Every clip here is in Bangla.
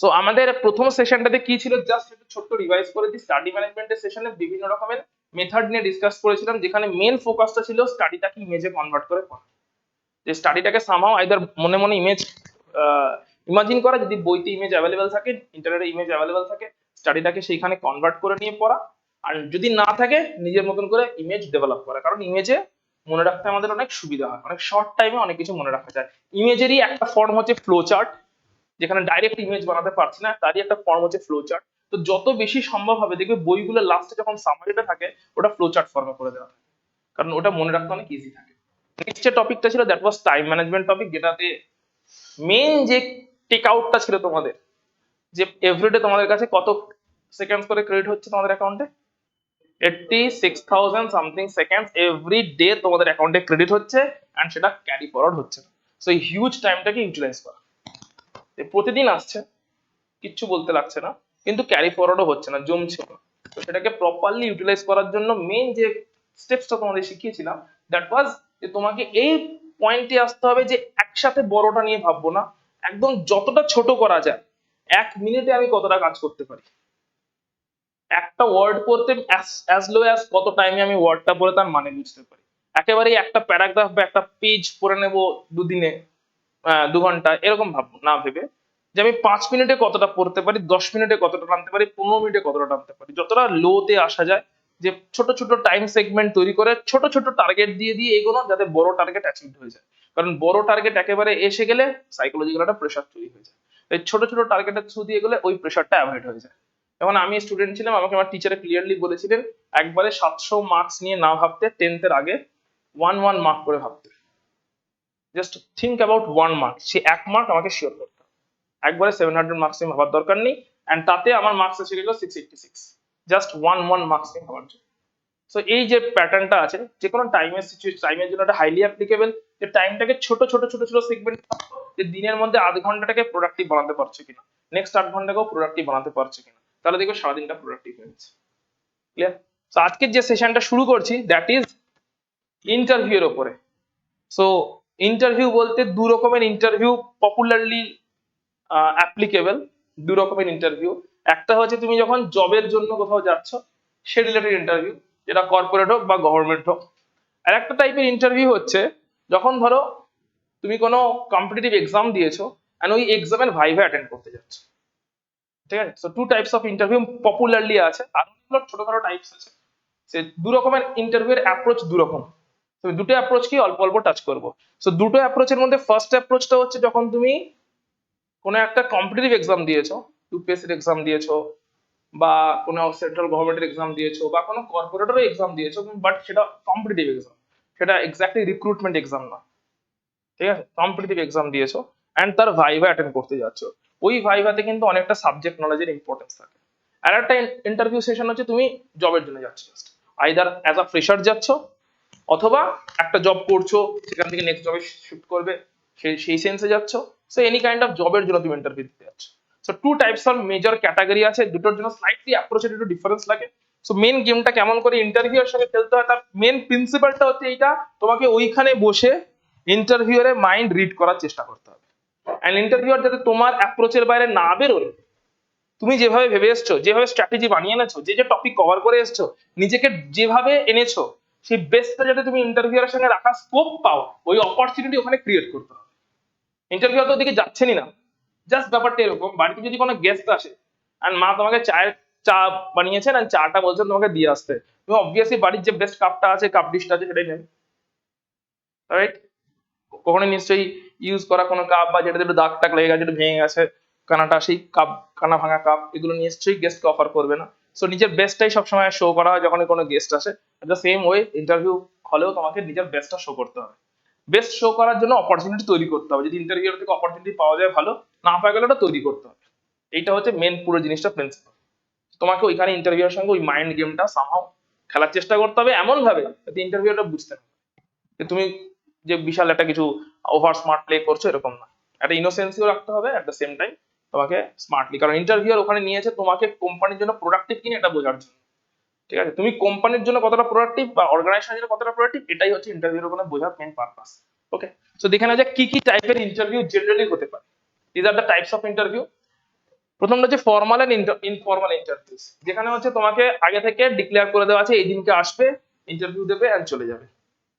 সো আমাদের প্রথম সেশনটাতে কি ছিল, জাস্ট একটু ছোট্ট রিভাইজ করে দিই। স্টাডি ম্যানেজমেন্টের সেশনে বিভিন্ন রকমের মেথড নিয়ে ডিসকাস করেছিলাম, যেখানে মেন ফোকাসটা ছিল স্টাডিটাকে ইমেজে কনভার্ট করে পড়া। যে স্টাডিটাকে সামহাও আইদার মনে মনে ইমেজ ইমাজিন করা, যদি বইতে ইমেজ অ্যাভেলেবেল থাকে, ইন্টারনেটে ইমেজ অ্যাভেলেবেল থাকে, স্টাডিটাকে সেইখানে কনভার্ট করে নিয়ে পড়া। আর যদি না থাকে, নিজের মতন করে ইমেজ ডেভেলপ করা, কারণ ইমেজে মনে রাখতে আমাদের অনেক সুবিধা হয়, অনেক শর্ট টাইমে অনেক কিছু মনে রাখা যায়। ইমেজেরই একটা ফর্ম হচ্ছে ফ্লো চার্ট, যেখানে ডাইরেক্ট ইমেজ বানাতে পারছি না, তারই একটা ফর্ম হচ্ছে ফ্লো চার্ট। তো যত বেশি সম্ভব হবে দেখবে বইগুলো লাস্টে যখন সামারিটা থাকে, ওটা ফ্লো চার্ট ফর্মে করে দেওয়া থাকে, কারণ ওটা মনে রাখতে অনেক ইজি থাকে। নেক্সট যে টপিকটা ছিল that was time management topic, যেটাতে মেন যে টেক আউটটা ছিল তোমাদের, যে এভরিডে তোমাদের কাছে কত সেকেন্ডস করে ক্রেডিট হচ্ছে তোমাদের অ্যাকাউন্টে, 86,000 সামথিং সেকেন্ডস এভরি ডে তোমাদের অ্যাকাউন্টে ক্রেডিট হচ্ছে, অ্যান্ড সেটা ক্যারি ফরওয়ার্ড হচ্ছে না। সো এই হিউজ টাইমটাকে ইউটিলাইজ করা, প্রতিদিন আসছে, কিচ্ছু বলতে লাগছে না, কিন্তু ক্যারি ফরওয়ার্ডও হচ্ছে না, জমছে না। তো সেটাকে প্রপারলি ইউটিলাইজ করার জন্য মেন যে স্টেপসটা তোমাদের শিখিয়েছিলাম, দ্যাট ওয়াজ যে তোমাকে এই পয়েন্টে আসতে হবে যে একসাথে বড়টা নিয়ে ভাববো না, একদম যতটা ছোট করা যায়। 1 মিনিটে আমি কতটা কাজ করতে পারি, একটা ওয়ার্ড পড়তে অ্যাজ লো অ্যাজ কত টাইমে আমি ওয়ার্ডটা পড়ে তার মানে বুঝতে পারি। একেবারেই একটা প্যারাগ্রাফ বা একটা পেজ পড়ে নেব দুদিনে, 2 ঘন্টা এরকম ভাববো না, ভেবে যে আমি 5 মিনিটে কতটা পড়তে পারি, 10 মিনিটে কতটা টানতে পারি, 15 মিনিটে কতটা টানতে পারি, যতটা লোতে আসা যায়। যে ছোট ছোট টাইম সেগমেন্ট তৈরি করে ছোট ছোট টার্গেট দিয়ে দিয়ে এগোনো, যাতে বড় টার্গেট অ্যাচিভ হয়ে যায়। কারণ বড় টার্গেট একেবারে এসে গেলে সাইকোলজিক্যাল একটা প্রেশার তৈরি হয়ে যায়। এই ছোট ছোট টার্গেটের থ্রু দিয়ে গেলে ওই প্রেশারটা অ্যাভয়েড হয়ে যায়। যখন আমি স্টুডেন্ট ছিলাম, আমাকে আমার টিচারে ক্লিয়ারলি বলেছিলেন একবারে 700 মার্কস নিয়ে না ভাবতে, 10th-এর আগে 1 মার্ক করে ভাবতে। Just think about 1 mark, say 1 mark আমাকে শিওর করতে হবে। একবারে 700 মার্কস নিয়ে ভাবার দরকার নেই, অ্যান্ড তাতে আমার মার্কস এসে গেল 686, জাস্ট 1 মার্কস নিয়ে ভাবার জন্য। সো এই যে প্যাটার্নটা আছে, যে কোনো টাইমের জন্য একটা হাইলি অ্যাপ্লিকেবল, যে টাইমটাকে ছোট ছোট ছোট ছোট সেগমেন্ট, যে দিনের মধ্যে আধ ঘন্টাটাকে প্রোডাক্টিভ বানাতে পারছো কিনা, নেক্সট 8 ঘন্টাকেও প্রোডাক্টিভ বানাতে পারছো কিনা, তাহলে দেখবে সারাদিনটা প্রোডাক্টিভ হয়ে গেছে। ক্লিয়ার? তো আজকের যে সেশনটা শুরু করছি, দ্যাট ইজ ইন্টারভিউ এর উপরে। সো ইন্টারভিউ বলতে 2 রকমের ইন্টারভিউ পপুলারলি অ্যাপ্লিকেবল। 2 রকমের ইন্টারভিউ, একটা হচ্ছে তুমি যখন জবের জন্য কোথাও যাচ্ছ, সে রিলেটেড ইন্টারভিউ, যেটা কর্পোরেট হোক বা গভর্নমেন্ট হোক। আর একটা টাইপের ইন্টারভিউ হচ্ছে যখন ধরো তুমি কোনো কম্পিটিটিভ এক্সাম দিয়েছো, অ্যান্ড ওই এক্সামের ভাইভা অ্যাটেন্ড করতে যাচ্ছ। ঠিক আছে? So 2 types of interview popularly আছে, আর ছোটখাটো টাইপস আছে। সে 2 রকমের ইন্টারভিউ এর অ্যাপ্রোচ 2 রকম। তো দুটো অ্যাপ্রোচ কি অল্প অল্প টাচ করবো। সো দুটো অ্যাপ্রোচের মধ্যে ফার্স্ট অ্যাপ্রোচটা হচ্ছে যখন তুমি কোনো একটা কম্পিটিটিভ এক্সাম দিয়েছো, ইউপিএসসির এক্সাম দিয়েছো, বা কোনো সেন্ট্রাল গভর্নমেন্টের এক্সাম দিয়েছো, বা কোনো কর্পোরেটরও এক্সাম দিয়েছো, বাট সেটা কম্পিটিটিভ এক্সাম, সেটা এক্স্যাক্টলি রিক্রুটমেন্ট এক্সাম না। ঠিক আছে? কম্পিটিটিভ এক্সাম দিয়েছো অ্যান্ড তার ভাইভা অ্যাটেন্ড করতে যাচ্ছ। ওই ভাইভাতে কিন্তু অনেকটা সাবজেক্ট নলেজের ইম্পর্টেন্স থাকে। আর একটা ইন্টারভিউ সেশন হচ্ছে তুমি জবের জন্য যাচ্ছ, আইদার অ্যাজ আ ফ্রেশার যাচ্ছ, অথবা একটা জব করছো, সেখান থেকে নেক্সট জবে শিফট করবে, সেই সেন্সে যাচ্ছ। সো এনি কাইন্ড অফ জবের জন্য তুমি ইন্টারভিউ দিতে যাচ্ছ। So 2 types of major category আছে, দুটোর জন্য স্লাইটলি অ্যাপ্রোচের একটু ডিফারেন্স লাগে। সো মেন গেমটা কেমন করে ইন্টারভিউ এর সঙ্গে খেলতে হয়, তার মেন প্রিন্সিপালটা হচ্ছে এইটা, তোমাকে ওইখানে বসে ইন্টারভিউয়ারের মাইন্ড রিড করার চেষ্টা করতে হবে, অ্যান্ড ইন্টারভিউয়ার যাতে তোমার অ্যাপ্রোচের বাইরে না বেরোয়। তুমি যেভাবে ভেবে এসছো, যেভাবে স্ট্র্যাটেজি বানিয়ে এনেছো, যে যে টপিক কভার করে এসছো, নিজেকে যেভাবে এনেছো, সেই বেস্টটা যাতে তুমি ইন্টারভিউয়ারের সঙ্গে রাখার স্কোপ পাও, ওই অপরচুনিটি ওখানে ক্রিয়েট করতে হবে। ইন্টারভিউ তো ওদিকে যাচ্ছেনই না, জাস্ট ব্যাপারটা এরকম, বাড়িতে যদি কোনো গেস্ট আসে আর মা তোমাকে চা বানিয়েছেন আর চাটা বলছেন তোমাকে দিয়ে আসতে, তুমি অবভিয়াসলি বাড়ির যে বেস্ট কাপটা আছে, কাপ ডিশটা আছে, সেটাই নেবে, রাইট? কখনো নিশ্চয়ই ইউজ করা কোনো কাপ, বা যেটাতে একটু দাগ টাগ লেগে গেছে, একটু ভেঙে গেছে কানাটা, সেই কাপ, কানা ভাঙা কাপ, এগুলো নিশ্চয়ই গেস্টকে অফার করবে না। সো নিজের বেস্টটাই সবসময় শো করা হয় যখন কোনো গেস্ট আসে। দ্য সেম ওয়ে ইন্টারভিউ হলেও তোমাকে নিজের বেস্টটা শো করতে হবে। বেস্ট শো করার জন্য অপরচুনিটি তৈরি করতে হবে, যদি ইন্টারভিউ থেকে অপরচুনিটি পাওয়া যায় ভালো, না পাওয়া গেলে ওটা তৈরি করতে হবে। এইটা হচ্ছে মেন পুরো জিনিসটা প্রিন্সিপাল। তোমাকে ওইখানে ইন্টারভিউর সঙ্গে ওই মাইন্ড গেমটা সামহাও খেলার চেষ্টা করতে হবে, এমন ভাবে যাতে ইন্টারভিউটা বুঝতে না যে তুমি যে বিশাল একটা কিছু ওভার স্মার্ট প্লে করছো, এরকম না। একটা ইনোসেন্সিও রাখতে হবে অ্যাট দ্য সেম টাইম তোমাকে স্মার্টলি, কারণ ইন্টারভিউয়ার ওখানে নিয়েছে তোমাকে কোম্পানির জন্য প্রোডাক্টিভ কিনা এটা বোঝার জন্য। ঠিক আছে? তুমি কোম্পানির জন্য কতটা প্রোডাক্টিভ বা অর্গানাইজেশনের জন্য কতটা প্রোডাক্টিভ, এটাই হচ্ছে ইন্টারভিউর ওখানে বোঝার মেন পারপাস। ওকে, সো দেখে না যে কি কি টাইপের ইন্টারভিউ জেনারেলি হতে পারে। This are the types of interview. প্রথমটা হচ্ছে ফর্মাল এন্ড ইনফর্মাল ইন্টারভিউস, যেখানে হচ্ছে তোমাকে আগে থেকে ডিক্লেয়ার করে দেওয়া আছে এই দিনকে আসবে, ইন্টারভিউ দেবে এন্ড চলে যাবে।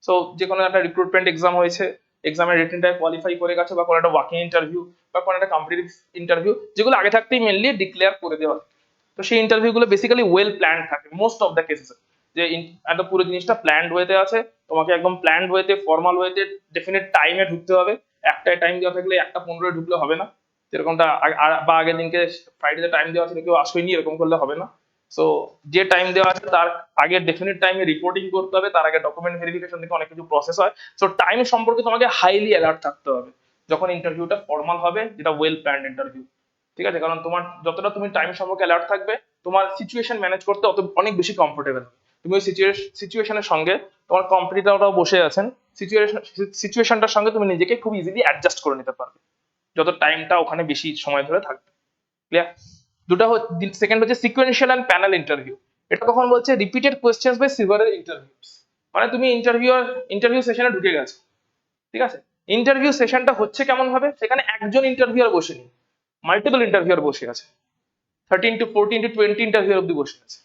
সো যে কোনো একটা রিক্রুটমেন্ট এক্সাম হয়েছে, এক্সামের রিটেনটায় কোয়ালিফাই করে গেছে, বা কোনো একটা ওয়ার্কিং ইন্টারভিউ বা কোনো একটা কম্পিটিটিভ ইন্টারভিউ, যেগুলো আগে থাকতেই মেনলি ডিক্লেয়ার করে দেওয়া হয়। তো সেই ইন্টারভিউ গুলো বেসিক্যালি ওয়েল প্ল্যান থাকে মোস্ট অফ দ্য কেসেস, যে একদম পুরো জিনিসটা প্ল্যান্ড ওয়েতে আছে, তোমাকে একদম প্ল্যান্ড ওয়েতে ফর্মাল ওয়েতে ডেফিনেট টাইমে ঢুকতে হবে। একটাই টাইম দেওয়া থাকলে 1:15 ঢুকলে হবে না, যেরকমটা বা আগের দিনকে ফ্রাইডেতে টাইম দেওয়া ছিল কেউ আসেনি এরকম করলে হবে না। সো যে টাইম দেওয়া আছে তার আগে ডেফিনেট টাইমে রিপোর্টিং করতে হবে, তার আগে ডকুমেন্ট ভেরিফিকেশন থেকে অনেক কিছু প্রসেস হয়। সো টাইম সম্পর্কে তোমাকে হাইলি অ্যালার্ট থাকতে হবে যখন ইন্টারভিউটা ফর্মাল হবে, যেটা ওয়েল প্ল্যান্ড ইন্টারভিউ। ঠিক আছে, কারণ তোমার যতটা তুমি টাইম সম্পর্কে অ্যালার্ট থাকবে, তোমার সিচুয়েশন ম্যানেজ করতে অনেক বেশি কমফোর্টেবল। তুমি ওই সিচুয়েশনের সঙ্গে, তোমার কম্পিটিটররাও বসে আছেন, সিচুয়েশনটার সঙ্গে তুমি নিজেকে খুব ইজিলি অ্যাডজাস্ট করে নিতে পারবে যত টাইমটা ওখানে বেশি সময় ধরে থাকবে। ক্লিয়ার? সেকেন্ড হচ্ছে সিকোয়েন্সিয়াল এন্ড প্যানেল ইন্টারভিউ। এটা তখন বলছে রিপিটেড কোয়েশ্চেন্স বাই সিভারেল ইন্টারভিউস। মানে তুমি ইন্টারভিউ সেশনে ঢুকে গেছো, ঠিক আছে, ইন্টারভিউ সেশনটা হচ্ছে কেমন ভাবে, সেখানে একজন ইন্টারভিউয়ার বসেনি, মাল্টিপল ইন্টারভিউয়ার বসে আছে, 13 to 14 to 20 ইন্টারভিউ অব্দি বসে আছে।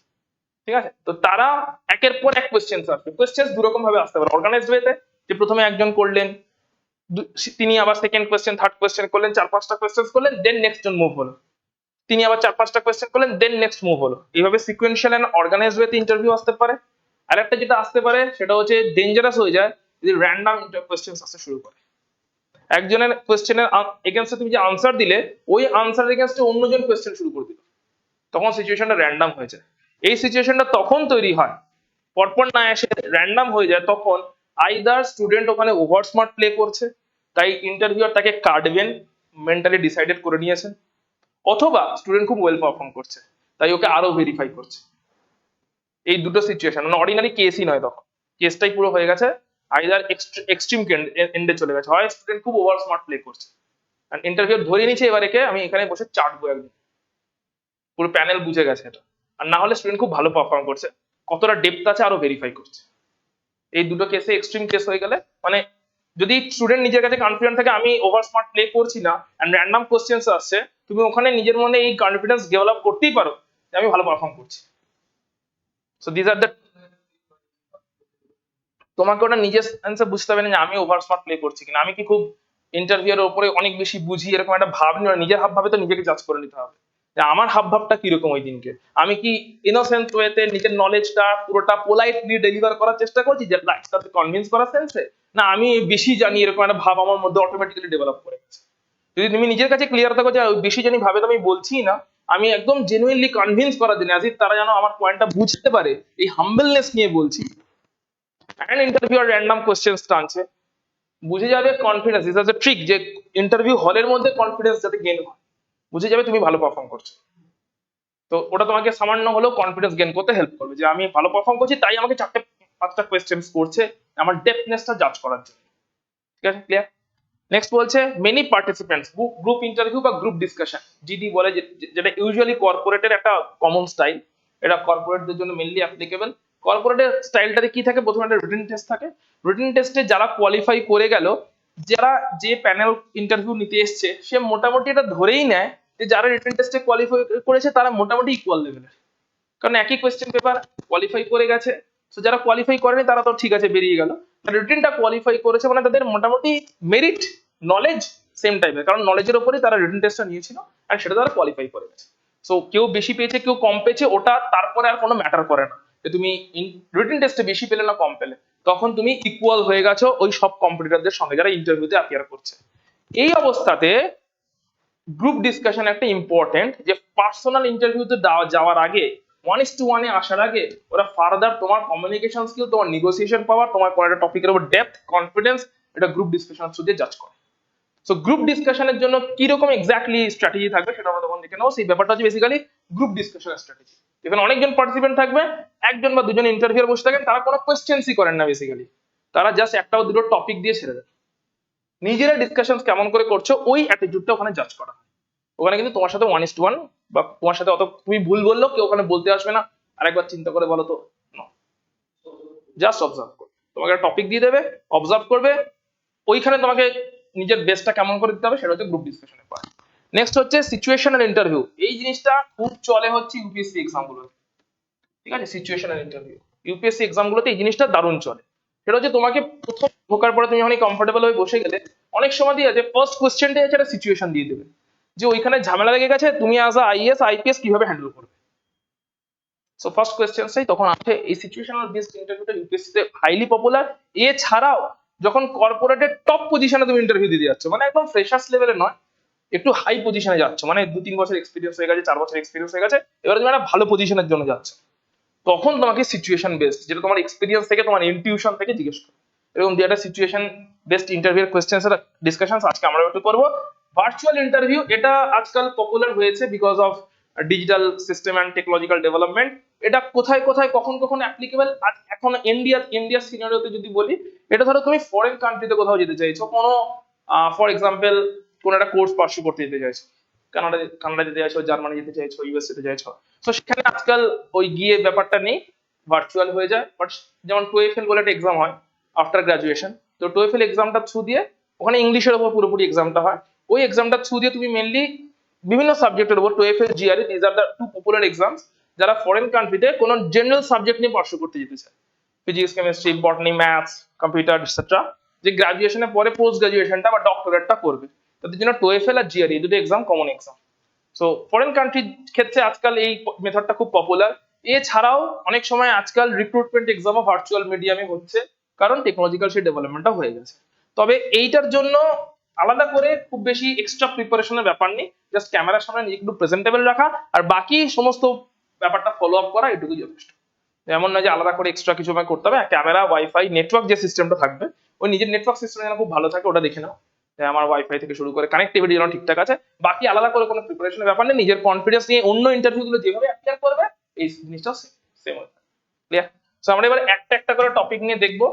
ঠিক আছে, তো তারা একের পর এক কোয়েশ্চেন্স আসবে। কোয়েশ্চেন্স দু রকম ভাবে আসতে পারে, অর্গানাইজড ওয়েতে, যে প্রথমে একজন করলেন, তিনি আবার সেকেন্ড কোয়েশ্চেন থার্ড কোয়েশ্চেন করলেন, 4-5টা কোয়েশ্চেন করলেন, দেন নেক্সট জন মুভ হলো, তিনি আবার 4-5টা কোয়েশ্চেন করলেন, দেন নেক্সট মুভ হলো। এইভাবে সিকোয়েন্সিয়াল এন্ড অর্গানাইজড ওয়েতে ইন্টারভিউ আসতে পারে। আর একটা যেটা আসতে পারে সেটা হচ্ছে ডেঞ্জারাস হয়ে যায়, যদি র্যান্ডম কোয়েশ্চেন্স আসতে শুরু করে। একজনের কোয়েশ্চেনের এগেনস্টে তুমি যে আনসার দিলে, ওই আনসার এগেনস্টে অন্যজন কোয়েশ্চেন শুরু করে দিল, তখন সিচুয়েশনটা র্যান্ডম হয়ে যায়। এই সিচুয়েশনটা তখন তৈরি হয়, পরপর না এসে র্যান্ডম হয়ে যায়, তখন আইদার স্টুডেন্ট ওখানে ওভার স্মার্ট প্লে করছে, তাই ইন্টারভিউয়ার তাকে কাটবেন মেন্টালি ডিসাইডেড করে নিয়েছেন, অথবা স্টুডেন্ট খুব ওয়েল পারফর্ম করছে তাই ওকে আরো ভেরিফাই করছে। এই দুটো সিচুয়েশন, মানে অর্ডিনারি কেসই নয়, তখন কেসটাই পুরো হয়ে গেছে আইদার এক্সট্রিম এন্ডে চলে গেছে, হয় স্টুডেন্ট খুব ওভার স্মার্ট প্লে করছে, ইন্টারভিউ ধরে নিচ্ছে এবার একে আমি এখানে বসে চাটবো একদম, পুরো প্যানেল বুঝে গেছে এটা, আর না হলে স্টুডেন্ট খুব ভালো পারফর্ম করছে, কতটা ডেপথ আছে আরো ভেরিফাই করছে। এই দুটো কেসে এক্সট্রিম কেস হয়ে গেলে, মানে যদি স্টুডেন্ট নিজের কাছে কনফিডেন্ট থাকে আমি ওভার স্মার্ট প্লে করছি না, এন্ড র্যান্ডম কোশ্চেন্স আসছে, তুমি ওখানে নিজের মনে এই কনফিডেন্স ডেভেলপ করতেই পারো যে আমি ভালো পারফর্ম করছি। সো দিস আর দ্য, তোমাকে ওটা নিজের অ্যান্সার বুঝতে হবে না যে আমি ওভার স্মার্ট প্লে করছি কিনা, আমি কি খুব ইন্টারভিউর উপরে অনেক বেশি বুঝি, এরকম একটা ভাব নিয়ে নিজের হাব ভাবে তো নিজেকে জাজ করে নিতে হবে যে আমার হাব ভাবটা কিরকম ওই দিনকে, আমি কি ইনোসেন্ট ওয়েতে নিজের নলেজটা পুরোটা পোলাইটলি ডেলিভার করার চেষ্টা করছি যে লাইফটাকে কনভিন্স করার সেন্সে, না আমি বেশি জানি এরকম একটা ভাব আমার মধ্যে অটোমেটিক্যালি ডেভেলপ করে গেছে। যদি তুমি নিজের কাছে ক্লিয়ার থাকো যে বেশি জানি ভাবে তো আমি বলছি না, আমি একদম জেনুইনলি কনভিন্স করার জন্য, অ্যাজ ইফ তারা যেন আমার পয়েন্টটা বুঝতে পারে, এই হাম্বলনেস নিয়ে বলছি, অ্যান্ড ইন্টারভিউয়ার র্যান্ডম কোশ্চেন্স টানছে, বুঝে যাবে কনফিডেন্স ইজ আ ট্রিক, যে ইন্টারভিউ হলের মধ্যে কনফিডেন্স যাতে গেইন হয়, বুঝে যাবে তুমি ভালো পারফর্ম করছো। তো ওটা তোমাকে সামান্য হলেও কনফিডেন্স গেইন করতে হেল্প করবে, যে আমি ভালো পারফর্ম করছি তাই আমাকে 4-5টা কোয়েশ্চেন্স করছে আমার ডেপথনেসটা জাজ করার জন্য। ঠিক আছে, ক্লিয়ার? নেক্সট বলছে মেনি পার্টিসিপেন্টস, গ্রুপ ইন্টারভিউ বা গ্রুপ ডিসকাশন, জিডি বলে, যেটা ইউজুয়ালি কর্পোরেটের একটা কমন স্টাইল, এটা কর্পোরেটদের জন্য মেনলি অ্যাপ্লিকেবল। কর্পোরেটের স্টাইলটাতে কি থাকে, প্রথমে একটা রিটেন টেস্ট থাকে, রিটেন টেস্টে যারা কোয়ালিফাই করে গেল, যারা যে প্যানেল ইন্টারভিউ নিতে এসছে সে মোটামুটি এটা ধরেই নেয় যে যারা রিটেন টেস্টে কোয়ালিফাই করেছে তারা মোটামুটি ইকুয়াল লেভেলের, কারণ একই কোয়েশ্চেন পেপার, কোয়ালিফাই করে গেছে। তো যারা কোয়ালিফাই করেনি তারা তো ঠিক আছে বেরিয়ে গেল, রিটেনটা কোয়ালিফাই করেছে মানে তাদের মোটামুটি মেরিট নলেজ সেম টাইপের, কারণ নলেজের উপরেই তারা রিটেন টেস্টটা নিয়েছিল আর সেটা তারা কোয়ালিফাই করে গেছে। সো কেউ বেশি পেয়েছে কেউ কম পেয়েছে ওটা তারপরে আর কোনো ম্যাটার করে না, যে তুমি রিটেন টেস্টে বেশি পেলে না কম পেলে, তখন তুমি ইকুয়াল হয়ে গেছো ওই সব কম্পিটিটরদের সঙ্গে যারা ইন্টারভিউতে অ্যাপিয়ার করছে। এই অবস্থাতে গ্রুপ ডিসকাশন একটা ইম্পর্টেন্ট, যে পার্সোনাল ইন্টারভিউতে যাওয়ার আগে 1:1 আসার আগে ওরা ফার্দার তোমার কমিউনিকেশন স্কিল, তোমার নেগোসিয়েশন পাওয়ার, তোমার কোনো একটা টপিকের উপর ডেপথ কনফিডেন্স, এটা গ্রুপ ডিসকাশন থ্রু দিয়ে জাজ করে। সো গ্রুপ ডিসকাশনের জন্য কি রকম এক্স্যাক্টলি স্ট্র্যাটেজি থাকবে সেটা আমরা তখন দেখে নেবো। সেই ব্যাপারটা হচ্ছে বেসিক্যালি গ্রুপ ডিসকাশনের স্ট্র্যাটেজি, এখানে অনেকজন পার্টিসিপেন্ট থাকবে, একজন বা দুজন ইন্টারভিউয়ার বসে থাকেন, তারা কোনো কোয়েশ্চেন্সই করেন না, বেসিক্যালি তারা জাস্ট একটা বা দুটো টপিক দিয়ে ছেড়ে দেন, নিজেরা ডিসকাশন কেমন করে করছো ওই অ্যাটিটিউডটা ওখানে জাজ করা। ওখানে কিন্তু তোমার সাথে 1:1 বা তোমার সাথে অত তুমি ভুল বললেও কেউ ওখানে বলতে আসবে না আরেকবার চিন্তা করে বলো তো, জাস্ট অবজার্ভ করবে, তোমাকে একটা টপিক দিয়ে দেবে, অবজার্ভ করবে, ওইখানে তোমাকে নিজের বেস্টটা কেমন করে দিতে হবে সেটা হচ্ছে গ্রুপ ডিসকাশনের পার্ট। নেক্সট হচ্ছে সিচুয়েশনাল ইন্টারভিউ। এই জিনিসটা খুব চলে হচ্ছে ইউপিএসসি এক্সাম গুলো, ঠিক আছে? সিচুয়েশনাল ইন্টারভিউ ইউপিএসসি এক্সাম গুলোতে এই জিনিসটা দারুণ চলে। সেটা হচ্ছে তোমাকে প্রথম ঢোকার পরে তুমি যখন কমফোর্টেবল হয়ে বসে গেলে, অনেক সময় দিয়ে আছে ফার্স্ট কোশ্চেনটাই হচ্ছে একটা সিচুয়েশন দিয়ে দেবে, যে ওইখানে ঝামেলা লেগে গেছে, তুমি অ্যাজ আ আইএস আইপিএস কিভাবে হ্যান্ডেল করবে। সো ফার্স্ট কোয়েশ্চেনটাই তখন আছে। এই সিচুয়েশনাল বেসড ইন্টারভিউটা ইউপিএসসি তে হাইলি পপুলার। এছাড়াও যখন কর্পোরেটের টপ পজিশনে তুমি ইন্টারভিউ দিতে যাচ্ছ, মানে একদম ফ্রেশার্স লেভেলে নয়, একটু হাই পজিশনে যাচ্ছ, মানে 2-3 বছর এক্সপিরিয়েন্স হয়ে গেছে, 4 বছর এক্সপিরিয়েন্স হয়ে গেছে, এবারে তুমি একটা ভালো পজিশনের জন্য যাচ্ছ, তখন তোমাকে সিচুয়েশন বেসড, যেটা তোমার এক্সপিরিয়েন্স থেকে তোমার ইনটিউশন থেকে জিজ্ঞেস করো, এরকম দিয়ে একটা সিচুয়েশন বেসড ইন্টারভিউর কোয়েশ্চেন্স এর ডিসকাশন আজকে আমরা একটু করবো। ভার্চুয়াল ইন্টারভিউ এটা আজকাল পপুলার হয়েছে because of digital system and technological development. এটা কোথায় কোথায় কখন কখন অ্যাপ্লিকেবল, এখন ইন্ডিয়ার সিনারিওতে যদি বলি, এটা ধরো তুমি ফরেন কান্ট্রিতে কোথাও যেতে চাইছো, কোনো ফর এক্সাম্পল কোন একটা কোর্স পার্সু করতে যেতে চাইছো, কানাডা যেতে চাইছো, জার্মানি যেতে চাইছো, ইউএস যেতে চাইছো, তো সেখানে আজকাল ওই গিয়ে ব্যাপারটা নেই, ভার্চুয়াল হয়ে যায়। বাট যেমন টোয়েফেল বলে একটা এক্সাম হয় আফটার গ্রাজুয়েশন, তো টোয়েফেল এক্সামটা থ্রু দিয়ে, ওখানে ইংলিশের উপর পুরোপুরি এক্সামটা হয়, ওই এক্সামটা থ্রু দিয়ে তুমি মেনলি বিভিন্ন সাবজেক্টের উপর, TOEFL GRE, these are the two popular exams, যারা ফরেন কান্ট্রিতে কোনো জেনারেল সাবজেক্ট নিয়ে পার্সু করতে যেতে চায়, physics, chemistry, botany, maths, computer etcetera, যে গ্রাজুয়েশনের পরে পোস্ট গ্রাজুয়েশনটা বা ডক্টরেটটা করবে, তাদের জন্য টোয়েফেল আর জিআরই এই দুটো exam common exam. So foreign কান্ট্রির ক্ষেত্রে আজকাল এই মেথডটা খুব পপুলার। এছাড়াও অনেক সময় আজকাল রিক্রুটমেন্ট এক্সামও ভার্চুয়াল মিডিয়ামে হচ্ছে, কারণ টেকনোলজিক্যাল সেই ডেভেলপমেন্টটা হয়ে গেছে। তবে এইটার জন্য আলাদা করে খুব বেশি এক্সট্রা প্রিপারেশনের ব্যাপার নেই, জাস্ট ক্যামেরার সামনে নিজেকে একটু প্রেজেন্টেবল রাখা আর বাকি সমস্ত ব্যাপারটা ফলো আপ করা, এটুকুই যথেষ্ট। এমন নয় যে আলাদা করে এক্সট্রা কিছু আমাকে করতে হবে। ক্যামেরা, ওয়াইফাই, নেটওয়ার্ক যে সিস্টেমটা থাকবে, ওই নিজের নেটওয়ার্ক সিস্টেম যেন খুব ভালো থাকে ওটা দেখে নাও, যে আমার ওয়াইফাই থেকে শুরু করে কানেক্টিভিটি যেন ঠিকঠাক আছে। বাকি আলাদা করে কোনো প্রিপারেশনের ব্যাপার নেই, নিজের কনফিডেন্স নিয়ে অন্য ইন্টারভিউ গুলো যেভাবে অ্যাপিয়ার করবে এই জিনিসটা সেম হবে। ক্লিয়ার? সো আমরা এবার একটা একটা করে টপিক নিয়ে দেখবো।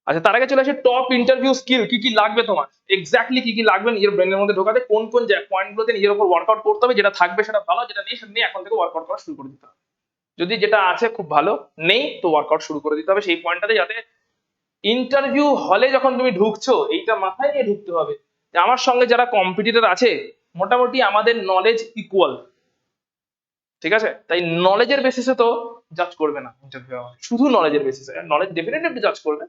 আচ্ছা, তার আগে চলে আসে টপ ইন্টারভিউ স্কিল, কি কি লাগবে তোমার, এক্স্যাক্টলি কি কি লাগবে নিজের ব্রেনের মধ্যে ঢোকাতে, কোন কোন পয়েন্টগুলোতে নিজের উপর ওয়ার্কআউট করতে হবে, যেটা থাকবে সেটা ভালো, যেটা নেই সেটা নিয়ে এখন থেকে ওয়ার্কআউট করা শুরু করে দিতে হবে। যদি যেটা আছে খুব ভালো, নেই তো ওয়ার্কআউট শুরু করে দিতে হবে সেই পয়েন্টটাতে, যাতে ইন্টারভিউ হলে যখন তুমি ঢুকছো এইটা মাথায় নিয়ে ঢুকতে হবে যে আমার সঙ্গে যারা কম্পিটিটর আছে মোটামুটি আমাদের নলেজ ইকুয়াল, ঠিক আছে? তাই নলেজের বেসিসে তো জাজ করবে না ইন্টারভিউ, শুধু নলেজের বেসিসে। নলেজ ডেফিনেটলি একটু জাজ করবে,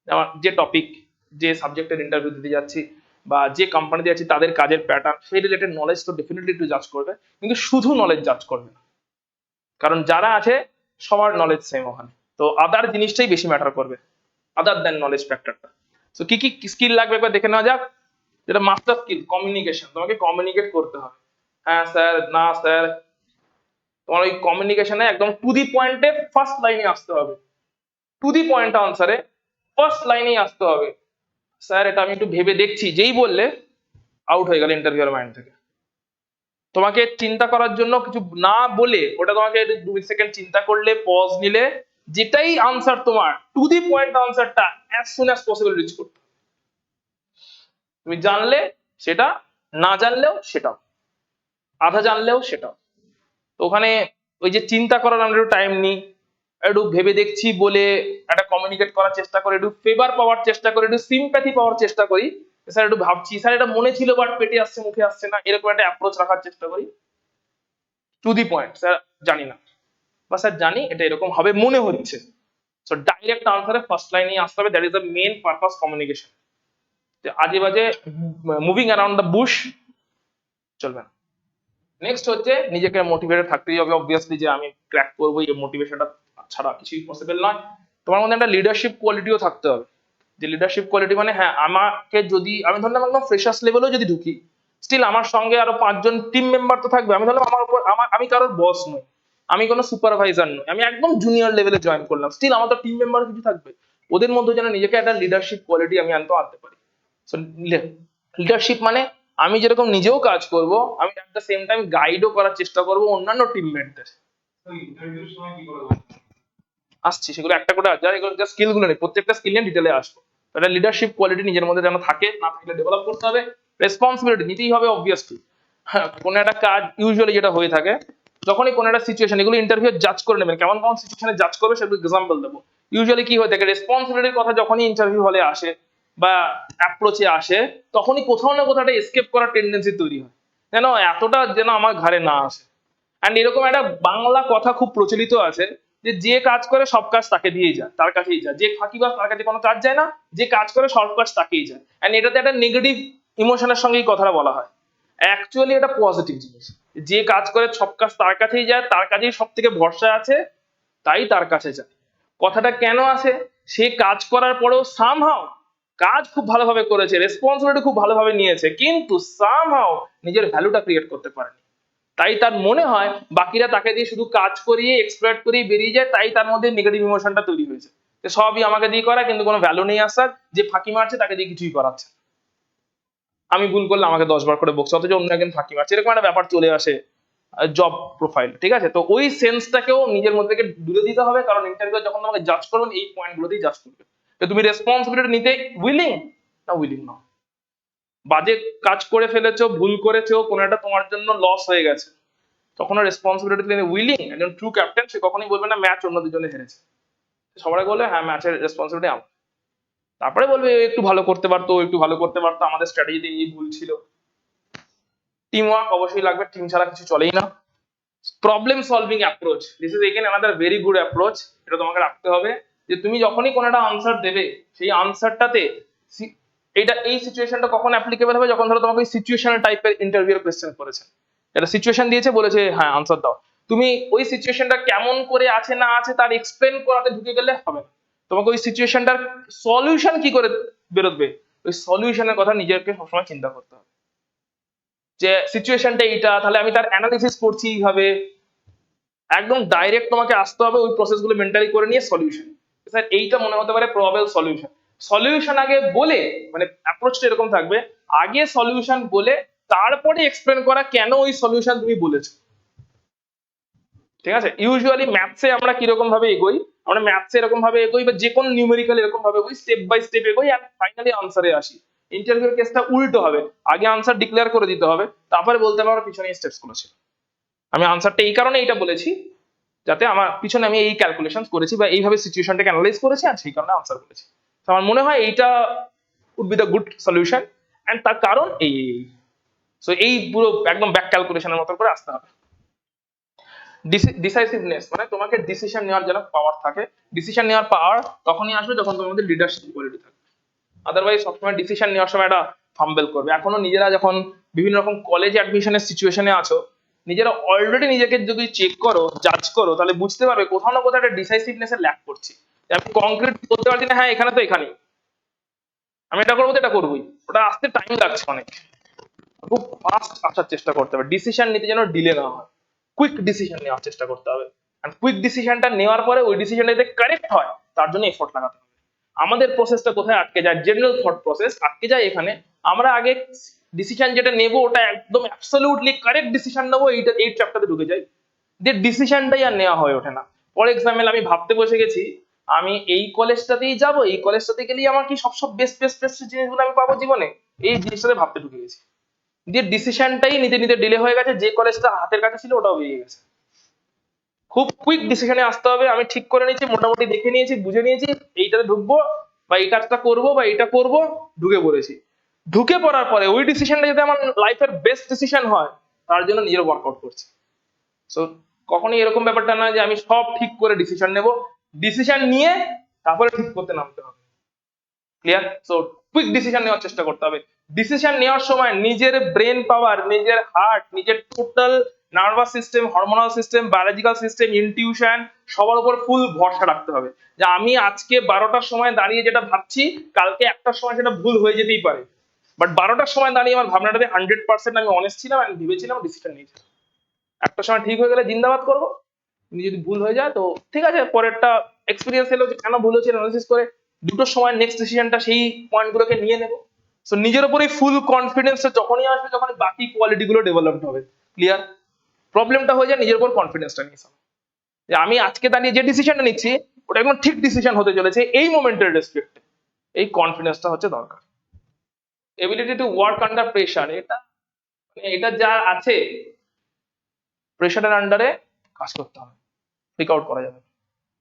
আমার যে টপিক, যে সাবজেক্টের ইন্টারভিউ দিতে যাচ্ছি বা যে কোম্পানিতে যাচ্ছি তাদের কাজের প্যাটার্ন, সেই রিলেটেড নলেজ তো ডেফিনেটলি একটু জাজ করবে, কিন্তু শুধু নলেজ জাজ করবে না, কারণ যারা আছে সবার নলেজ সেম ওখানে, তো আদার জিনিসটাই বেশি ম্যাটার করবে, আদার দেন নলেজ ফ্যাক্টরটা। সো কি কি স্কিল লাগবে একবার দেখে নেওয়া যাক। যেটা মাস্টার স্কিল, কমিউনিকেশন, তোমাকে কমিউনিকেট করতে হবে। হ্যাঁ স্যার, না স্যার, তোমার ওই কমিউনিকেশনে একদম টু দি পয়েন্টে ফার্স্ট লাইনে আসতে হবে, টু দি পয়েন্ট আনসারে ফার্স্ট লাইনেই আসতে হবে। স্যার এটা আমি একটু ভেবে দেখছি, যেই বললে আউট হয়ে গেল ইন্টারভিউর মাইন্ড থেকে। তোমাকে চিন্তা করার জন্য কিছু না বলে, ওটা তোমাকে 2 সেকেন্ড চিন্তা করলে, পজ নিলে, যেটাই আনসার তোমার টু দি পয়েন্ট আনসারটা as soon as possible reach করতে, তুমি জানলে সেটা, না জানলেও সেটাও, আধা জানলেও সেটাও। তো ওখানে ওই যে চিন্তা করার আমরা একটু টাইম নিই, একটু ভেবে দেখছি বলে একটা কমিউনিকেট করার চেষ্টা করি, একটু ফেভার পাওয়ার চেষ্টা করি, একটু সিম্প্যাথি পাওয়ার চেষ্টা করি, স্যার একটু ভাবছি, স্যার এটা মনে ছিল বাট পেটে আসছে মুখে আসছে না, এরকম একটা অ্যাপ্রোচ রাখার চেষ্টা করি। টু দি পয়েন্ট, স্যার জানি না, বা স্যার জানি এটা এরকম হবে মনে হচ্ছে। সো ডাইরেক্ট আনসারে ফার্স্ট লাইনেই আসতে হবে, that is the main purpose communication. আজে বাজে মুভিং অ্যারাউন্ড দ্য বুশ চলবে না। নেক্সট হচ্ছে নিজেকে মোটিভেটেড থাকতেই হবে অবভিয়াসলি, যে আমি ক্র্যাক করবো, এই মোটিভেশনটা ছাড়া কিছুই পসিবল নয়। তোমার মধ্যে একটা লিডারশিপ কোয়ালিটিও থাকতে হবে, যে লিডারশিপ কোয়ালিটি মানে, হ্যাঁ আমাকে যদি আমি ধরলাম একদম ফ্রেশার্স লেভেলেও যদি ঢুকি, স্টিল আমার সঙ্গে আরো 5 জন টিম মেম্বার তো থাকবে। আমি ধরলাম আমার উপর আমি কারোর বস নই, আমি কোনো সুপারভাইজার নই, আমি একদম জুনিয়র লেভেলে জয়েন করলাম, স্টিল আমার তো টিম মেম্বার কিছু থাকবে, ওদের মধ্যে যেন নিজেকে একটা লিডারশিপ কোয়ালিটি আমি আনতে পারি। সো লিডারশিপ মানে আমি যেরকম নিজেও কাজ করব, আমি অ্যাট দ্য সেম টাইম গাইডও করার চেষ্টা করব অন্যান্য টিমমেটদের। আসছি সেগুলো একটা করে, যারা এগুলো যা স্কিল গুলো নেই, প্রত্যেকটা স্কিল নিয়ে ডিটেলে আসবো। একটা লিডারশিপ কোয়ালিটি নিজের মধ্যে যেন থাকে, না থাকলে ডেভেলপ করতে হবে। রেসপন্সিবিলিটি নিতেই হবে অবভিয়াসলি। হ্যাঁ, কোনো একটা কাজ ইউজুয়ালি যেটা হয়ে থাকে, যখনই কোনো একটা সিচুয়েশন, এগুলো ইন্টারভিউ জাজ করে নেবেন, কেমন কেমন সিচুয়েশনে জাজ করবে সেগুলো এক্সাম্পল দেবো। ইউজুয়ালি কি হয়ে থাকে, রেসপন্সিবিলিটির কথা যখনই ইন্টারভিউ হলে আসে বা অ্যাপ্রোচে আসে, তখনই কোথাও না কোথাও একটা এসকেপ করার টেন্ডেন্সি তৈরি হয়, যেন এতটা যেন আমার ঘাড়ে না আসে। অ্যান্ড এরকম একটা বাংলা কথা খুব প্রচলিত আছে যে যে কাজ করে সব কাজ তাকে দিয়েই যায়, তার কাছেই যায়, যে ফাঁকিবাজ তার কাছে কোনো কাজ যায় না, যে কাজ করে সব কাজ তাকেই যায়। অ্যান্ড এটাতে একটা নেগেটিভ ইমোশনের সঙ্গে এই কথাটা বলা হয়। অ্যাকচুয়ালি এটা পজিটিভ জিনিস। যে কাজ করে সব কাজ তার কাছেই যায়, তার কাছেই সব থেকে ভরসা আছে, তাই তার কাছে যায়। কথাটা কেন আসে? সে কাজ করার পরেও সামহাও কাজ খুব ভালোভাবে করেছে, রেসপন্সিবিলিটি খুব ভালোভাবে নিয়েছে, কিন্তু সামহাও নিজের ভ্যালুটা ক্রিয়েট করতে পারেনি। তাই তার মনে হয় বাকিরা তাকে দিয়ে শুধু কাজ করিয়ে এক্সপ্লয়েট করিয়ে বেরিয়ে যায়, তাই তার মধ্যে নেগেটিভ ইমোশনটা তৈরি হয়েছে যে সবই আমাকে দিয়ে করা, কিন্তু কোনো ভ্যালু নেই আসার, যে ফাঁকি মারছে তাকে দিয়ে কিছুই করাচ্ছে না। আমি ভুল করলে আমাকে 10 বার করে বকছে, অথচ অন্য একজন ফাঁকি মারছে, এরকম একটা ব্যাপার চলে আসে জব প্রোফাইল। ঠিক আছে, তো ওই সেন্সটাকেও নিজের মধ্যে থেকে দূরে দিতে হবে, কারণ ইন্টারভিউ যখন তোমাকে জাজ করবেন এই পয়েন্ট গুলোতেই জাজ করবে যে তুমি রেসপন্সিবিলিটি নিতে উইলিং না উইলিং না। বাজে কাজ করে ফেলেছো, ভুল করেছো, কোনো একটা তোমার জন্য লস হয়ে গেছে, তখন রেসপন্সিবিলিটি নিতে উইলিং। একজন ট্রু ক্যাপ্টেন সে কখনোই বলবে না ম্যাচ অন্য দুজনে হেরেছে, সবাই বলবে হ্যাঁ ম্যাচের রেসপন্সিবিলিটি আমার। তারপরে বলবে ও একটু ভালো করতে পারতো, ও একটু ভালো করতে পারতো, আমাদের স্ট্র্যাটেজিতে এই ভুল ছিল। টিম ওয়ার্ক অবশ্যই লাগবে, টিম ছাড়া কিছু চলেই না। Problem solving approach, this is again another very good approach. এটা তোমাকে রাখতে হবে যে তুমি যখনই কোনো একটা আনসার দেবে, সেই আনসারটাতে এইটা এই সিচুয়েশনটা কখন অ্যাপ্লিকেবল হবে, যখন ধরো তোমাকে সিচুয়েশনাল টাইপের ইন্টারভিউ কোয়েশ্চেন করেছে, এটা সিচুয়েশন দিয়েছে, বলেছে হ্যাঁ আনসার দাও, তুমি ওই সিচুয়েশনটা কেমন করে আছে না আছে তার এক্সপ্লেন করাতে ঢুকে গেলে হবে না। তোমাকে ওই সিচুয়েশনটার সলিউশন কি করে বেরোবে, ওই সলিউশনের কথা নিজেকে সবসময় চিন্তা করতে হবে। যে সিচুয়েশনটা এইটা, তাহলে আমি তার অ্যানালিসিস করছি এইভাবে, একদম ডাইরেক্ট তোমাকে আসতে হবে ওই প্রসেসগুলো মেন্টালি করে নিয়ে সলিউশন। স্যার এইটা মনে হতে পারে প্রবাবল সলিউশন, সলিউশন আগে বলে, মানে অ্যাপ্রোচটা এরকম থাকবে, আগে সলিউশন বলে তারপরে এক্সপ্লেন করা কেন ওই সলিউশন তুমি বলেছো। ঠিক আছে, ইউজুয়ালি ম্যাথসে আমরা কিরকম ভাবে এগোই, আমরা ম্যাথসে এরকম ভাবে এগোই বা যে কোনো নিউমেরিক্যাল এরকম ভাবে এগোই, স্টেপ বাই স্টেপ এগোই আর ফাইনালি আনসারে আসি। ইন্টারভিউর কেসটা উল্টো হবে, আগে আনসার ডিক্লেয়ার করে দিতে হবে, তারপরে বলতে হবে আমার পিছনে স্টেপস গুলো ছিল। আমি আনসারটা এই কারণে এইটা বলেছি যাতে আমার পিছনে আমি এই ক্যালকুলেশন করেছি বা এইভাবে সিচুয়েশনটাকে অ্যানালাইজ করেছি আর সেই কারণে আনসার করেছি। তো আমার মনে হয় এইটা would be the good solution. And তার কারণ এই সো এই পুরো একদম ব্যাক ক্যালকুলেশনের মতো করে আসতে হবে। ডিসাইসিভনেস মানে তোমাকে ডিসিশন নেওয়ার যেন পাওয়ার থাকে। ডিসিশন নেওয়ার পাওয়ার তখনই আসবে যখন তোমার মধ্যে লিডারশিপ কোয়ালিটি থাকবে, আদারওয়াইজ সবসময় ডিসিশন নেওয়ার সময় একটা ফাম্বেল করবে। এখনো নিজেরা যখন বিভিন্ন রকম কলেজ অ্যাডমিশনের সিচুয়েশনে আছো, নিজেরা অলরেডি নিজেকে যদি চেক করো, জাজ করো, তাহলে বুঝতে পারবে কোথাও না কোথাও একটা ডিসাইসিভনেস এর ল্যাক করছি। আমি কংক্রিট বলতে পারছি না হ্যাঁ এখানে তো এখানেই, আমি এটা করবো তো এটা করবোই, ওটা আসতে টাইম লাগছে অনেক, খুব ফাস্ট আসার চেষ্টা করতে হবে, ডিসিশন নিতে যেন ডিলে না হয়, কুইক ডিসিশন নেওয়ার চেষ্টা করতে হবে। আর কুইক ডিসিশনটা নেওয়ার পরে ওই ডিসিশনটা যাতে কারেক্ট হয় তার জন্য এফোর্ট লাগাতে হবে। আমাদের প্রসেসটা কোথায় আটকে যায়, জেনারেল থট প্রসেস আটকে যায় এখানে। আমরা আগে ডিসিশন যেটা নেবো ওটা একদম অ্যাবসলিউটলি কারেক্ট ডিসিশন নেবো, এইটা এই চ্যাপ্টারে ঢুকে যাই, যে ডিসিশনটাই আর নেওয়া হয়ে ওঠে না। ফর এক্সাম্পল আমি ভাবতে বসে গেছি আমি এই কলেজটাতেই যাব, এই কলেজটাতে গেলেই আমার কি সব সব বেস্ট বেস্ট বেস্ট জিনিসগুলো আমি পাবো জীবনে, এই জিনিসটাতে ভাবতে ঢুকে গেছি, দিয়ে ডিসিশনটাই নিতে নিতে ডিলে হয়ে গেছে, যে কলেজটা হাতের কাছে ছিল ওটাও বেরিয়ে গেছে। খুব কুইক ডিসিশনে আসতে হবে, আমি ঠিক করে নিয়েছি, মোটামুটি দেখে নিয়েছি, বুঝে নিয়েছি এইটাতে ঢুকবো বা এই কাজটা করবো বা এটা করব, ঢুকে পড়েছি। ঢুকে পড়ার পরে ওই ডিসিশনটা যাতে আমার লাইফের বেস্ট ডিসিশন হয় তার জন্য নিজের ওয়ার্কআউট করছি। সো কখনোই এরকম ব্যাপারটা না যে আমি সব ঠিক করে ডিসিশন নেব, ডিসিশন নিয়ে তারপরে ঠিক করতে নামতে হবে। ক্লিয়ার? সো কুইক ডিসিশন নেওয়ার চেষ্টা করতে হবে। ডিসিশন নেওয়ার সময় নিজের ব্রেন পাওয়ার, নিজের হার্ট, নিজের total nervous system, hormonal system, biological system, intuition সবার উপর ফুল ভরসা রাখতে হবে। যে আমি আজকে 12টার সময় দাঁড়িয়ে যেটা ভাবছি কালকে 1টার সময় সেটা ভুল হয়ে যেতেই পারে, বাট 12টার সময় দাঁড়িয়ে আমার ভাবনাটাতে 100% আমি অনেস্ট ছিলাম, আমি ভেবেছিলাম, ডিসিশন নিয়েছিলাম। একটা সময় ঠিক হয়ে গেলে জিন্দাবাদ করবো, কিন্তু যদি ভুল হয়ে যায় তো ঠিক আছে, পরেরটা এক্সপিরিয়েন্স এলো যে কেন ভুল হয়েছে অ্যানালাইসিস করে দুটোর সময় নেক্সট ডিসিশনটা সেই পয়েন্ট গুলোকে নিয়ে নেবো। সো নিজের উপরে ফুল কনফিডেন্স যখনই আসবে তখন বাকি কোয়ালিটি গুলো ডেভেলপড হবে। ক্লিয়ার? প্রবলেমটা হয়ে যায় নিজের উপর কনফিডেন্সটা নিয়ে, যে আমি আজকে দাঁড়িয়ে যে ডিসিশনটা নিচ্ছি ওটা একদম ঠিক ডিসিশন হতে চলেছে এই মোমেন্টের রেসপেক্টে, এই কনফিডেন্সটা হচ্ছে দরকার। Ability to work under pressure, এটা এটা যা আছে প্রেশারের আন্ডারে কাজ করতে হবে, ফ্রিক আউট করা যাবে।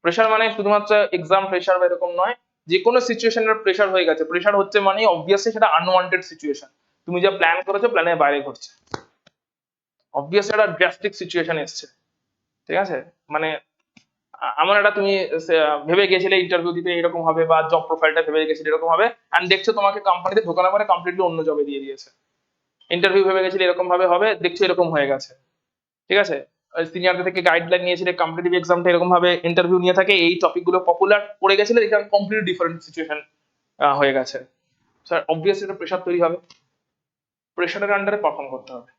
প্রেশার মানে শুধুমাত্র এক্সাম প্রেশার বা এরকম নয়, যে কোনো সিচুয়েশনের প্রেশার হয়ে গেছে, প্রেশার হচ্ছে মানে অবভিয়াসলি সেটা আনওয়ান্টেড সিচুয়েশন, তুমি যা প্ল্যান করেছো প্ল্যানের বাইরে ঘটছে, অবভিয়াসলি একটা ড্রাস্টিক সিচুয়েশন এসছে, ঠিক আছে? মানে এমন একটা তুমি ভেবে গেছিলে ইন্টারভিউ দিতে এরকম হবে, বা জব প্রোফাইলটা ভেবে গেছিলে এরকম হবে, অ্যান্ড দেখছো তোমাকে কোম্পানিতে ঢোকানোর পরে কমপ্লিটলি অন্য জবে দিয়ে দিয়েছে। ইন্টারভিউ ভেবে গেছিলে এরকম ভাবে হবে, দেখছো এরকম হয়ে গেছে, ঠিক আছে? সিনিয়রদের থেকে গাইডলাইন নিয়েছিলে, কম্পিটিটিভ এক্সামটা এরকম ভাবে ইন্টারভিউ নিয়ে থাকে, এই টপিকগুলো পপুলার পড়ে গেছিলে, এখানে কমপ্লিট ডিফারেন্ট সিচুয়েশন হয়ে গেছে। স্যার অবভিয়াসলি একটা প্রেশার তৈরি হবে, প্রেশারের আন্ডারে পারফর্ম করতে হবে,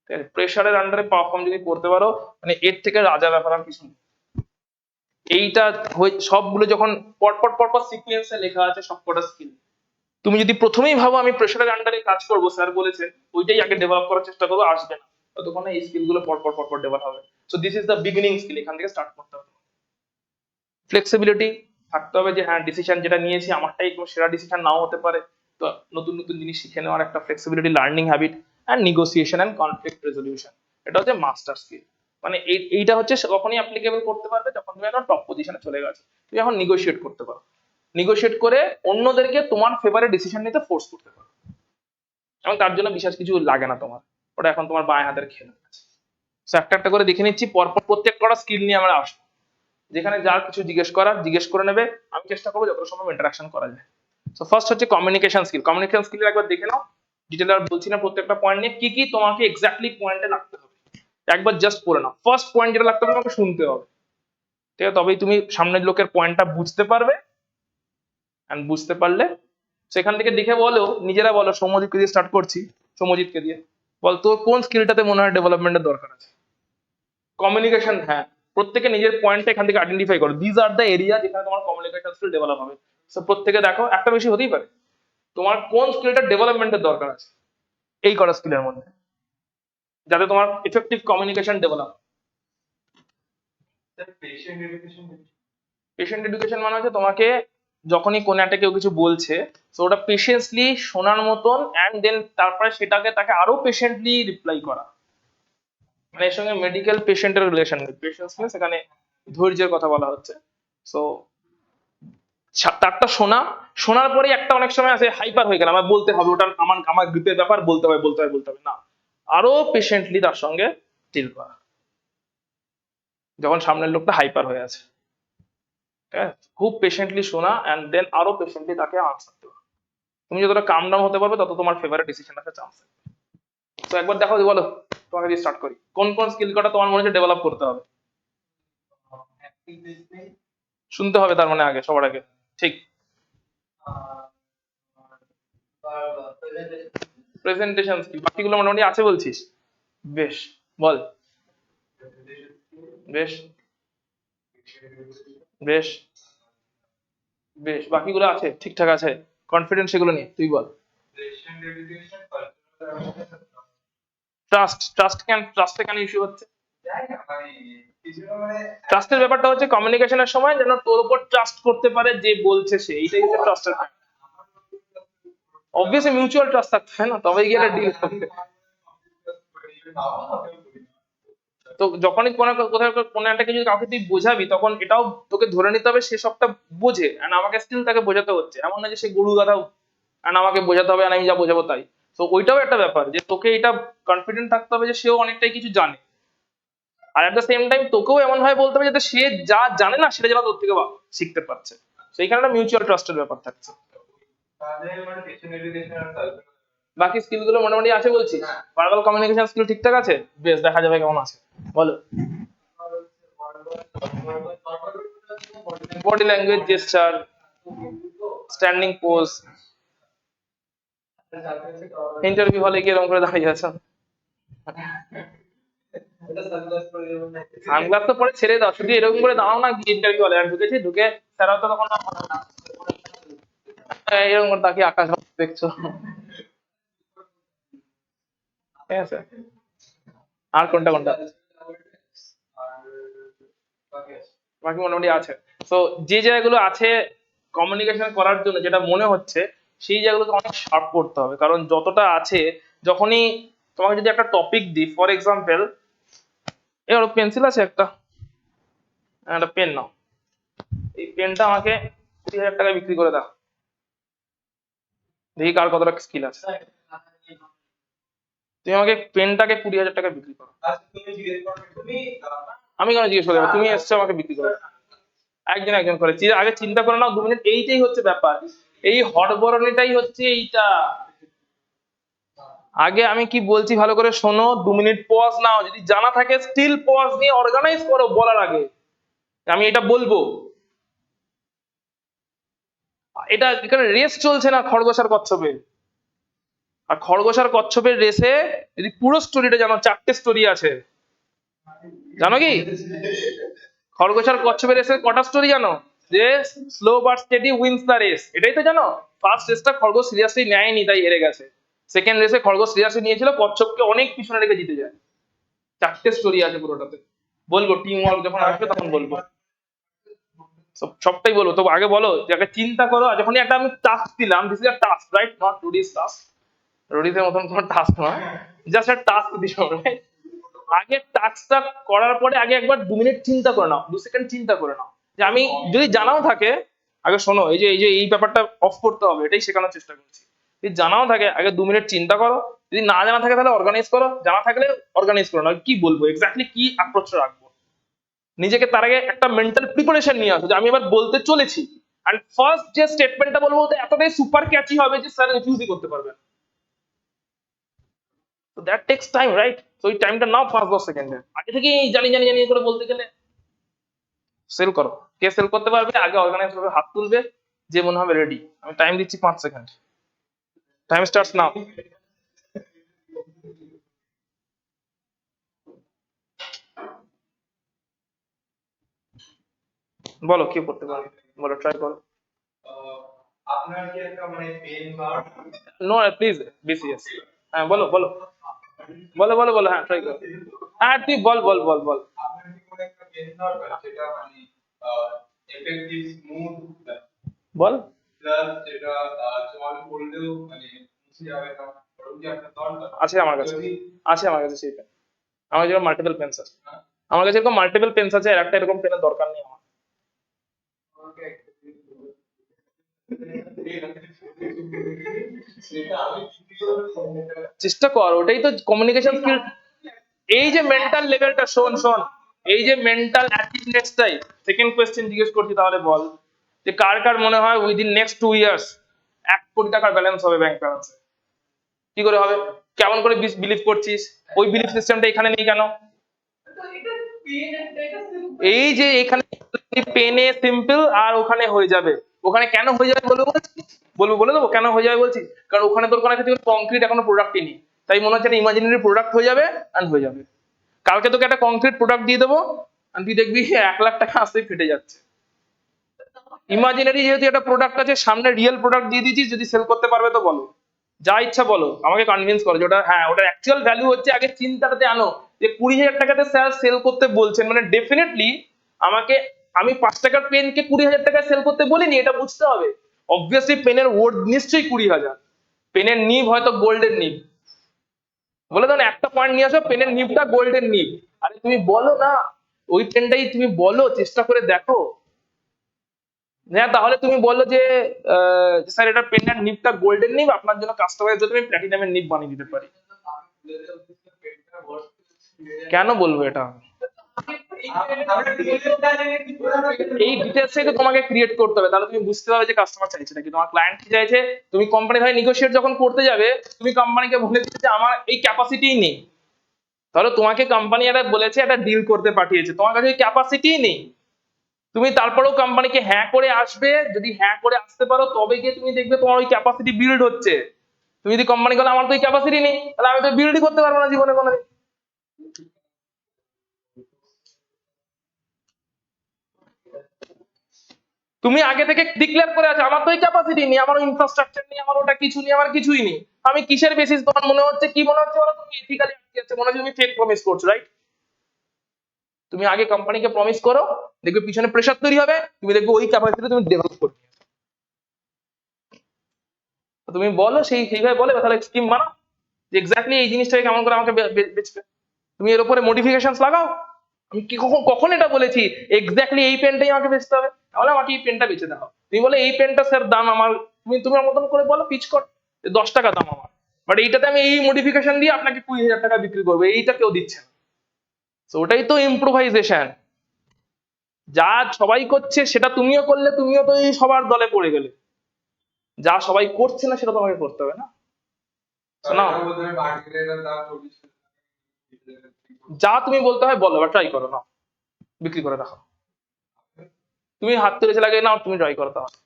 ঠিক আছে? প্রেশারের আন্ডারে পারফর্ম যদি করতে পারো, মানে এর থেকে রাজা ব্যাপার আর কিছু নেই। এইটা সবগুলো যখন পরপর পরপর সিকোয়েন্সে লেখা আছে সবকটা স্কিল, তুমি যদি প্রথমেই ভাবো আমি প্রেশারের আন্ডারে কাজ করবো, স্যার বলেছেন ওইটাই আগে ডেভেলপ করার চেষ্টা করবো, আসবে না ততক্ষণ এই স্কিল গুলো পরপর পরপর ডেভেলপ হবে। So this is the beginning skill, এখান থেকে স্টার্ট করতে হবে। ফ্লেক্সিবিলিটি থাকতে হবে, যে হ্যাঁ ডিসিশন যেটা নিয়েছি আমারটাই একদম সেরা ডিসিশন নাও হতে পারে, তো নতুন নতুন জিনিস শিখে নেওয়ার একটা flexibility, learning habit, and negotiation and conflict resolution, এটা হচ্ছে মাস্টার স্কিল। মানে এইটা হচ্ছে কখনই অ্যাপ্লিকেবল করতে পারবে যখন তুমি একটা টপ পজিশনে চলে গেছো, তুমি এখন নেগোশিয়েট করতে পারো, নেগোশিয়েট করে অন্যদেরকে তোমার ফেভারে ডিসিশন নিতে ফোর্স করতে পারো, এবং তার জন্য বিশেষ কিছু লাগে না তোমার, ওটা এখন তোমার বাঁ হাতের খেল। সো একটা একটা করে দেখে নিচ্ছি, পরপর প্রত্যেকটা স্কিল নিয়ে আমরা আসবো, যেখানে যার কিছু জিজ্ঞেস করার জিজ্ঞেস করে নেবে, আমি চেষ্টা করবো যত সম্ভব ইন্টারাকশন করা যায়। সো ফার্স্ট হচ্ছে কমিউনিকেশন স্কিল। কমিউনিকেশন স্কিল একবার দেখে নাও, ডিটেল আর বলছি না, প্রত্যেকটা পয়েন্ট নিয়ে কি কি তোমাকে এক্স্যাক্টলি পয়েন্টে লাগতে হবে একবার জাস্ট পড়ে নাও। ফার্স্ট পয়েন্ট যেটা লাগতে হবে, তোমাকে শুনতে হবে, ঠিক আছে? তবেই তুমি সামনের লোকের পয়েন্টটা বুঝতে পারবে, এন্ড বুঝতে পারলে সেখান থেকে দেখে বলো, নিজেরা বলো, সৌম্যজিৎকে দিয়ে স্টার্ট করছি, সৌম্যজিৎকে দিয়ে বল তোর কোন স্কিলটাতে মনে হয় ডেভেলপমেন্টের দরকার আছে। কমিউনিকেশন, হ্যাঁ, প্রত্যেকে নিজের পয়েন্টটা এখান থেকে আইডেন্টিফাই করো, দিস আর দ্য এরিয়া যেখানে তোমার কমিউনিকেশন স্কিল ডেভেলপ হবে। সো প্রত্যেকে দেখো, একটা বেশি হতেই পারে, তোমার কোন স্কিলটা ডেভেলপমেন্টের দরকার আছে এই কটা স্কিলের মধ্যে, যাতে তোমার effective communication develop. Patient education মানে হচ্ছে তোমাকে যখনই কোনো একটা কেউ কিছু বলছে, তো ওটা পেশেন্টলি শোনার মতন, অ্যান্ড দেন তারপরে সেটাকে তাকে আরো পেশেন্টলি রিপ্লাই করা, মানে এর সঙ্গে মেডিকেল পেশেন্টের রিলেশন নেই, পেশেন্টস নিয়ে সেখানে ধৈর্যের কথা বলা হচ্ছে। সো তারটা শোনার পরে একটা অনেক সময় আছে হাইপার হয়ে গেল, আমার বলতে হবে, ওটা আমার আমার গ্রিপের ব্যাপার, বলতে হবে বলতে হবে বলতে হবে না, আরো পেশেন্টলি তার সঙ্গে ডিল করা যখন সামনের লোকটা হাইপার হয়ে আছে, ঠিক আছে? খুব পেশেন্টলি শোনা, অ্যান্ড দেন আরো পেশেন্টলি তাকে আনসার দেওয়া। তুমি যতটা কাম ডাউন হতে পারবে তত তোমার ফেভারিট ডিসিশন আসার চান্স। তো একবার দেখো, বলো, তোমাকে দিয়ে স্টার্ট করি, কোন কোন স্কিল কটা তোমার মনে হচ্ছে ডেভেলপ করতে হবে। শুনতে হবে তার মানে আগে, সবার আগে, ঠিক। প্রেজেন্টেশন স্কিল, বাকিগুলো মোটামুটি আছে বলছিস, বেশ, বল। বেশ, বেশ, বেশ, বাকিগুলো আছে, ঠিকঠাক আছে, কনফিডেন্স, সেগুলো নিয়ে তুই বল। ট্রাস্টে কেন ইস্যু হচ্ছে? ট্রাস্টের ব্যাপারটা হচ্ছে কমিউনিকেশনের সময় যেন তোর উপর ট্রাস্ট করতে পারে যে বলছে সে, এইটাই হচ্ছে ট্রাস্টের। অবভিয়াসলি মিউচুয়াল ট্রাস্ট থাকতে হয় না, তবেই গিয়ে ডিল করতে। তো যখনই কোনো কোথাও কোনো একটা কিছু কাউকে তুই বোঝাবি, তখন এটাও তোকে ধরে নিতে হবে সে সবটা বোঝে, আর আমাকে স্টিল তাকে বোঝাতে হচ্ছে, এমন না যে সে গরু গাধা আর আমাকে বোঝাতে হবে আর আমি যা বোঝাবো তাই। তো ওইটাও একটা ব্যাপার, যে তোকে এটা কনফিডেন্ট থাকতে হবে যে সেও অনেকটাই কিছু জানে, আর এট দ্য সেম টাইম তোকেও এমন ভাবে বলতে হবে যাতে সে যা জানে না সেটা যেন তোর থেকে শিখতে পারছে, সেইখানে একটা মিউচুয়াল ট্রাস্টের ব্যাপার থাকছে। বাকি স্কিল গুলো মোটামুটি আছে বলছিস, ভার্বাল কমিউনিকেশন স্কিল ঠিকঠাক আছে, বেশ, দেখা যাবে কেমন আছে, বলো। Body language, gesture, standing pose, interview হলে গিয়ে এরকম করে দাঁড়িয়ে আছো, সানগ্লাস তো পরে ছেড়ে দাও, শুধু এরকম করে দাঁড়াও না, গিয়ে ইন্টারভিউ হলে ঢুকেছি, ঢুকে স্যার তো তখন এরকম করে তাকিয়ে আকাশ দেখছো, ঠিক আছে? আর কোনটা কোনটা বাকি মোটামুটি আছে। তো যে জায়গাগুলো আছে কমিউনিকেশন করার জন্য যেটা মনে হচ্ছে, সেই জায়গাগুলোকে অনেক শার্প করতে হবে, কারণ যতটা আছে, যখনই তোমাকে যদি একটা টপিক দিই, ফর এক্সাম্পল, এবার পেন্সিল আছে একটা, একটা পেন নাও, এই পেনটা আমাকে 20,000 টাকায় বিক্রি করে দাও, দেখি কার কতটা স্কিল আছে। তুমি আমাকে পেনটাকে 20,000 টাকা বিক্রি করো। আচ্ছা তুমি জিজ্ঞেস করবে তুমি আমি কেন জিজ্ঞেস করবো? তুমি এসছো আমাকে বিক্রি করো। একজন একজন করে আগে চিন্তা করে নাও 2 মিনিট। এইটাই হচ্ছে ব্যাপার, এই হটবরণীটাই হচ্ছে এইটা। আগে আমি কি বলছি ভালো করে শোনো, 2 মিনিট পজ নাও, যদি জানা থাকে স্টিল পজ নিয়ে অর্গানাইজ করো বলার আগে আমি এটা বলবো। এটা এখানে রেস চলছে না খরগোশ আর কচ্ছপের। আর খরগোশ আর কচ্ছপের রেসে যদি পুরো স্টোরিটা জানো, 4টে স্টোরি আছে জানো কি? খরগোশ আর কচ্ছপের রেসের কটা স্টোরি জানো? যে slow but steady wins the race, এটাই তো জানো। ফার্স্ট রেসটা খরগোশ সিরিয়াসলি নেয়নি তাই হেরে গেছে। সেকেন্ড রেসে খরগোশ সিরিয়াসলি নিয়েছিল, কচ্ছপকে অনেক পিছনে রেখে জিতে যায়। 4টে স্টোরি আছে পুরোটাতে। বলবো টিম ওয়ার্ক যখন আসবে তখন বলবো, সবটাই বলবো। তো আগে বলো যে আগে চিন্তা করো। আর যখনই একটা আমি টাস্ক দিলাম, this is a task right, not Rudy's task, রুডিসের মতন কোনো টাস্ক নয়, জাস্ট একটা টাস্ক দিছো রাইট। আগে টাস্কটা করার পরে আগে একবার 2 মিনিট চিন্তা করে নাও, 2 সেকেন্ড চিন্তা করে নাও যে আমি, যদি জানাও থাকে আগে শোনো, এই যে এই ব্যাপারটা অফ করতে হবে, এটাই শেখানোর চেষ্টা করছি। যদি জানাও থাকে আগে 2 মিনিট চিন্তা করো, যদি না জানা থাকে তাহলে অর্গানাইজ করো, জানা থাকলে অর্গানাইজ করো না কি বলবো এক্স্যাক্টলি কি অ্যাপ্রোচ রাখবো, নিজেকে তার আগে একটা মেন্টাল প্রিপারেশন নিয়ে আসো যে আমি এবার বলতে চলেছি। আর ফার্স্ট যে স্টেটমেন্টটা বলবো ওটা এতটাই সুপার ক্যাচি হবে যে স্যার রিফিউজই করতে পারবেন। তো দ্যাট টেক্স টাইম রাইট। তো ওই টাইমটা নাও 5-10 সেকেন্ডে, আগে থেকে জানি জানি জানি করে বলতে গেলে সেল করো। কে সেল করতে পারবে আগে অর্গানাইজ ভাবে হাত তুলবে, যে মনে হবে রেডি। আমি টাইম দিচ্ছি 5 সেকেন্ড, টাইম স্টার্টস নাও। বলো কি করতে পারবে, বলো ট্রাই করো। আপনার কি একটা মানে পেন বা নো প্লিজ বিসিএস। হ্যাঁ বলো বলো বলো বলো বলো, হ্যাঁ ট্রাই করো। হ্যাঁ তুই বল বল বল বল। আপনার কি কোনো একটা পেন দরকার যেটা মানে এফেক্টিভ স্মুথ বল প্লাস যেটা জল পড়লেও মানে মুছে যাবে না, ওরকম কি আপনার দরকার? আছে আমার কাছে, যদি আছে আমার কাছে সেই পেন। আমার কাছে মাল্টিপল পেন্স আছে, আমার কাছে এরকম মাল্টিপল পেন্স আছে, আর একটা এরকম পেনের দরকার নেই আমার। আমাকে সেটা আমি চেষ্টা কর, ওটাই তো কমিউনিকেশন স্কিল। এই যে মেন্টাল লেভেলটা, শোন শোন, এই যে মেন্টাল অ্যাটিটিউডটাই। সেকেন্ড কোশ্চেন জিজ্ঞেস করছি তাহলে বল, যে কার কার মনে হয় উইদিন নেক্সট 2 ইয়ার্স 1 কোটি টাকার ব্যালেন্স হবে ব্যাংক ব্যালেন্সে? কি করে হবে? কেমন করে বিলিভ করছিস? ওই বিলিভ সিস্টেমটা এখানে নেই কেন? এই যে এখানে পেনে সিম্পল আর ওখানে হয়ে যাবে, ওখানে কেন হয়ে যাবে বলবো বলছি, বলবো বলে দেবো কেন হয়ে যাবে বলছি। কারণ ওখানে তোর কোনো কিছু কংক্রিট এখনো প্রোডাক্টই নেই, তাই মনে হচ্ছে একটা ইমাজিনারি প্রোডাক্ট হয়ে যাবে এন্ড হয়ে যাবে। কালকে তোকে একটা কংক্রিট প্রোডাক্ট দিয়ে দেবো আর তুই দেখবি 1 লাখ টাকা আসতেই ফেটে যাচ্ছে। ইমাজিনারি যেহেতু একটা প্রোডাক্ট আছে, সামনে রিয়েল প্রোডাক্ট দিয়ে দিচ্ছিস, যদি সেল করতে পারবে তো বলো, যা ইচ্ছা বলো, আমাকে কনভিন্স করো যে ওটা হ্যাঁ ওটার অ্যাকচুয়াল ভ্যালু হচ্ছে। আগে চিন্তাটাতে আনো যে 20,000 টাকাতে স্যার সেল করতে বলছেন, মানে ডেফিনেটলি আমাকে, আমি 5 টাকার পেনকে 20,000 টাকায় সেল করতে বলিনি, এটা বুঝতে হবে। অবভিয়াসলি পেনের ওয়ার্ড নিশ্চয়ই 20,000, পেনের নিব হয়তো গোল্ডের নিব, বলে দাও না একটা পয়েন্ট নিয়ে আসো, পেনের নিবটা গোল্ডের নিব। আরে তুমি বলো না, ওই পেনটাই তুমি বলো, চেষ্টা করে দেখো। হ্যাঁ তাহলে তুমি বললো যে স্যার এটা পেনের নিবটা গোল্ডেন নিব, আপনার জন্য কাস্টমাইজ জন্য আমি প্ল্যাটিনামের নিব বানিয়ে দিতে পারি। কেন বলবো এটা? এই ডিটেলসটাই তো তোমাকে ক্রিয়েট করতে হবে, তাহলে তুমি বুঝতে পারবে যে কাস্টমার চাইছে নাকি, তোমার ক্লায়েন্ট কি চাইছে। তুমি কোম্পানির হয়ে নেগোশিয়েট যখন করতে যাবে, তুমি কোম্পানিকে বলে দিতে যে আমার এই ক্যাপাসিটিই নেই, তাহলে তোমাকে কোম্পানি একটা বলেছে একটা ডিল করতে পাঠিয়েছে, তোমার কাছে ক্যাপাসিটিই নেই। তুমি তারপরেও কোম্পানিকে হ্যাঁ করে আসবে, যদি হ্যাঁ করে আসতে পারো তবে গিয়ে তুমি দেখবে তোমার ওই ক্যাপাসিটি বিল্ড হচ্ছে। তুমি যদি কোম্পানি বলে আমার তো ওই ক্যাপাসিটি নেই, তাহলে আমি তো বিল্ডই করতে পারবো না জীবনে কোনোদিন। তুমি আগে থেকে ডিক্লেয়ার করে আছো আমার তো ওই ক্যাপাসিটি নেই, আমার ইনফ্রাস্ট্রাকচার নেই, আমার ওটা কিছু নেই, আমার কিছুই নেই। আমি কিসের বেসিস তোমার মনে হচ্ছে, কি মনে হচ্ছে বলো, তুমি এথিক্যালি আটকে যাচ্ছে, মনে হচ্ছে তুমি ফেক প্রমিস করছো রাইট। তুমি আগে কোম্পানিকে প্রমিস করো, দেখবে পিছনে প্রেসার তৈরি হবে, তুমি দেখবে ওই ক্যাপাসিটি তুমি ডেভেলপ করবে। তুমি বলো সেইভাবে বলে তাহলে স্কিম বানাও যে এক্স্যাক্টলি এই জিনিসটাকে কেমন করে আমাকে বেচবে। তুমি এর উপরে মডিফিকেশন লাগাও। আমি কি কখন কখন এটা বলেছি এক্স্যাক্টলি এই পেনটাই আমাকে বেচতে হবে, তাহলে আমাকে এই পেনটা বেচে দাও। তুমি বলে এই পেনটা স্যার দাম আমার, তুমি তোমার মতন করে বলো পিচ কর 10 টাকা দাম আমার, বাট এইটাতে আমি এই মডিফিকেশন দিয়ে আপনাকে 20,000 টাকা বিক্রি করবো, এইটা কেউ দিচ্ছে না। তো ওটাই তো ইম্প্রোভাইজেশন। যা সবাই করছে সেটা তুমিও করলে, তুমিও তো এই সবার দলে পড়ে গেলে। যা সবাই করছে না সেটা তোমাকে করতে হবে না। শোনো, এটা বলতে হবে মার্কেটের দাম 40। যা তুমি বলতে হয় বলো, বা ট্রাই করো, না বিক্রি করে দেখো। তুমি হাত তুলেছে লাগে না, তুমি ট্রাই করো, তাহলে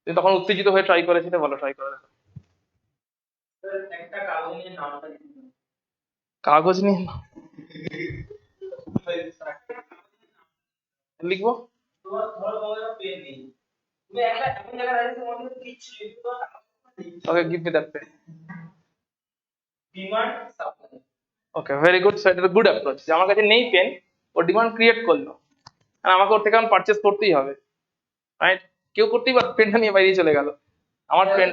তুমি তখন উত্তেজিত হয়ে ট্রাই করেছিলে, বলো ট্রাই করে দেখো। একটা কাগজ নিয়ে নামটা লিখে দাও। কাগজ নিয়ে লিখবো? তোমার ধরো তোমার পেন নেই, তুমি একটা এমন জায়গায় দাঁড়িয়ে তোমার কাছে কিচ্ছু নেই, তোমার okay, give me that pen. Demand supply. Okay, very good. So এটা গুড অ্যাপ্রোচ, যে আমার কাছে নেই পেন, ও ডিমান্ড ক্রিয়েট করলো, আর আমাকে ওর থেকে এখন পারচেস করতেই হবে, রাইট? কেউ করতেই পারে, পেনটা নিয়ে বাইরে চলে গেল, আমার পেন।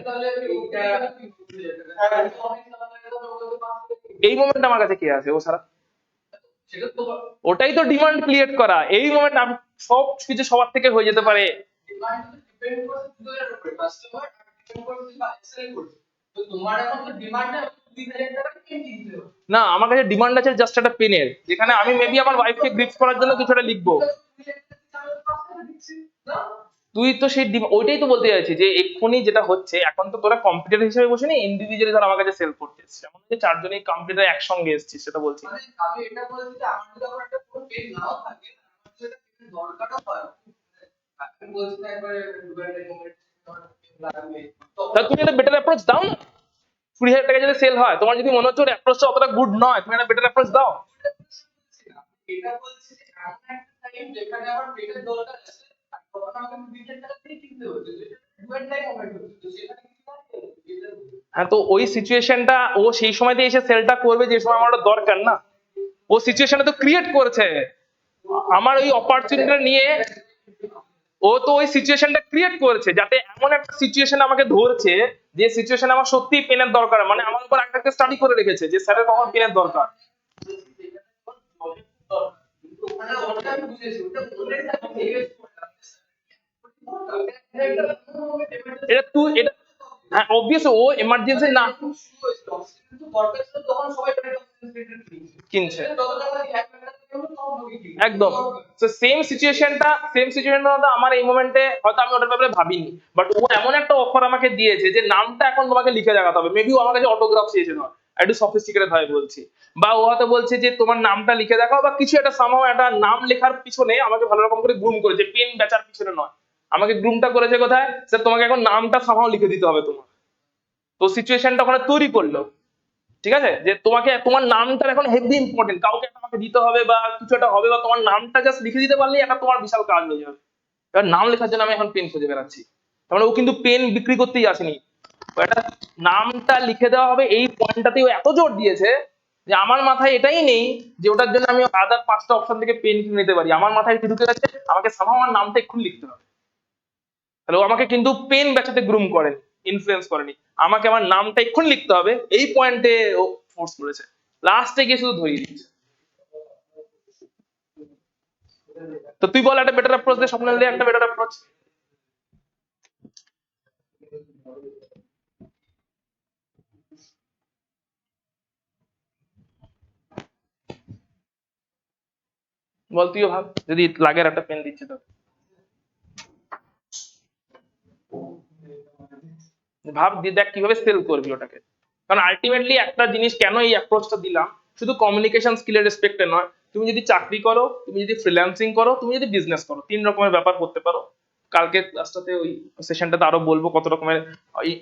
এই মোমেন্ট আমার কাছে কে আছে ও ছাড়া? সেটা তো ওটাই তো ডিমান্ড ক্রিয়েট করা। এই মোমেন্ট সব কিছু সবার থেকে হয়ে যেতে পারে। ডিমান্ড ডিপেন্ড করছে দুটোর উপরে, কাস্টমার ডিপেন্ড করছে বা সেল করছে। তো তোমার এখন তো ডিমান্ডটা 20,000 টাকা কিনতে দিতে হবে না, আমার কাছে ডিমান্ড আছে জাস্ট একটা পেনের, যেখানে আমি মেবি আমার ওয়াইফকে গিফট করার জন্য কিছু একটা লিখবো। না। তুই তো সেই ওইটাই তো বলতে চাইছি, যে এক্ষুনি যেটা হচ্ছে, এখন তো তোরা কম্পিউটার হিসেবে বসে নি, ইন্ডিভিজুয়ালি ধর আমার কাছে সেল করতে এসছিস, এমন যে চারজনেই কম্পিউটার একসঙ্গে এসছিস, সেটা বলছি। মানে আমি এটা বলছি যে আমার যদি আবার একটা পুরো পেজ নাও থাকে, আমার সেটা পেজের দরকারও হয়। আমি বলছি না একবারে দুবারে মোমেন্ট লাগবে, তাহলে তুমি একটা বেটার অ্যাপ্রোচ দাও না। 20,000 টাকা যদি সেল হয়, তোমার যদি মনে হচ্ছে ওর অ্যাপ্রোচটা অতটা গুড নয়, তুমি একটা বেটার অ্যাপ্রোচ দাও। এটা বলছি যে এমন একটা টাইম যেখানে আমার পেজের দরকার আছে, আর তখন আমাকে 20,000 টাকা দিয়ে কিনতে হচ্ছে, যেটা দুবার টাইম মোমেন্ট হচ্ছে, তো সেখানে কি থাকে এটা। হ্যাঁ, তো ওই সিচুয়েশনটা ও সেই সময়তে এসে সেলটা করবে যে সময় আমার ওটা দরকার না। ও সিচুয়েশনটা তো ক্রিয়েট করেছে, আমার ওই অপরচুনিটিটা নিয়ে। ও তো ওই সিচুয়েশনটা ক্রিয়েট করেছে, যাতে এমন একটা সিচুয়েশন আমাকে ধরছে, যে সিচুয়েশন আমার সত্যি পেনের দরকার, মানে আমার উপর একটা স্টাডি করে রেখেছে যে স্যারের কখন পেনের দরকার। কিন্তু ওখানে ওটা আমি বুঝেছি, ওটা বলে আমি জিজ্ঞেস করলাম এটা তুই এটা, হ্যাঁ অবভিয়াস, ও এমার্জেন্সি না কিন্তু দরকার ছিল তখন সবাই কিনছে, যত টাকা দিয়ে 1 লাখ টাকা হলো তখন লোকে কিনছে। একদম। তো সেম সিচুয়েশনটা আমার এই মোমেন্টে হয়তো আমি ওটার ব্যাপারে ভাবিনি, বাট ও এমন একটা অফার আমাকে দিয়েছে যে নামটা এখন তোমাকে লিখে দেখাতে হবে। মেবি ও আমার কাছে অটোগ্রাফ চেয়েছে, না একটু সফিস্টিকেটেড ভাবে বলছি, বা ও হয়তো বলছে যে তোমার নামটা লিখে দেখাও, বা কিছু একটা সামহাও একটা নাম লেখার পিছনে আমাকে ভালো রকম করে গ্রুম করেছে, পেন বেচার পিছনে নয়। আমাকে গ্রুমটা করেছে কোথায়, স্যার তোমাকে এখন নামটা সামহাও লিখে দিতে হবে তোমার। তো সিচুয়েশনটা ওখানে তৈরি করলো, ঠিক আছে, যে তোমাকে তোমার নামটা এখন হেভি ইম্পর্টেন্ট, কাউকে একটা আমাকে দিতে হবে বা কিছু একটা হবে, বা তোমার নামটা জাস্ট লিখে দিতে পারলেই একটা তোমার বিশাল কাজ হয়ে যাবে। এবার নাম লেখার জন্য আমি এখন পেন খুঁজে বেড়াচ্ছি। তার মানে ও কিন্তু পেন বিক্রি করতেই আসেনি, ও একটা নামটা লিখে দেওয়া হবে এই পয়েন্টটাতেই ও এত জোর দিয়েছে, যে আমার মাথায় এটাই নেই যে ওটার জন্য আমি আদার 5টা অপশন থেকে পেন কিনে নিতে পারি। আমার মাথায় কি ঢুকে গেছে, আমাকে সামহাও আমার নামটা এক্ষুনি লিখতে হবে। তাহলে ও আমাকে কিন্তু পেন বেচাতে গ্রুম করেনি, ইনফ্লুয়েন্স করেনি, আমাকে আমার নামটা এক্ষুনি লিখতে হবে এই পয়েন্টে ও ফোর্স করেছে, লাস্টে গিয়ে শুধু ধরিয়ে দিচ্ছে। তো তুই বল একটা বেটার অ্যাপ্রোচ দে, স্বপ্নের দিয়ে একটা বেটার অ্যাপ্রোচ। বল তুইও ভাব, যদি লাগে আর একটা পেন দিচ্ছে তো ভাব, দিয়ে দেখ কিভাবে সেল করবি ওটাকে। কারণ আলটিমেটলি একটা জিনিস কেন এই অ্যাপ্রোচটা দিলাম, শুধু কমিউনিকেশন স্কিলের রেসপেক্টে নয়, তুমি যদি চাকরি করো, তুমি যদি ফ্রিল্যান্সিং করো, তুমি যদি বিজনেস করো, 3 রকমের ব্যাপার করতে পারো। কালকে ক্লাসটাতে ওই সেশনটাতে আরো বলবো কত রকমের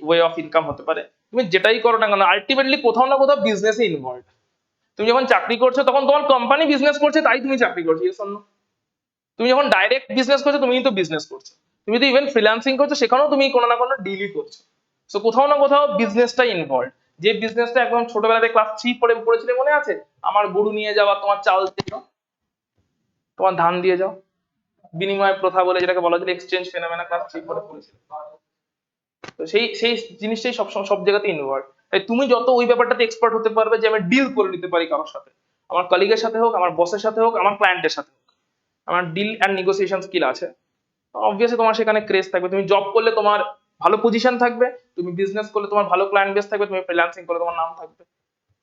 ওয়ে অফ ইনকাম হতে পারে। তুমি যেটাই করো না কেন, আলটিমেটলি কোথাও না কোথাও বিজনেসে ইনভলভ। তুমি যখন চাকরি করছো তখন তোমার কোম্পানি বিজনেস করছে, তাই তুমি চাকরি করছো, yes or no? তুমি যখন ডাইরেক্ট বিজনেস করছো, তুমি তো বিজনেস করছো। তুমি যদি ইভেন ফ্রিল্যান্সিং করছো, সেখানেও তুমি কোনো না কোনো ডিলই করছো। সো কোথাও না কোথাও বিজনেসটা ইনভলভ। যে বিজনেসটা একদম ছোটবেলাতে ক্লাস 3 পড়েছিলে, মনে আছে? আমার গরু নিয়ে যাওয়া, তোমার চাল দিয়ে যাও, তোমার ধান দিয়ে যাও, বিনিময় প্রথা বলে যেটাকে বলা হয়েছিল, এক্সচেঞ্জ ফেনোমেনা, ক্লাস 3 পড়েছিল। তো সেই সেই জিনিসটাই সব জায়গাতে ইনভলভ। তাই তুমি যত ওই ব্যাপারটাতে এক্সপার্ট হতে পারবে, যে আমি ডিল করে নিতে পারি কারোর সাথে, আমার কলিগের সাথে হোক, আমার বসের সাথে হোক, আমার ক্লায়েন্টের সাথে হোক, আমার ডিল অ্যান্ড নেগোসিয়েশন স্কিল আছে, অবভিয়াসলি তোমার সেখানে ক্রেজ থাকবে। তুমি জব করলে তোমার ভালো পজিশন থাকবে, তুমি বিজনেস করলে তোমার ভালো ক্লায়েন্ট বেস থাকবে, তুমি ফ্রিল্যান্সিং করলে তোমার নাম থাকবে।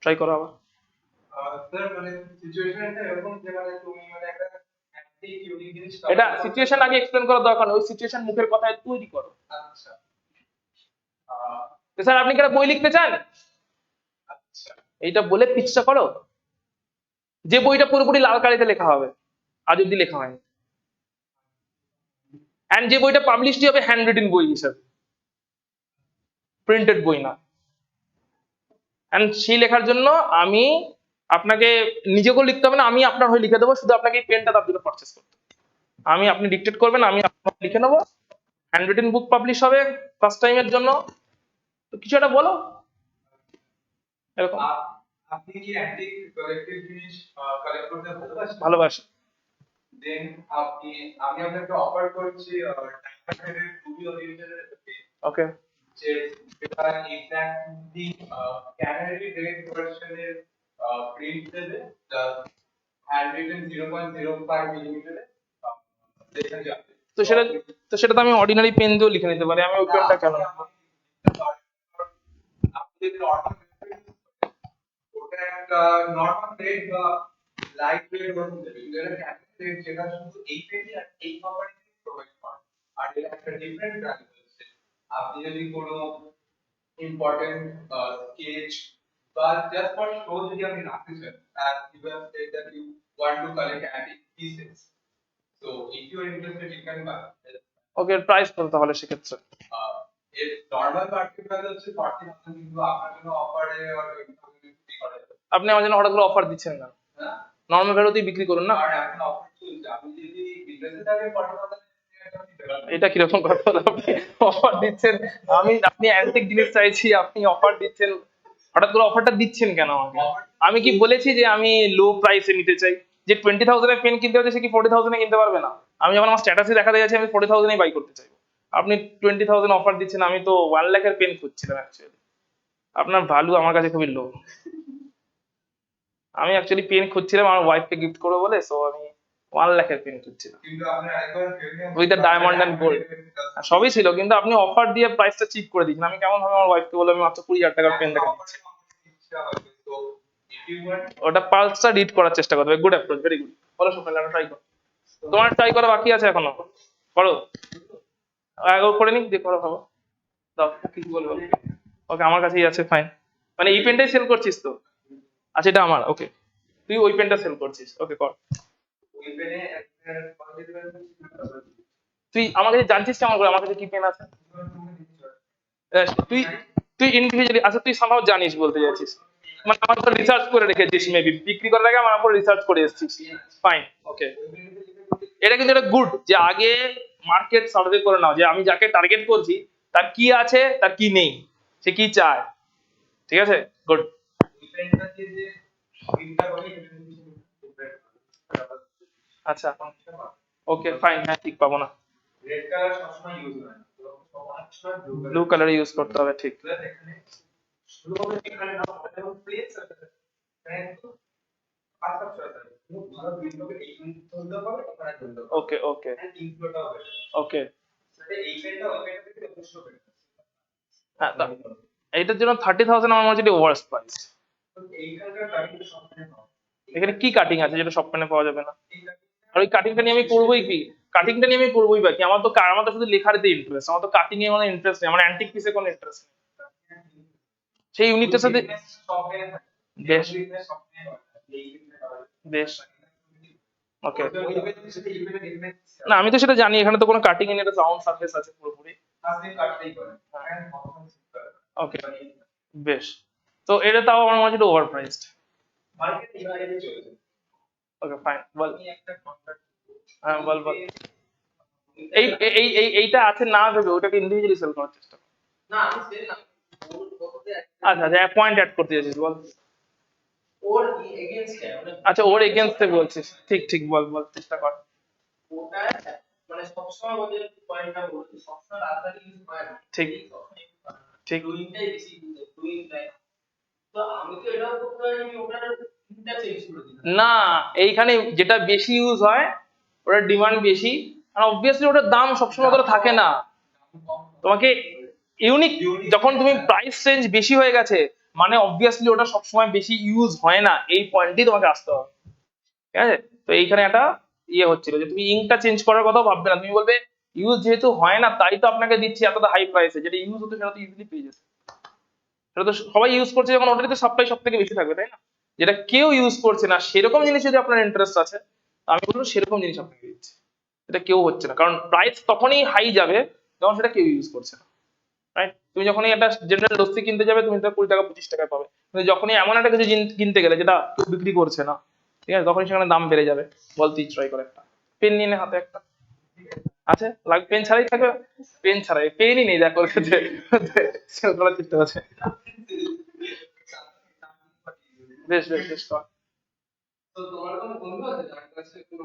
ট্রাই করো আবার। স্যার মানে সিচুয়েশনটা এরকম যে মানে তুমি মানে একটা অ্যান্টিক ইউনিক জিনিস এটা সিচুয়েশন আগে এক্সপ্লেন করার দরকার নেই, ওই সিচুয়েশন মুখের কথায় তৈরি করো। আচ্ছা আহ, তো স্যার আপনি কি একটা বই লিখতে চান, আচ্ছা এইটা বলে পিচটা করো, যে বইটা পুরোপুরি লাল কালিতে লেখা হবে, আজ অব্দি লেখা হয়নি, এন্ড যে বইটা পাবলিশড হবে হ্যান্ড রিটেন বই হিসাবে, প্রিন্টেড বই না। এন্ড সেই লেখার জন্য আমি আপনাকে নিজেকেও লিখতে হবে না, আমি আপনার হয়ে লিখে দেবো, শুধু আপনাকে এই পেনটা তার জন্য পারচেস করতে হবে। আমি, আপনি ডিকটেট করবেন, আমি আপনাকে লিখে নেবো, হ্যান্ড রিটেন বুক পাবলিশ হবে ফার্স্ট টাইমের জন্য। তো কিছু একটা বলো এরকম। আপনি কি অ্যান্টিক কালেক্টিভ জিনিস কালেক্ট করতে ভালোবাসেন? ভালোবাসি। দেন আমি আপনাকে অফার করছি ডায়মন্ডের খুবই ওরিয়েন্টেড ওকে, যে যেটা এক্স্যাক্টলি ক্যানারি রেড ভার্সনের প্রিন্ট দেবে প্লাস হ্যান্ড রিটেন 0.05 মিলিমিটারে লেখা যাবে। তো সেটা তো আমি অর্ডিনারি পেন দিয়েও লিখে নিতে পারি, আমি ওই পেনটা কেন নেবো? আপনি নরমাল ওটা একটা নরমাল রেড বা লাইট রেড বলতে দেবে, কিন্তু এটা ক্যানারি রেড যেটা শুধু এই পেজে আর এই কোম্পানিতে প্রোভাইড করে, আর এটা একটা ডিফারেন্ট ব্র্যান্ড হচ্ছে। আপনি যদি কোনো ইম্পর্টেন্ট স্কেচ বা জাস্ট ফর শো যদি আপনি রাখতে চান, and you have said that you want to collect antique pieces, so if you are interested you can buy it. Okay, price কত তাহলে সেক্ষেত্রে? এর নরমাল মার্কেট প্রাইস হচ্ছে 40,000, কিন্তু আপনার জন্য অফারে আর 20,000 করা যাবে। আপনি আমার জন্য হঠাৎ করে অফার দিচ্ছেন না, হ্যাঁ, নর্মাল ভ্যালুতেই বিক্রি করুন না। আর এখন অফার চলছে, আপনি যদি বিজনেসে থাকেন 40,000 দিতে পারবেন। এটা কিরকম কথা হলো, আপনি অফার দিচ্ছেন, আপনি অ্যান্টিক জিনিস চাইছি, আপনি অফার দিচ্ছেন, হঠাৎ করে অফারটা দিচ্ছেন কেন আমাকে? আমি কি বলেছি যে আমি লো প্রাইসে নিতে চাই? যে 20,000 এর পেন কিনতে হচ্ছে সে কি 40,000 এ কিনতে পারবে না? আমি যখন আমার স্ট্যাটাসে দেখা যাচ্ছে আমি 40,000 এই বাই করতে চাইবো, আপনি 20,000 অফার দিচ্ছেন, আমি তো 1 লাখ এর পেন খুঁজছিলাম অ্যাকচুয়ালি। আপনার ভ্যালু আমার কাছে খুবই লো। আমি অ্যাকচুয়ালি পেন খুঁজছিলাম আমার ওয়াইফকে গিফট করবো বলে, সো আমি 1 লাখ এর পেন খুঁজছিলাম কিন্তু আপনি আরেকবার ভেবে with the diamond and gold, সবই ছিল, কিন্তু আপনি অফার দিয়ে প্রাইসটা চিপ করে দিচ্ছেন। আমি কেমন ভাবে আমার ওয়াইফকে বলে আমি মাত্র 20,000 টাকার পেন দেখা দিচ্ছি? তো if you want ওটা পালসটা রিড করার চেষ্টা করতে হবে। Good approach, very good. বলো সকালে আমরা ট্রাই করো, তোমার ট্রাই করা বাকি আছে এখনো, করো আগে করে নিক দিয়ে করো, ভাবো দাও কি বলবো। ওকে, আমার কাছেই আছে, ফাইন। মানে এই পেনটাই সেল করছিস তো? আচ্ছা এটা আমার, ওকে, তুই ওই পেনটা সেল করছিস, ওকে কর। ওই পেনে একটা কোয়ালিটি দেবেন, তুই আমার কাছে জানছিস কেমন করে আমার কাছে কি পেন আছে? তুই তুই ইন্ডিভিজুয়ালি, আচ্ছা তুই সামহাও জানিস বলতে যাচ্ছিস, মানে আমার উপর রিসার্চ করে রেখেছিস, মেবি বিক্রি করার আগে আমার উপর রিসার্চ করে এসেছিস, ফাইন ওকে। এটা কিন্তু এটা গুড যে আগে মার্কেট সার্ভে করে নাও, যে আমি যাকে টার্গেট করছি তার কি আছে তার কি নেই, সে কি চায়, ঠিক আছে, গুড। ওই পেনটা দিয়ে যে স্ক্রিনটা বলি আচ্ছা ওকে ফাইন, হ্যাঁ ঠিক পাবো না, রেড কালার সবসময় ইউজ হয় না, তো অনেক সময় ব্লু কালার ইউজ করতে হবে, ঠিক। এখানে শুরুভাবে এখানে না এবং প্লেস আছে, এখানে তো পাঁচটা চয়েস আছে, খুব ভালো বিল্ডকে এই ধরতে হবে, ওখানে ধরতে হবে, ওকে ওকে এন্ড ইনফ্লোটা হবে, ওকে, সেটা এই পেনটা ওই পেনটা থেকে অবশ্যই হবে। হ্যাঁ এইটার জন্য 30,000 আমার মনে হচ্ছে ওয়ার্স্ট প্রাইস। তো এইখানকার কাটিং সবসময় পাওয়া এখানে কি কাটিং আছে যেটা সব পেনে পাওয়া যাবে না? আর ওই কাটিংটা নিয়ে আমি করবোই কি? কাটিংটা নিয়ে আমি করবোই বা কি? আমার তো শুধু লেখারতে ইন্টারেস্ট, আমার তো কাটিং এ কোনো ইন্টারেস্ট নেই, আমার অ্যান্টিক পিসে কোনো ইন্টারেস্ট নেই। সেই ইউনিটটার সাথে বেশ বেশ ওকে, না আমি তো সেটা জানি, এখানে তো কোনো কাটিং এর একটা সাউন্ড সারফেস আছে পুরোপুরি, ওকে বেশ। তো এটা তাও আমার মনে হচ্ছে ওভার প্রাইসড, ওকে ফাইন, বল হ্যাঁ বল বল। এই এই এই এইটা আছে না ভেবে ওটাকে ইন্ডিভিজুয়ালি সেল করার চেষ্টা কর। না আমি সেল না, ওর কততে আচ্ছা আচ্ছা, পয়েন্ট অ্যাড করতে যাচ্ছিস, বল। ওর এগেইনস্ট মানে আচ্ছা ওর এগেইনস্টে বলছিস, ঠিক ঠিক বল বল, চেষ্টা কর। ওটা মানে সবসময় ওদের পয়েন্টটা বলছি, সবসময় রাতারাতি ইউজ হয় না, ঠিক ঠিক ডুইংটাই বেশি ইউজ হয়, ডুইং টাইম। তো আমি তো এটাও করতে পারি, আমি ওটার ইনটা চেঞ্জ করে দিলাম। না, এইখানে যেটা বেশি ইউজ হয় ওটার ডিমান্ড বেশি, আর অবভিয়াসলি ওটার দাম সবসময় অতটা থাকে না। তোমাকে ইউনিক Unique, যখন তুমি হ্যাঁ। প্রাইস রেঞ্জ বেশি হয়ে গেছে মানে অবভিয়াসলি ওটা সবসময় বেশি ইউজ হয় না, এই পয়েন্টই তোমাকে আসতে হবে। ঠিক আছে, তো এইখানে একটা ইয়ে হচ্ছিল যে তুমি ইঙ্কটা চেঞ্জ করার কথাও ভাববে না, তুমি বলবে ইউজ যেহেতু হয় না তাই তো আপনাকে দিচ্ছি এতটা হাই প্রাইসে, যেটা ইউজ হতো সেটা তো ইজিলি পেয়ে যেত। সেটা তো সবাই ইউজ করছে যখন ওটারই তো সাপ্লাই সব থেকে বেশি থাকবে, তাই না? যেটা কেউ ইউজ করছে না সেরকম জিনিস যদি আপনার ইন্টারেস্ট আছে, আমি বলবো সেরকম জিনিস আপনাকে দিচ্ছে, এটা কেউ হচ্ছে না, কারণ প্রাইস তখনই হাই যাবে যখন সেটা কেউ ইউজ করছে না। রাইট, তুমি যখনই একটা জেনারেল লস্যি কিনতে যাবে তুমি তো 20 টাকা 25 টাকায় পাবে, কিন্তু যখনই এমন একটা কিছু কিনতে গেলে যেটা কেউ বিক্রি করছে না, ঠিক আছে, তখনই সেখানে দাম বেড়ে যাবে। বল তুই ট্রাই করে একটা পেন নিয়ে নে হাতে একটা, আছে লাগ পেন ছাড়াই থাকবে, পেন ছাড়াই পেনই নেই দেখো ওর কাছে, সেল করার চেষ্টা করছে। বেশ বেশ বেশ কর। তো তোমার কোনো বন্ধু আছে যার কাছে কোনো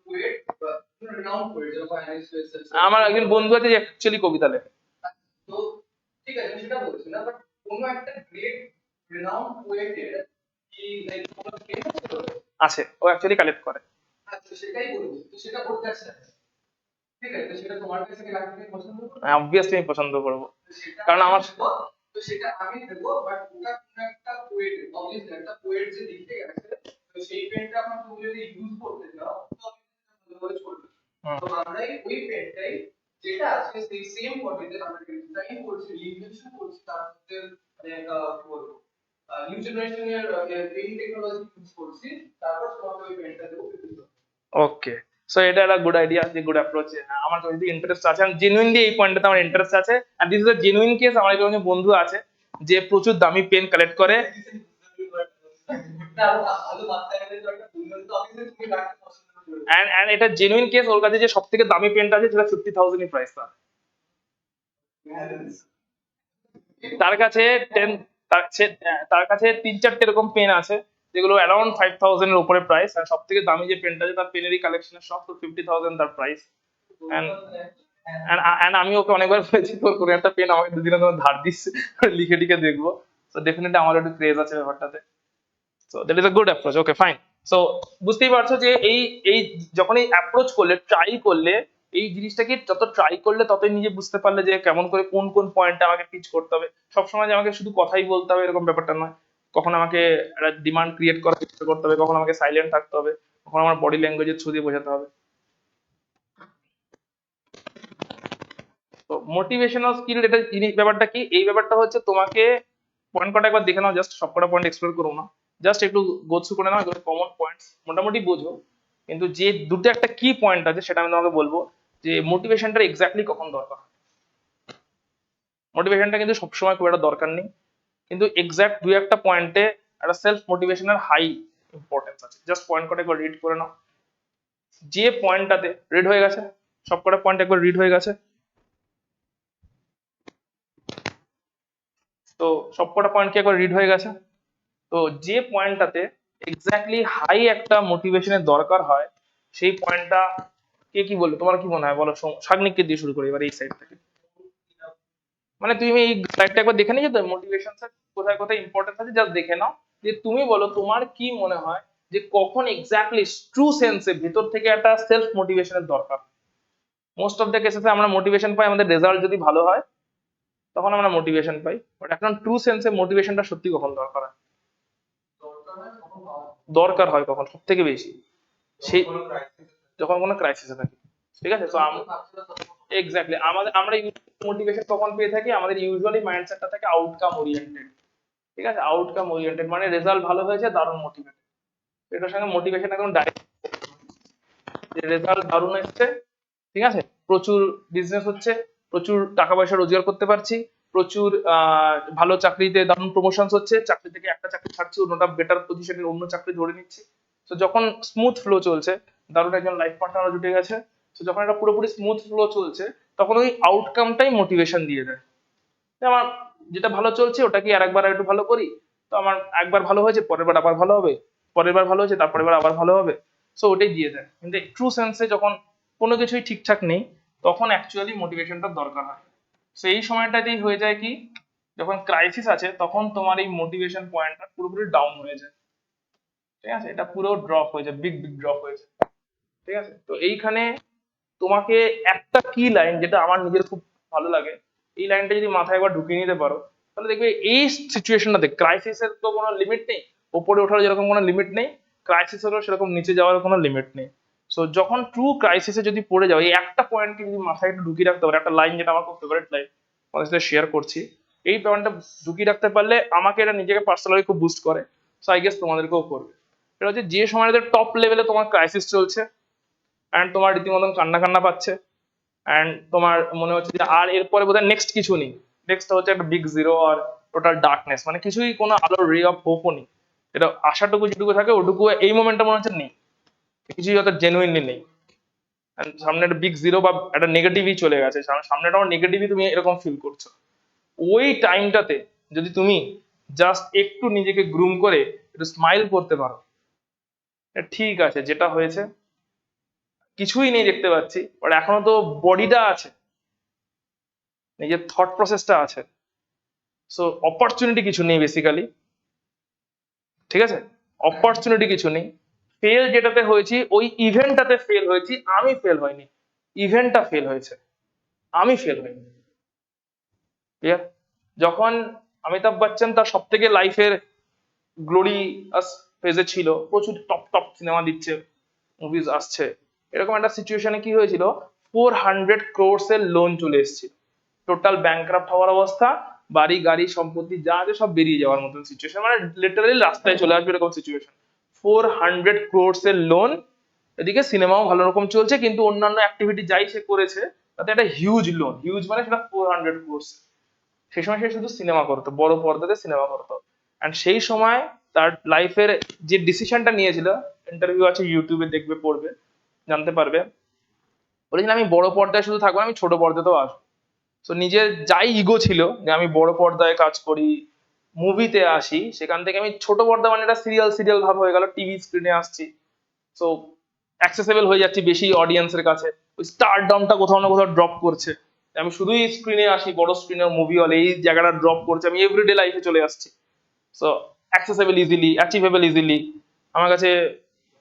পোয়েট বা কোনো রিনাউন্ড পোয়েট যেরকম অ্যালিস ওয়েসেল? আমার একজন বন্ধু আছে যে অ্যাকচুয়ালি কবিতা লেখে। তো ঠিক আছে, আমি সেটা বলছি না, বাট কোনো একটা গ্রেট রিনাউন্ড পোয়েটের কি লাইক কোনো পেন আছে তো? আছে, ও অ্যাকচুয়ালি কালেক্ট করে। আচ্ছা, সেটাই বলছি, তো সেটা ওর কাছে আছে। ঠিক আছে, তো সেটা তোমার কাছে কি রাখতে পছন্দ করবে? অবভিয়াসলি আমি পছন্দ করবো, তো সেটা কারণ আমি আমার দেবো, তো সেটা আমি দেবো, বাট ওটা কোনো একটা পোয়েট, অবভিয়াসলি একটা পোয়েট যে লিখতে গেছে, তো সেই পেনটা আমার তুমি যদি ইউজ করতে চাও তো ভালো করে চলবে। হুম, তো আমরা ওই পেনটাই যেটা আছে সেই সেম কোয়ালিটিতে আমরা ডিজাইন করছি, রিভিউশন করছি, তার মধ্যে মানে কি বলবো নিউ জেনারেশনের পেন টেকনোলজি ইউজ করছি, তারপর তোমাকে ওই পেনটা দেবো। ওকে, সো এটা একটা গুড আইডিয়া, যে গুড অ্যাপ্রোচ। আমার যদি ইন্টারেস্ট আছে, আমি জেনুইনলি এই পয়েন্টটাতে আমার ইন্টারেস্ট আছে, আর this is a genuine case. আমার একজন বন্ধু আছে যে প্রচুর দামি পেন কালেক্ট করে, না, ভালো মাথায় এনে তো একটা বুঝলো, তো আমি যদি তুমি রাখতে পছন্দ করি। এন্ড এটা জেনুইন কেস। ওর কাছে যে সব থেকে দামি পেনটা আছে সেটা 50,000 প্রাইস। তার কাছে 10, তার কাছে 3-4টে এরকম পেন আছে যেগুলো অ্যারাউন্ড 5,000 এর উপরে প্রাইস, আর সব থেকে দামি যে পেনটা আছে তার পেনেরই কালেকশনের সব তো 50,000 তার প্রাইস। এন্ড আমি ওকে অনেকবার বলেছি তোর কোনো একটা পেন আমাকে দুদিনের জন্য ধার দিস, লিখে টিখে দেখবো। তো ডেফিনেটলি আমার একটু ক্রেজ আছে ব্যাপারটাতে। So that is a good approach. Okay fine. So বুঝতেই পারছো যে এই এই যখনই অ্যাপ্রোচ করলে, ট্রাই করলে, এই জিনিসটাকে যত ট্রাই করলে ততই নিজে বুঝতে পারলে যে কেমন করে কোন কোন পয়েন্টে আমাকে পিচ করতে হবে। সবসময় যে আমাকে শুধু কথাই বলতে হবে এরকম ব্যাপারটা নয়, কখন আমাকে একটা ডিমান্ড ক্রিয়েট করার চেষ্টা করতে হবে, কখন আমাকে সাইলেন্ট থাকতে হবে, কখন আমার বডি ল্যাঙ্গুয়েজের থ্রু দিয়ে বোঝাতে হবে। তো মোটিভেশনাল স্কিল এটা ব্যাপারটা কি, এই ব্যাপারটা হচ্ছে তোমাকে পয়েন্ট কটা একবার দেখে নাও, জাস্ট সবকটা পয়েন্ট এক্সপ্লোর করো না, জাস্ট একটু গো থ্রু করে নাও, এগুলো কমন পয়েন্টস মোটামুটি বোঝো। কিন্তু যে দুটো একটা কি পয়েন্ট আছে সেটা আমি তোমাকে বলবো, যে মোটিভেশনটা এক্স্যাক্টলি কখন দরকার। মোটিভেশনটা কিন্তু সবসময় খুব একটা দরকার নেই, কিন্তু এক্স্যাক্ট দুই একটা পয়েন্টে একটা সেলফ মোটিভেশনের হাই ইম্পর্টেন্স আছে। জাস্ট পয়েন্ট কটা একবার রিড করে নাও, যে পয়েন্টটাতে রিড হয়ে গেছে, সবকটা পয়েন্ট একবার রিড হয়ে গেছে, তো সবকটা পয়েন্ট কি একবার রিড হয়ে গেছে। তো যে পয়েন্টটাতে এক্স্যাক্টলি হাই একটা মোটিভেশনের দরকার হয়, সেই পয়েন্টটা কে কি বলবে, তোমার কি মনে হয় বলো? সাগ্নিককে দিয়ে শুরু করি এবার এই সাইড থেকে। মানে তুমি এই স্লাইডটা একবার দেখে নিয়েছো তো, মোটিভেশন কোথায় কোথায় ইম্পর্টেন্স আছে, জাস্ট দেখে নাও। যে তুমি বলো তোমার কি মনে হয় যে কখন এক্স্যাক্টলি ট্রু সেন্সে ভেতর থেকে একটা সেলফ মোটিভেশনের দরকার। মোস্ট অফ দ্য কেসেসে আমরা মোটিভেশন পাই আমাদের রেজাল্ট যদি ভালো হয়, তখন আমরা মোটিভেশন পাই, বাট এখন ট্রু সেন্সে মোটিভেশনটা সত্যি কখন দরকার হয়? দরকার হয় কখন সব থেকে বেশি? সেই কোনো crisis যখন কোনো ক্রাইসিসে থাকি। ঠিক আছে, তো এক্স্যাক্টলি আমরা মোটিভেশন কখন পেয়ে থাকি? আমাদের ইউজুয়ালি মাইন্ডসেটটা থাকে আউটকাম ওরিয়েন্টেড। ঠিক আছে, আউটকাম ওরিয়েন্টেড মানে রেজাল্ট ভালো হয়েছে দারুণ মোটিভেটেড। এটার সঙ্গে মোটিভেশন একদম ডাইরেক্ট, রেজাল্ট দারুণ এসছে, ঠিক আছে, প্রচুর বিজনেস হচ্ছে, প্রচুর টাকা পয়সা রোজগার করতে পারছি, প্রচুর ভালো চাকরিতে দারুণ প্রমোশন হচ্ছে, চাকরি থেকে একটা চাকরি ছাড়ছি অন্যটা বেটার পজিশনের অন্য চাকরি ধরে নিচ্ছি। তো যখন স্মুথ ফ্লো চলছে, দারুণ একজন লাইফ পার্টনার জুটে গেছে, তো যখন এটা পুরোপুরি স্মুথ ফ্লো চলছে, তখন ওই আউটকামটাই মোটিভেশন দিয়ে দেয়। যে আমার যেটা ভালো চলছে ওটাকে আরেকবার একটু ভালো করি, তো আমার একবার ভালো হয়েছে পরের বার আবার ভালো হবে, পরের বার ভালো হয়েছে তারপরের বার আবার ভালো হবে। সো ওটাই দিয়ে দেয়। কিন্তু ট্রু সেন্সে যখন কোনো কিছুই ঠিকঠাক নেই, তখন অ্যাকচুয়ালি মোটিভেশনটা দরকার হয়। সো এই সময়টাতেই হয়ে যায় কি, যখন ক্রাইসিস আছে তখন তোমার এই মোটিভেশন পয়েন্টটা পুরোপুরি ডাউন হয়ে যায়। ঠিক আছে, এটা পুরো ড্রপ হয়ে যায়, বিগ বিগ ড্রপ হয়ে যায়। ঠিক আছে, তো এইখানে তোমাকে একটা কি লাইন যেটা আমার নিজের খুব ভালো লাগে, এই লাইনটা যদি মাথায় একবার ঢুকিয়ে নিতে পারো, তাহলে দেখবে এই সিচুয়েশনটাতে ক্রাইসিসের তো কোনো লিমিট নেই, ওপরে ওঠার যেরকম কোনো লিমিট নেই, ক্রাইসিসেরও সেরকম নিচে যাওয়ার কোনো লিমিট নেই। সো যখন ট্রু ক্রাইসিসে যদি পড়ে যাও, এই একটা পয়েন্টকে যদি মাথায় একটু ঢুকিয়ে রাখতে পারো, একটা লাইন যেটা আমার খুব ফেভারিট লাইন, তোমাদের সাথে শেয়ার করছি, এই পয়েন্টটা ঢুকিয়ে রাখতে পারলে আমাকে এটা নিজেকে পার্সোনালি খুব বুস্ট করে। সো আই গেস তোমাদেরকেও করবে। এটা হচ্ছে যে সময়টাতে টপ লেভেলে তোমার ক্রাইসিস চলছে অ্যান্ড তোমার রীতিমতন কান্না কান্না পাচ্ছে অ্যান্ড তোমার মনে হচ্ছে যে আর এরপরে বোধহয় নেক্সট কিছু নেই, নেক্সট হচ্ছে একটা বিগ জিরো আর টোটাল ডার্কনেস, মানে কিছুই কোনো আলোর রে অফ হোপও নেই, এটা আশাটুকু যেটুকু থাকে ওটুকু এই মোমেন্টটা মনে হচ্ছে নেই, কিছুই হয়তো জেনুইনলি নেই। And সামনে একটা বিগ জিরো বা একটা নেগেটিভই চলে গেছে, সামনে একটা নেগেটিভই তুমি এরকম ফিল করছো। ওই টাইমটাতে যদি তুমি জাস্ট একটু নিজেকে গ্রুম করে একটু স্মাইল করতে পারো, ঠিক আছে যেটা হয়েছে কিছুই নেই দেখতে পাচ্ছি, বাট এখনো তো বডিটা আছে, নিজের থট প্রসেসটা আছে, সো অপরচুনিটি কিছু নেই বেসিক্যালি, ঠিক আছে, অপরচুনিটি কিছু নেই। ফেল যেটাতে হয়েছি ওই ইভেন্টটাতে ফেল হয়েছি, আমি ফেল হয়নি, ইভেন্টটা ফেল হয়েছে, আমি ফেল হইনি। ক্লিয়ার? যখন অমিতাভ বচ্চন তার সব থেকে লাইফের গ্লোরিয়াস ফেজে ছিল, প্রচুর টপ টপ সিনেমা দিচ্ছে, মুভিজ আসছে, এরকম একটা সিচুয়েশনে কি হয়েছিল, 400 crores এর লোন চলে এসেছিল, টোটাল ব্যাংক্রাফট হওয়ার অবস্থা, বাড়ি গাড়ি সম্পত্তি যা আছে সব বেরিয়ে যাওয়ার মতন সিচুয়েশন, মানে লিটারালি রাস্তায় চলে আসবে এরকম সিচুয়েশন। 400 crores এর লোন, এদিকে সিনেমাও ভালো রকম চলছে, কিন্তু অন্যান্য অ্যাক্টিভিটি যাই সে করেছে তাতে একটা হিউজ লোন, হিউজ মানে সেটা 400 crores। সেই সময় সে শুধু সিনেমা করতো, বড় পর্দাতে সিনেমা করতো, অ্যান্ড সেই সময় তার লাইফের যে ডিসিশনটা নিয়েছিল, ইন্টারভিউ আছে ইউটিউবে দেখবে পড়বে জানতে পারবে, বলেছেন আমি বড় পর্দায় শুধু থাকবো না, আমি ছোট পর্দাতেও আসবো। তো নিজের যাই ইগো ছিল যে আমি বড় পর্দায় কাজ করি, মুভিতে আসি, সেখান থেকে আমি ছোট পর্দা মানে একটা সিরিয়াল সিরিয়াল ভাব হয়ে গেল, টিভি স্ক্রিনে আসছি, সো অ্যাক্সেসেবল হয়ে যাচ্ছি বেশি অডিয়েন্সের কাছে, ওই স্টারডমটা কোথাও না কোথাও ড্রপ করছে, আমি শুধুই স্ক্রিনে আসি, বড় স্ক্রিনে মুভি হলে এই জায়গাটা ড্রপ করছে, আমি এভরিডে লাইফে চলে আসছি, so accessible easily, achievable easily, আমার কাছে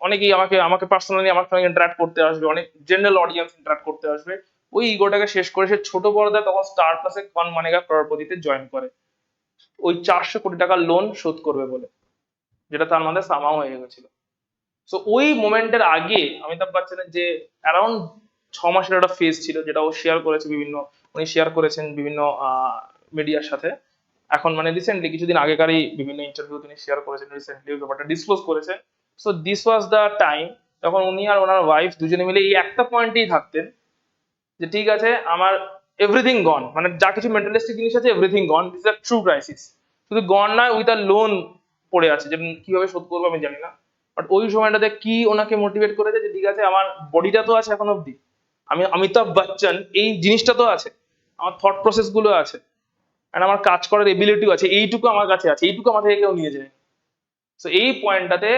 অনেকেই আমাকে আমাকে পার্সোনালি আমার সঙ্গে ইন্টারাক্ট করতে আসবে, অনেক জেনারেল অডিয়েন্স ইন্টারাক্ট করতে আসবে, ওই ইগোটাকে শেষ করে সে ছোট পর্দায় তখন স্টার প্লাসে কন মানেগা করোড়পতিতে জয়েন করে, ওই 400 কোটি টাকার লোন শোধ করবে বলে, যেটা তার মধ্যে সামাও হয়ে গেছিল। সো ওই মোমেন্টের আগে অমিতাভ বচ্চনের যে অ্যারাউন্ড 6 মাসের একটা ফেজ ছিল, যেটা ও শেয়ার করেছে বিভিন্ন, উনি শেয়ার করেছেন বিভিন্ন মিডিয়ার সাথে, এখন মানে রিসেন্টলি কিছুদিন আগেকারই বিভিন্ন ইন্টারভিউ তিনি শেয়ার করেছেন, রিসেন্টলি ওই ব্যাপারটা ডিসক্লোজ করেছেন। So this was the time যখন উনি আর ওনার ওয়াইফ দুজনে মিলে এই একটা পয়েন্টেই থাকতেন, যে ঠিক আছে আমার এভরিথিং গন, মানে যা কিছু মেন্টালিস্টিক জিনিস আছে everything gone, this is a true crisis, শুধু গন নয় উইথ আ লোন পড়ে আছে, যে কিভাবে শোধ করবো আমি জানি না, বাট ওই সময়টাতে কি ওনাকে মোটিভেট করেছে যে ঠিক আছে আমার বডিটা তো আছে এখন অব্দি, আমি অমিতাভ বচ্চন এই জিনিসটা তো আছে, আমার থট প্রসেস গুলো আছে, আর আমার কাজ করার এবিলিটিও আছে, এইটুকু আমার কাছে আছে, এইটুকু আমার থেকে কেউ নিয়ে যায়। তো এই পয়েন্টটাতে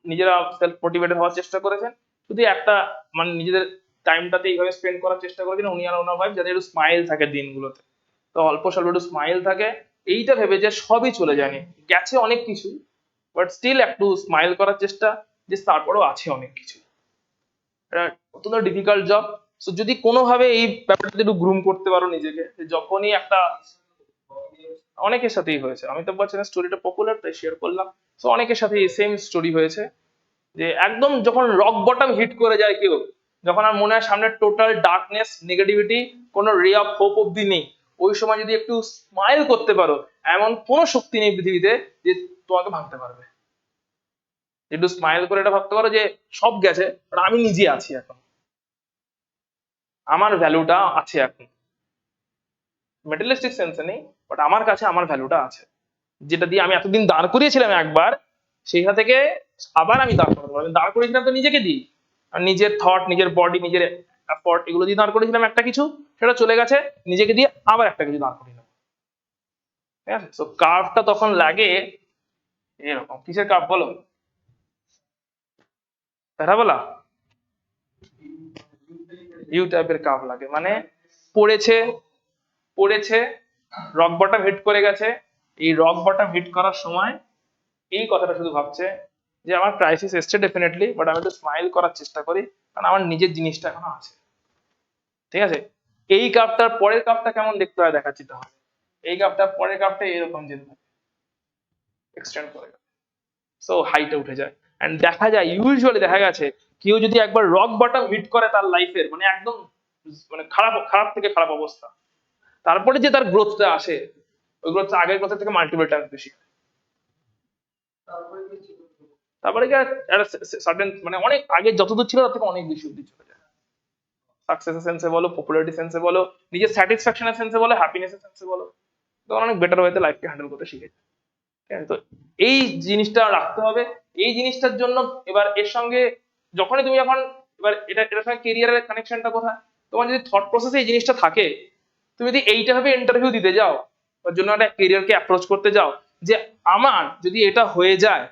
নিজেরা সেলফ মোটিভেটেড হওয়ার চেষ্টা করেছেন, শুধু একটা মানে নিজেদের টাইমটাতে এইভাবে স্পেন্ড করার চেষ্টা করেছেন উনি আর ওনার ওয়াইফ, যাতে একটু স্মাইল থাকে দিনগুলোতে, তো অল্প স্বল্প একটু স্মাইল থাকে, এইটা ভেবে যে সবই চলে যায়নি, গেছে অনেক কিছু, বাট স্টিল একটু স্মাইল করার চেষ্টা, যে তারপরেও আছে অনেক কিছু। এটা অত্যন্ত ডিফিকাল্ট জব। সো যদি কোনোভাবে এই ব্যাপারটা একটু গ্রুম করতে পারো নিজেকে, যে যখনই একটা, অনেকের সাথেই হয়েছে, অমিতাভ বচ্চনের স্টোরিটা পপুলার তাই শেয়ার করলাম, সো অনেকের সাথে সেম স্টোরি হয়েছে, যে একদম যখন রক বটম হিট করে যায় কেউ, যখন আর মনে হয় সামনে টোটাল ডার্কনেস নেগেটিভিটি, কোনো রে অফ হোপ অব্দি নেই, ওই সময় যদি একটু স্মাইল করতে পারো, এমন কোনো শক্তি নেই পৃথিবীতে যে তোমাকে ভাঙতে পারবে। একটু স্মাইল করে এটা ভাবতে পারো যে সব গেছে, but আমি নিজে আছি এখন, আমার ভ্যালুটা আছে এখন, মেটেরিয়ালিস্টিক সেন্সে নেই, বাট আমার কাছে আমার ভ্যালুটা আছে, যেটা দিয়ে আমি এতদিন দাঁড় করিয়েছিলাম একবার, সেইখান থেকে আবার আমি দাঁড় করাতে পারবো। আমি দাঁড় করিয়েছিলাম তো নিজেকে দিই, আর নিজের থট, নিজের বডি, নিজের এফর্ট, এগুলো দিয়ে দাঁড় করেছিলাম একটা কিছু, সেটা চলে গেছে, নিজেকে দিয়ে আবার একটা কিছু দাঁড় করিয়ে নেবো, ঠিক আছে? তো কার্ভটা তখন লাগে এরকম, কিসের কার্ভ বলো, দেখা বলা ইউ টাইপের কার্ভ লাগে, মানে পড়েছে পড়েছে, রক বটম হিট করে গেছে, এই রক বটম হিট করার সময় এই কথাটা শুধু ভাবছে যে আমার ক্রাইসিস এসছে ডেফিনেটলি, বাট আমি একটু স্মাইল করার চেষ্টা করি, কারণ আমার নিজের জিনিসটা এখনো আছে, ঠিক আছে? এই কাপটার পরের কাপটা কেমন দেখতে হয় দেখাচ্ছি তাহলে। এই কাপটার পরের কাপটা এরকম যেতে থাকে, এক্সটেন্ড করে, সো হাইটে উঠে যায়। এন্ড দেখা যায়, ইউজুয়ালি দেখা গেছে কেউ যদি একবার রক বটম হিট করে তার লাইফের, মানে একদম মানে খারাপ খারাপ থেকে খারাপ অবস্থা, তারপরে যে তার গ্রোথটা আসে, ওই গ্রোথটা আগের গ্রোথের থেকে মাল্টিপল টাইমস বেশি। তারপরে কি ছিল? তারপরে কি একটা সার্টেন মানে অনেক আগে যতদূর ছিল তার থেকে অনেক বেশি অব্দি চলে যায়। সাকসেসের সেন্সে বলো, পপুলারিটি সেন্সে বলো, নিজের স্যাটিসফ্যাকশনের সেন্সে বলো, হ্যাপিনেসের সেন্সে বলো, তখন অনেক বেটার ওয়েতে লাইফকে হ্যান্ডেল করতে শিখে যায়। ঠিক আছে? তো এই জিনিসটা রাখতে হবে। এই জিনিসটার জন্য এবার এর সঙ্গে যখনই তুমি এখন, এবার এটার সঙ্গে কেরিয়ারের কানেকশনটা কোথায়, তোমার যদি থট প্রসেসে এই জিনিসটা থাকে, তুমি যদি এইটা ভাবে ইন্টারভিউ দিতে যাও, ওর জন্য একটা কেরিয়ারকে অ্যাপ্রোচ করতে যাও যে আমার যদি এটা হয়ে যায়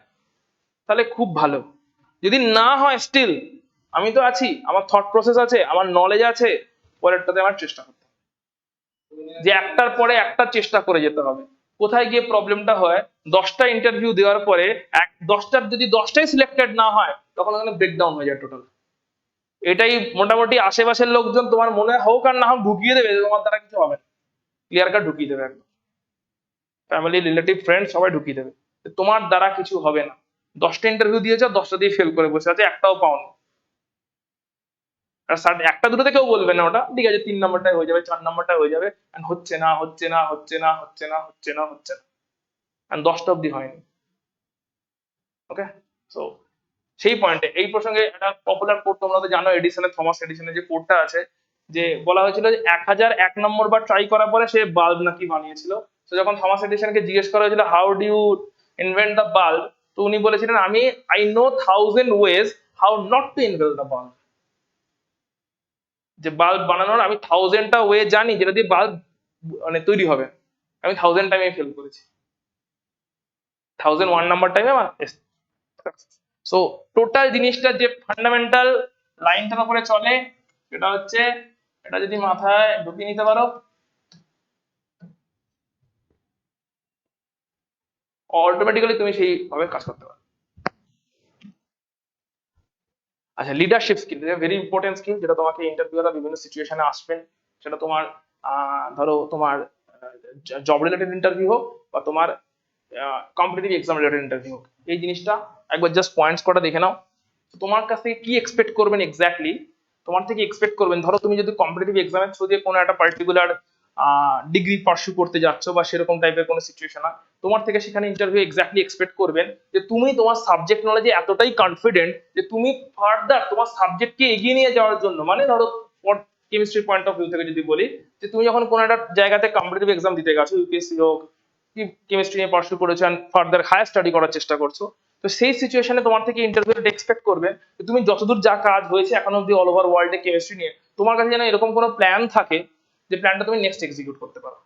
তাহলে খুব ভালো, যদি না হয় স্টিল আমি তো আছি, আমার থট প্রসেস আছে, আমার নলেজ আছে, পরেরটাতে আমার চেষ্টা করতে হবে। যে একটার পরে একটা চেষ্টা করে যেতে হবে। কোথায় গিয়ে প্রবলেমটা হয়, 10টা ইন্টারভিউ দেওয়ার পরে 10টার যদি 10টাই সিলেক্টেড না হয়, তখন ওখানে ব্রেকডাউন হয়ে যায় টোটাল। এটাই মোটামুটি আশেপাশের লোকজন তোমার মনে হোক আর না হোক ঢুকিয়ে দেবে, তোমার দ্বারা কিছু হবে না, ক্লিয়ার কাট ঢুকিয়ে দেবে একদম, ফ্যামিলি রিলেটিভ ফ্রেন্ড সবাই ঢুকিয়ে দেবে, তোমার দ্বারা কিছু হবে না। 10টা ইন্টারভিউ দিয়েছো, 10টা দিয়ে ফেল করে বসে আছে, একটাও পাওনি। আর একটা দুটোতে কেউ বলবে না ওটা ঠিক আছে, 3 নম্বরটাই হয়ে যাবে, 4 নম্বরটাই হয়ে যাবে, and হচ্ছে না হচ্ছে না হচ্ছে না হচ্ছে না হচ্ছে না হচ্ছে না, and 10টা অব্দি হয়নি। ওকে, সো সেই পয়েন্টে এই প্রসঙ্গে একটা পপুলার কোড তোমরা তো জানো, এডিসনের, থমাস এডিসনের যে কোডটা আছে, যে বলা হয়েছিল যে 1001 নম্বর বার ট্রাই করার পরে সে বাল্ব নাকি বানিয়েছিল। তো যখন থমাস এডিসনকে জিজ্ঞেস করা হয়েছিল how do you invent the bulb, তো উনি বলেছিলেন আমি I know 1000 ways how not to invent the bulb. যে বাল্ব বানানোর আমি 1000টা ওয়ে জানি যেটা দিয়ে বাল্ব মানে তৈরি হবে, আমি 1000 টাইমে ফেল করেছি, 1001 নম্বর টাইমে আমার। সো টোটাল জিনিসটা যে ফান্ডামেন্টাল লাইনটার উপরে চলে সেটা হচ্ছে, এটা যদি মাথায় ঢুকিয়ে নিতে পারো, অটোমেটিক্যালি তুমি সেইভাবে কাজ করতে পারো। আচ্ছা, leadership skill very important skill, যেটা তোমাকে ইন্টারভিউরা বিভিন্ন সিচুয়েশনে আসবেন, সেটা তোমার ধরো তোমার জব রিলেটেড ইন্টারভিউ হোক বা তোমার কম্পিটিটিভ এক্সাম রিলেটেড ইন্টারভিউ হোক, এই জিনিসটা একবার জাস্ট পয়েন্টস কটা দেখে নাও। তোমার কাছ থেকে কি এক্সপেক্ট করবেন এক্স্যাক্টলি, তোমার থেকে এক্সপেক্ট করবেন, ধরো তুমি যদি কম্পিটিটিভ এক্সামের থ্রু দিয়ে কোনো একটা পার্টিকুলার ডিগ্রি পার্সু করতে যাচ্ছ বা সেরকম টাইপের কোনো সিচুয়েশন হয়, তোমার থেকে সেখানে ইন্টারভিউ এক্স্যাক্টলি এক্সপেক্ট করবেন যে তুমি তোমার সাবজেক্ট নলেজে এতটাই কনফিডেন্ট যে তুমি ফার্দার তোমার সাবজেক্টকে এগিয়ে নিয়ে যাওয়ার জন্য, মানে ধরো কেমিস্ট্রি পয়েন্ট অফ ভিউ থেকে যদি বলি, যে তুমি যখন কোনো একটা জায়গাতে কম্পিটিটিভ এক্সাম দিতে গেছো, ইউপিএসসি হোক, কি কেমিস্ট্রি নিয়ে পার্সু করেছো এন্ড ফার্দার হায়ার স্টাডি করার চেষ্টা করছো, তো সেই সিচুয়েশনে তোমার থেকে ইন্টারভিউটা এক্সপেক্ট করবে যে তুমি যতদূর যা কাজ হয়েছে এখন অব্দি অল ওভার ওয়ার্ল্ডে কেমিস্ট্রি নিয়ে, তোমার কাছে যেন এরকম কোনো প্ল্যান থাকে যে প্ল্যানটা তুমি নেক্সট এক্সিকিউট করতে পারো,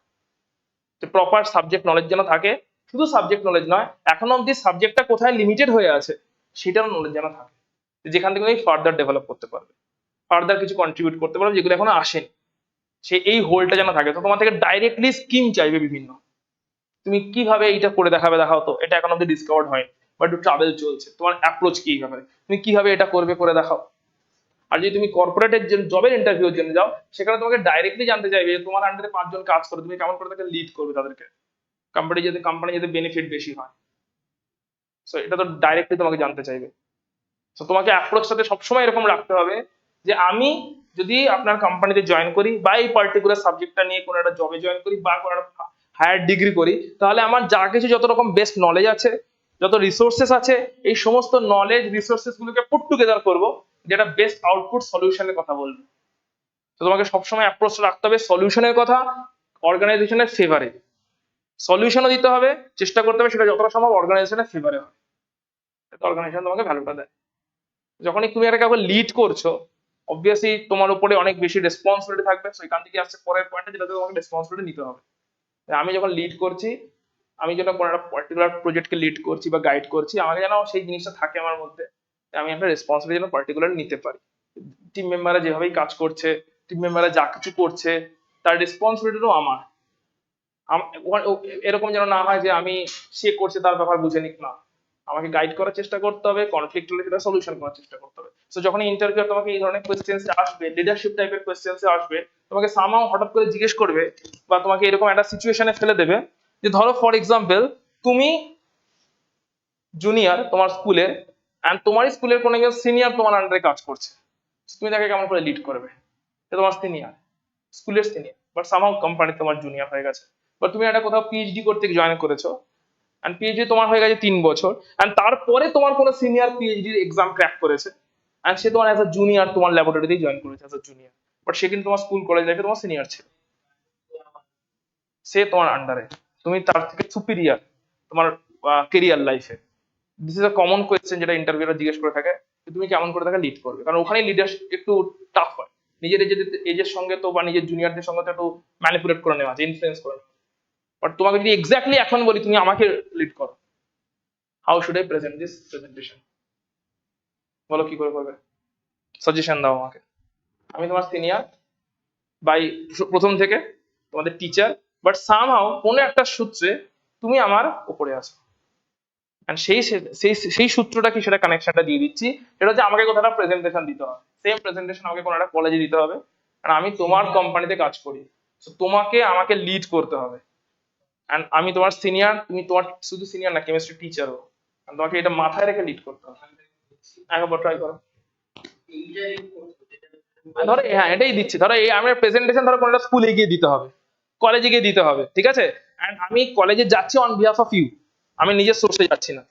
যে প্রপার সাবজেক্ট নলেজ যেন থাকে, শুধু সাবজেক্ট নলেজ নয়, এখন অব্দি সাবজেক্টটা কোথায় লিমিটেড হয়ে আছে সেটার নলেজ যেন থাকে, যেখান থেকে তুমি ফার্দার ডেভেলপ করতে পারবে, ফার্দার কিছু কন্ট্রিবিউট করতে পারবে যেগুলো এখনো আসেনি, সে এই হোলটা যেন থাকে। তো তোমার থেকে ডাইরেক্টলি স্কিম চাইবে বিভিন্ন, তুমি কিভাবে এইটা করে দেখাবে, দেখাও তো, এটা এখন অব্দি ডিসকভার্ড হয়নি বা একটু ট্রাভেল চলছে, তোমার অ্যাপ্রোচ কি ব্যাপারে, তুমি কিভাবে এটা করবে করে দেখাও। আর যদি তুমি কর্পোরেটের জবের ইন্টারভিউর জন্য যাও, সেখানে তোমাকে ডাইরেক্টলি জানতে চাইবে যে তোমার আন্ডারে 5 জন কাজ করে, তুমি কেমন করে তাকে লিড করবে, তাদেরকে কোম্পানি যাতে বেনিফিট বেশি হয়, সো এটা তো ডাইরেক্টলি তোমাকে জানতে চাইবে। তো তোমাকে অ্যাপ্রোচটাতে সবসময় এরকম রাখতে হবে যে আমি যদি আপনার কোম্পানিতে জয়েন করি বা এই পার্টিকুলার সাবজেক্টটা নিয়ে কোনো একটা জবে জয়েন করি বা কোনো একটা হায়ার ডিগ্রি করি, তাহলে আমার যা কিছু যত রকম বেস্ট নলেজ আছে, যত রিসোর্সেস আছে, এই সমস্ত নলেজ রিসোর্সেস গুলোকে পুট টুগেদার করবো, যেটা বেস্ট আউটপুট সলিউশনের কথা বলবে। তো তোমাকে সবসময় অ্যাপ্রোচ রাখতে হবে সলিউশনের কথা, অর্গানাইজেশনের ফেভারে সলিউশনও দিতে হবে, চেষ্টা করতে হবে সেটা যতটা সম্ভব অর্গানাইজেশনের ফেভারে হয়, অর্গানাইজেশন তোমাকে ভ্যালুটা দেয়। যখনই তুমি একটা কাউকে লিড করছো, অবভিয়াসলি তোমার উপরে অনেক বেশি রেসপন্সিবিলিটি থাকবে, তো এখান থেকে আসছে পরের পয়েন্টে, যেটা তোমাকে রেসপন্সিবিলিটি নিতে হবে। আমি যখন লিড করছি, আমি যেন কোনো একটা পার্টিকুলার প্রজেক্টকে লিড করছি বা গাইড করছি, আমাকে যেন সেই জিনিসটা থাকে আমার মধ্যে, আমি একটা রেসপন্সিবিলিটি যেন পার্টিকুলার নিতে পারি। টিম মেম্বাররা যেভাবেই কাজ করছে, টিম মেম্বাররা যা কিছু করছে, তার রেসপন্সিবিলিটিও আমার। এরকম যেন না হয় যে আমি সে করছে তার ব্যাপার বুঝে নিক না, আমাকে গাইড করার চেষ্টা করতে হবে, কনফ্লিক্ট হলে সেটা সলিউশন করার চেষ্টা করতে হবে। তো যখন ইন্টারভিউ তোমাকে এই ধরনের কোয়েশ্চেন্স আসবে, লিডারশিপ টাইপের কোয়েশ্চেন্স আসবে, তোমাকে সামহাও হঠাৎ করে জিজ্ঞেস করবে বা তোমাকে এরকম একটা সিচুয়েশনে ফেলে দেবে যে ধরো ফর এক্সাম্পল তুমি জুনিয়র তোমার স্কুলে, এন্ড তোমার স্কুলের কোনো একজন সিনিয়র তোমার আন্ডারে কাজ করছে, তুমি তাকে কেমন করে লিড করবে? সে তোমার সিনিয়র, স্কুলের সিনিয়র, বাট সামহাও কোম্পানি তোমার জুনিয়র হয়ে গেছে, বা তুমি একটা কোথাও পিএইচডি করতে জয়েন করেছো, এন্ড পিএইচডি তোমার হয়ে গেছে 3 বছর, এন্ড তারপরে তোমার কোনো সিনিয়র পিএইচডির এক্সাম ক্র্যাক করেছে, এন্ড সে তোমার অ্যাজ আ জুনিয়র তোমার ল্যাবরেটরিতেই জয়েন করেছে অ্যাজ আ জুনিয়র, বাট সে কিন্তু তোমার স্কুল কলেজ লাইফে তোমার সিনিয়র ছিল, সে তোমার আন্ডারে, তুমি তার থেকে সুপিরিয়র তোমার কেরিয়ার লাইফে। This is a common question যেটা ইন্টারভিউরা জিজ্ঞেস করে থাকে, যে তুমি কেমন করে তাকে লিড করবে, কারণ ওখানে লিডারশিপ একটু টাফ হয়, নিজের এজের সঙ্গে তো বা নিজের জুনিয়রদের সঙ্গে তো একটু ম্যানিপুলেট করে নেওয়া আছে, ইনফ্লুয়েন্স করে নেওয়া। বাট তোমাকে যদি এক্স্যাক্টলি এখন বলি তুমি আমাকে লিড করো, how should I present this presentation, বলো কি করে করবে, সাজেশন দাও আমাকে। আমি তোমার সিনিয়র বাই প্রথম থেকে তোমাদের টিচার, বাট সামহাও কোনো একটা সূত্রে তুমি আমার উপরে আছো, and সেই সূত্রটা কি সেটা কানেকশনটা দিয়ে দিচ্ছি, সেটা হচ্ছে আমাকে কোথাও একটা প্রেজেন্টেশন দিতে হবে, সেম প্রেজেন্টেশন আমাকে কোনো একটা কলেজে দিতে হবে, আর আমি তোমার কোম্পানিতে কাজ করি, তো তোমাকে আমাকে লিড করতে হবে, এন্ড আমি তোমার সিনিয়র, তুমি তোমার শুধু সিনিয়র না, কেমিস্ট্রি টিচারও, তোমাকে এটা মাথায় রেখে লিড করতে হবে। একবার ট্রাই করো। ধরো হ্যাঁ এটাই দিচ্ছি, ধরো এই আমার প্রেজেন্টেশন ধরো কোনো স্কুলে গিয়ে দিতে হবে, কলেজে গিয়ে দিতে হবে, ঠিক আছে, এন্ড আমি কলেজে যাচ্ছি অন বিহাফ অফ ইউ, আমি নিজের সোর্সে যাচ্ছি না,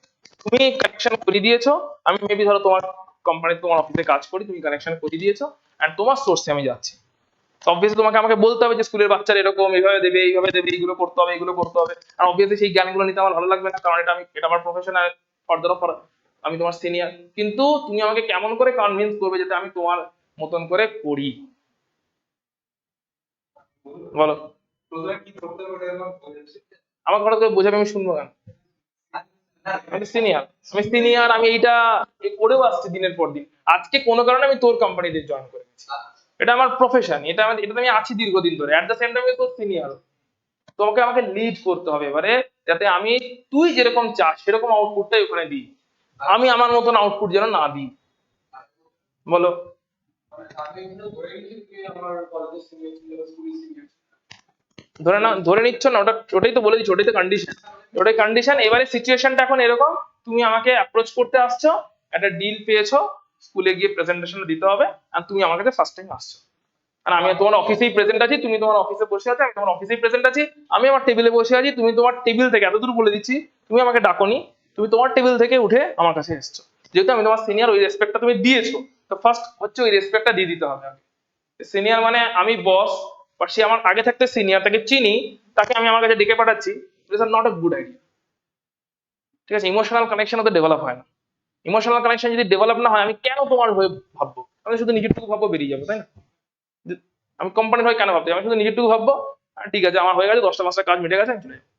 তুমি কানেকশন করে দিয়েছো, আমি মেবি ধরো তোমার কোম্পানিতে তোমার অফিসে কাজ করি, তুমি কানেকশন করে দিয়েছো, এন্ড তোমার সোর্সে আমি যাচ্ছি, অবভিয়াসলি তোমাকে আমাকে বলতে হবে যে স্কুলের বাচ্চারা এরকম এইভাবে দেবে, এইভাবে দেবে, এইগুলো করতে হবে, এইগুলো করতে হবে, আর অবভিয়াসলি সেই জ্ঞানগুলো নিতে আমার ভালো লাগবে না, কারণ এটা আমার প্রফেশন, ফার্দার অফ আমি তোমার সিনিয়র, কিন্তু তুমি আমাকে কেমন করে কনভিন্স করবে যাতে আমি তোমার মতন করে করি, বলো। প্রথমে কি করতে হবে ওটা আমার বলেছি। আমার ঘরে তো বোঝাবে, আমি শুনবো কেন? আমি সিনিয়র, আমি এইটা করেও আসছি দিনের পর দিন, আজকে কোনো কারণে আমি তোর কোম্পানিতে জয়েন করে গেছি, এটা আমার প্রফেশন, এটা আমি আছি দীর্ঘদিন ধরে, এট দ্য সেম টাইম তোর সিনিয়র, তোমাকে আমাকে লিড করতে হবে এবারে, যাতে আমি তুই যেরকম চাস সেরকম আউটপুটটাই ওখানে দিই, আমি আমার মতন আউটপুট যেন না দিই, বলো। আমি কিন্তু ধরে নিচ্ছি তুমি আমার কলেজের সিনিয়র ছিল, স্কুলের সিনিয়র। ধরে নিচ্ছ না, ওটাই তো বলে দিচ্ছি, ওটাই তো কন্ডিশন, ওটাই কন্ডিশন। এবারে সিচুয়েশনটা এখন এরকম, তুমি আমাকে অ্যাপ্রোচ করতে আসছো, একটা ডিল পেয়েছো, স্কুলে গিয়ে প্রেজেন্টেশন দিতে হবে, আর তুমি আমার কাছে ফার্স্ট টাইম আসছো, আর আমি তোমার অফিসেই প্রেজেন্ট আছি, তুমি তোমার অফিসে বসে আছো, আমি তোমার অফিসেই প্রেজেন্ট আছি, আমি আমার টেবিলে বসে আছি, তুমি তোমার টেবিল থেকে, এতদূর বলে দিচ্ছি, তুমি আমাকে ডাকোনি, তুমি তোমার টেবিল থেকে উঠে আমার কাছে এসছো, যেহেতু আমি তোমার সিনিয়র, ওই রেসপেক্টটা তুমি দিয়েছো, তো ফার্স্ট হচ্ছে ওই রেসপেক্টটা দিয়ে দিতে হবে। সিনিয়র মানে আমি বস, বাট সে আমার আগে থাকতে সিনিয়র, তাকে চিনি, তাকে আমি আমার কাছে ডেকে পাঠাচ্ছি, it's not a good idea, ঠিক আছে? ইমোশনাল কানেকশন তো ডেভেলপ হয় না, ইমোশনাল কানেকশন যদি ডেভেলপ না হয়, আমি কেন তোমার হয়ে ভাববো, আমি শুধু নিজেরটুকু ভাববো, বেরিয়ে যাবো, তাই না? আমি কোম্পানির হয়ে কেন ভাবতে, আমি শুধু নিজেরটুকু ভাববো, আর ঠিক আছে আমার হয়ে গেছে, 10টা 5টা কাজ মিটে গেছে, আমি চলে যাবো।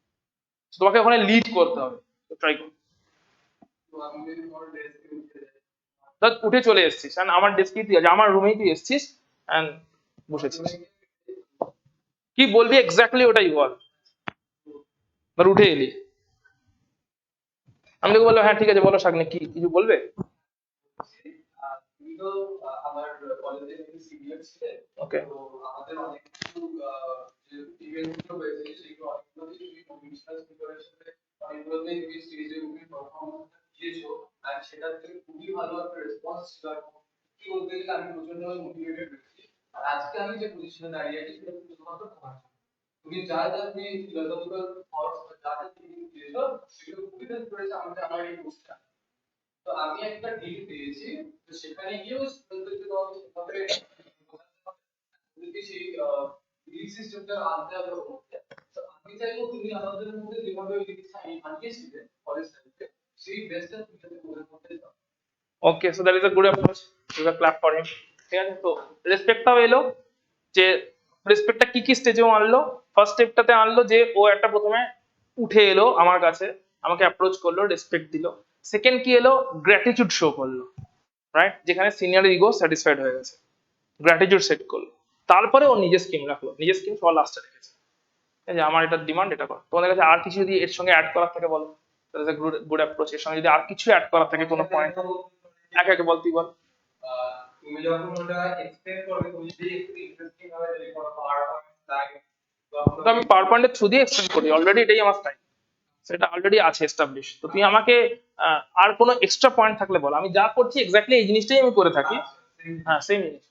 তোমাকে ওখানে লিড করতে হবে, ট্রাই করো। তো আমি যদি তোমার ডেস্কে উঠে যাই, ধর উঠে চলে এসেছিস, আমার ডেস্কেই তুই আছে, আমার রুমেই তুই এসেছিস, এন্ড বসেছিস, কি বলবি এক্স্যাক্টলি ওটাই বল, ধর উঠে এলি, আমি তোকে বললাম হ্যাঁ ঠিক আছে বলো শাগনি, কি কিছু বলবে? তুমি তো আমার কলেজের সিনিয়র ছিলে, ওকে, তো আমাদের অনেক কিছু যে ইভেন্ট গুলো হয়েছে সেগুলো অনেকগুলোতে তুমি কমিশনাল প্রিপারেশনে অনেকগুলোতে তুমি স্টেজে উঠে পারফরমেন্স দিয়েছো, আর সেটা থেকে খুবই ভালো একটা রেসপন্স ছিল, আর কি বলতে গেলে আমি প্রচন্ডভাবে মোটিভেটেড হয়েছি, আর আজকে আমি যে পজিশনে দাঁড়িয়ে আছি সেটা শুধুমাত্র তোমার জন্য। তুমি যা যা তুমি ফিলোসফিক্যাল থটস যা যা তুমি দিয়েছো সেগুলো খুবই হেল্প করেছে আমাকে আমার এই কোর্সটা। তো আমি একটা ডিল পেয়েছি, তো সেখানে গিয়েও স্টুডেন্টদেরকে সেভাবে যদি সেই ডিল সিস্টেমটা আনতে হবে ওর মধ্যে। তো আমি চাইবো তুমি আমাদের মধ্যে যেভাবে ওই জিনিসটা আনিয়েছিলে কলেজ লাইফে, সেই বেস্টটা তুমি যাতে ওদের মধ্যে দাও। Okay, so that is a good approach, you can clap for him, ঠিক আছে? তো রেসপেক্টটাও এলো, যে রেসপেক্টটা কি কি স্টেজেও আনলো, ফার্স্ট স্টেপটাতে আনলো যে ও একটা প্রথমে উঠে এলো আমার কাছে, আমাকে অ্যাপ্রোচ করলো, রেসপেক্ট দিল, সেকেন্ড কি এলো, গ্র্যাটিটিউড শো করলো, রাইট, যেখানে সিনিয়র ইগো স্যাটিসফাইড হয়ে গেছে, গ্র্যাটিটিউড সেট করলো, তারপরে ও নিজের স্কিম রাখলো, নিজের স্কিম সবার লাস্টে রেখেছে, এই যে আমার এটা ডিমান্ড, এটা কর, তোমাদের কাছে আর কিছু যদি এর সঙ্গে অ্যাড করার থাকে বলো, দ্যাট ইজ গুড অ্যাপ্রোচ, এর সঙ্গে যদি আর কিছু অ্যাড করার থাকে কোনো পয়েন্ট, একে একে বল, তুই বল। তুমি যখন ওটা এক্সপ্লেন করবে তুমি যদি একটু ইন্টারেস্টিং ভাবে যদি কোনো পাওয়ারপয়েন্ট স্লাইড বা তো আমি পাওয়ার পয়েন্টের থ্রু দিয়ে এক্সপ্লেন করি, অলরেডি এটাই আমার স্টাইল, সেটা অলরেডি আছে এস্টাবলিশ। তো তুই আমাকে আর কোনো এক্সট্রা পয়েন্ট থাকলে বল, আমি যা করছি এক্স্যাক্টলি এই জিনিসটাই আমি করে থাকি। হ্যাঁ সেম জিনিস,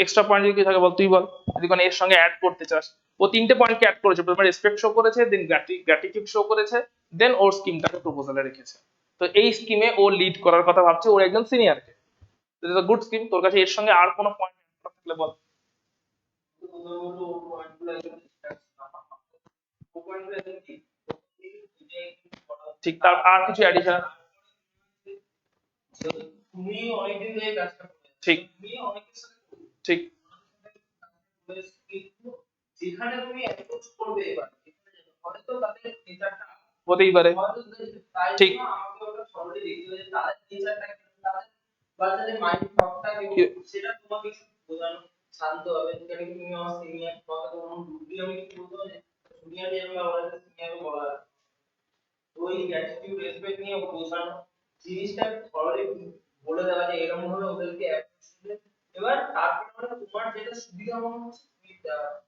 এক্সট্রা পয়েন্ট যদি কিছু থাকে বল, তুই বল যদি কোনো এর সঙ্গে অ্যাড করতে চাস। ও তিনটে পয়েন্টকে অ্যাড করেছে, প্রথমে রেসপেক্ট শো করেছে, দেন গ্র্যাটিটিউড শো করেছে, দেন ওর স্কিমটাকে প্রপোজালে রেখেছে। তো এই স্কিমে ও লিড করার কথা ভাবছে ওর একজন সিনিয়রকে, গুড স্কিম। তোর কাছে এর সঙ্গে আর কোনো পয়েন্ট থাকলে বল। ঠিক, তার আর কিছু অ্যাডিশনাল? তুমি অনেকদিন ধরে কাজটা করছো, ঠিক তুমি অনেকের সাথে ঠিক কিন্তু যেখানে তুমি অ্যাপ্রোচ করবে এবার হয়তো তাদের নেচারটা হতেই পারে। তাই ঠিক। জন্য আমাকে ওটা সরলে দেখতে হবে যে তাদের নেচারটা তাদের বা তাদের মাইন্ড থটটা সেটা তোমাকে বোঝানো শান্ত হবে। যেখানে তুমি আমার সিনিয়র তোমাকে তো কোনো বুদ্ধি আমি কিছু বলতে পারি জুনিয়রই আমি আমার সিনিয়রকে বলা, ওই অ্যাটিটিউড রেসপেক্ট নিয়ে বোঝানো জিনিসটা সরলে বলে দেওয়া যে এরকম ভাবে ওদেরকে অ্যাপ্রোচ করবে। এবার তারপরে তোমার যেটা সুবিধা মনে হচ্ছে তুমি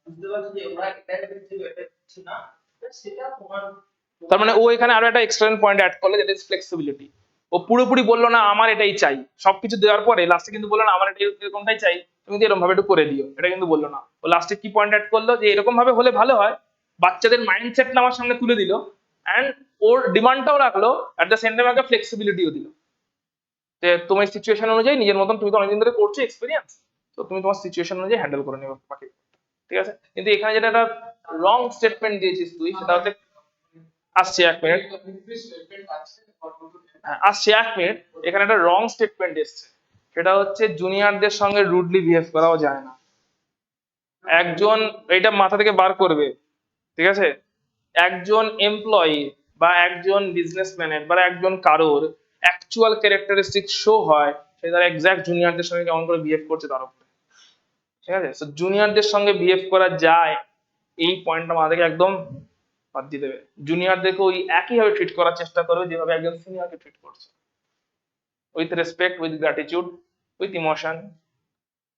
বুঝতে পারছো যে ওরা এটা করছে এটা করছে না, সেটা তোমার তার মানে ও এখানে আরো একটা এক্সট্রা পয়েন্ট অ্যাড করলো, যেটা ইজ ফ্লেক্সিবিলিটি। ও পুরোপুরি বললো না আমার এটাই চাই, সবকিছু দেওয়ার পরে লাস্টে কিন্তু বললো না আমার এটা এরকমটাই চাই, তুমি যদি এরকম ভাবে একটু করে দিও, এটা কিন্তু বললো না। ও লাস্টে কি পয়েন্ট অ্যাড করলো যে এরকম ভাবে হলে ভালো হয়, বাচ্চাদের মাইন্ডসেটটা আমার সামনে তুলে দিল, অ্যান্ড ওর ডিমান্ডটাও রাখলো, অ্যাট দ্য সেম টাইম একটা ফ্লেক্সিবিলিটিও দিল যে তোমার সিচুয়েশন অনুযায়ী নিজের মতন, তুমি তো অনেকদিন ধরে করছো এক্সপিরিয়েন্স, তো তুমি তোমার সিচুয়েশন অনুযায়ী হ্যান্ডেল করে নেবে বাকি, ঠিক আছে। কিন্তু এখানে যেটা একটা রং স্টেটমেন্ট দিয়েছিস তুই, সেটা হচ্ছে, আসছে 1 মিনিট, হ্যাঁ আসছে 1 মিনিট, এখানে একটা রং স্টেটমেন্ট এসছে, সেটা হচ্ছে জুনিয়রদের সঙ্গে রুডলি বিহেভ করাও যায় না। একজন, এটা মাথা থেকে বার করবে, ঠিক আছে, একজন এমপ্লয়ি বা একজন বিজনেসম্যানের বা একজন কারোর অ্যাকচুয়াল ক্যারেক্টারিস্টিক শো হয় সে তার এক্সাক্ট জুনিয়রদের সঙ্গে কেমন করে বিহেভ করছে তার উপরে, ঠিক আছে। তো জুনিয়রদের সঙ্গে বিহেভ করা যায়, এই পয়েন্টটা মাথা থেকে একদম বাদ দিয়ে দেবে। জুনিয়রদেরকে ওই একইভাবে ট্রিট করার চেষ্টা করবে যেভাবে একজন সিনিয়রকে ট্রিট করছে, with respect, with gratitude, with emotion,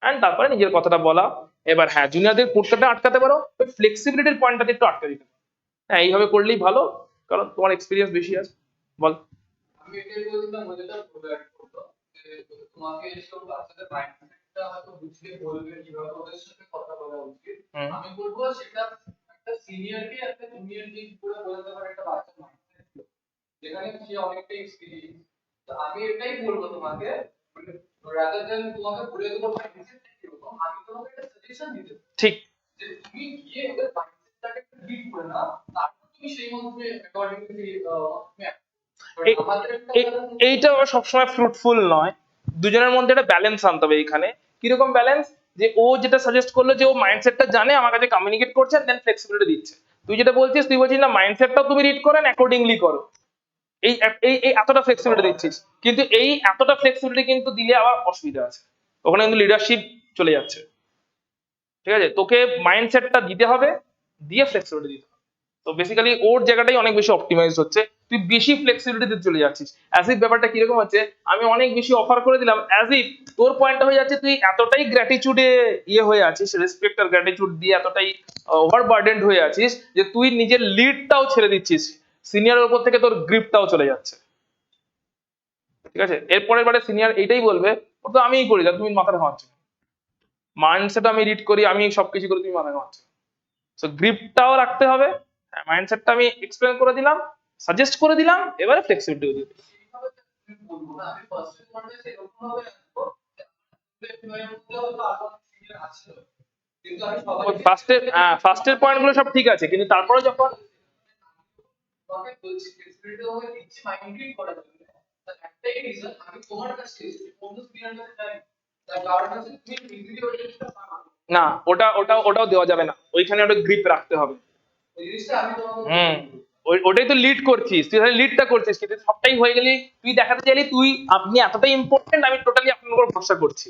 and তারপরে নিজের কথাটা বলা। এবার হ্যাঁ, জুনিয়রদের কুর্তাটা আটকাতে পারো, ওই ফ্লেক্সিবিলিটির পয়েন্টটাতে একটু আটকে দিতে পারো। হ্যাঁ এইভাবে করলেই ভালো, কারণ তোমার এক্সপিরিয়েন্স বেশি আছে। বল। আমি এটাই বলছিলাম যেটা প্রোভাইড করতো যে তোমাকে এসব বাচ্চাদের মাইন্ডসেটটা হয়তো বুঝিয়ে বলবে কিভাবে ওদের সাথে কথা বলা উচিত। আমি বলবো সেটা একটা সিনিয়রকে একটা জুনিয়রকে পুরো বলতে পারে একটা বাচ্চার মাইন্ডসেট যেখানে সে অনেকটাই এক্সপিরিয়েন্স। তো আমি এটাই বলবো তোমাকে, রাদার দ্যান তোমাকে বলে দেবো মাইন্ডসেটটা কিরকম, আমি তোমাকে একটা সাজেশন দিতে পারি ঠিক, যে তুমি গিয়ে ওদের মাইন্ডসেটটাকে রিড করে নাও, তারপর তুমি সেই মধ্যে অ্যাকর্ডিংলি এইটা সবসময় ফ্রুটফুল নয়, দুজনের মধ্যে একটা ব্যালেন্স আনতে হবে এইখানে। কিরকম ব্যালেন্স? যে ও যেটা সাজেস্ট করলো যে ও মাইন্ডসেটটা জানে, আমার কাছে কমিউনিকেট করছে, দেন ফ্লেক্সিবিলিটি দিচ্ছে। তুই যেটা বলছিস, তুই বলছিস না মাইন্ডসেটটাও তুমি রিড করেন, অ্যাকর্ডিংলি করো, এই এই এই এতটা ফ্লেক্সিবিলিটি দিচ্ছিস, কিন্তু এই এতটা ফ্লেক্সিবিলিটি কিন্তু দিলে আবার অসুবিধা আছে, ওখানে কিন্তু লিডারশিপ চলে যাচ্ছে, ঠিক আছে। তোকে মাইন্ডসেটটা দিতে হবে, দিয়ে ফ্লেক্সিবিলিটি দিতে হবে। তো বেসিক্যালি ওর জায়গাটাই অনেক বেশি অপটিমাইজ হচ্ছে, তুই বেশি ফ্লেক্সিবিলিটিতে চলে যাচ্ছিস। অ্যাজ ইফ ব্যাপারটা কিরকম হচ্ছে, আমি অনেক বেশি অফার করে দিলাম, অ্যাজ ইফ তোর পয়েন্টটা হয়ে যাচ্ছে তুই এতটাই গ্র্যাটিটিউডে ইয়ে হয়ে আছিস, রেসপেক্ট আর গ্র্যাটিটিউড দিয়ে এতটাই ওভারবার্ডেন্ড হয়ে আছিস যে তুই নিজের লিডটাও ছেড়ে দিচ্ছিস, সিনিয়রের উপর থেকে তোর গ্রিপটাও চলে যাচ্ছে, ঠিক আছে। এরপরের বারে সিনিয়র এইটাই বলবে, ও তো আমিই করি, যা তুমি মাথা ঘামাচ্ছ, মাইন্ডসেট আমি রিড করি, আমি সবকিছু করি, তুমি মাথা ঘামাচ্ছ। সো গ্রিপটাও রাখতে হবে, মাইন্ডসেটটা আমি এক্সপ্লেন করে দিলাম, সাজেস্ট করে দিলাম, এবারে ফ্লেক্সিবিলিটি দিয়ে দিলাম। সেইভাবে তুমি বলবো না, আমি ফার্স্ট পয়েন্টে সেরকম ভাবে আসবো এর মধ্যে হয়তো আরো সিনিয়র আছে, কিন্তু আমি সবাইকে ফার্স্টের পয়েন্ট গুলো সব ঠিক আছে, কিন্তু তারপরে যখন তোমাকে বলছি ফ্লেক্সিবিলিটি তোমাকে দিচ্ছি মাইন্ড রিড করার জন্য, তার একটাই রিজন আমি তোমার কাছে এসেছি, অন্য সিনিয়র কাছে যাই, তার কারণ হচ্ছে তুমি ইজিলি ওই জিনিসটা পারো না, ওটাও দেওয়া যাবে না, ওইখানে ওটা গ্রিপ রাখতে হবে। ওই জিনিসটা আমি তোমাকে ওটাই তো লিড করছিস, তুই তাহলে লিডটা করছিস, কিন্তু সবটাই হয়ে গেলি তুই দেখাতে চাইলি তুই আপনি এতটাই ইম্পর্টেন্ট, আমি টোটালি আপনার উপর ভরসা করছি,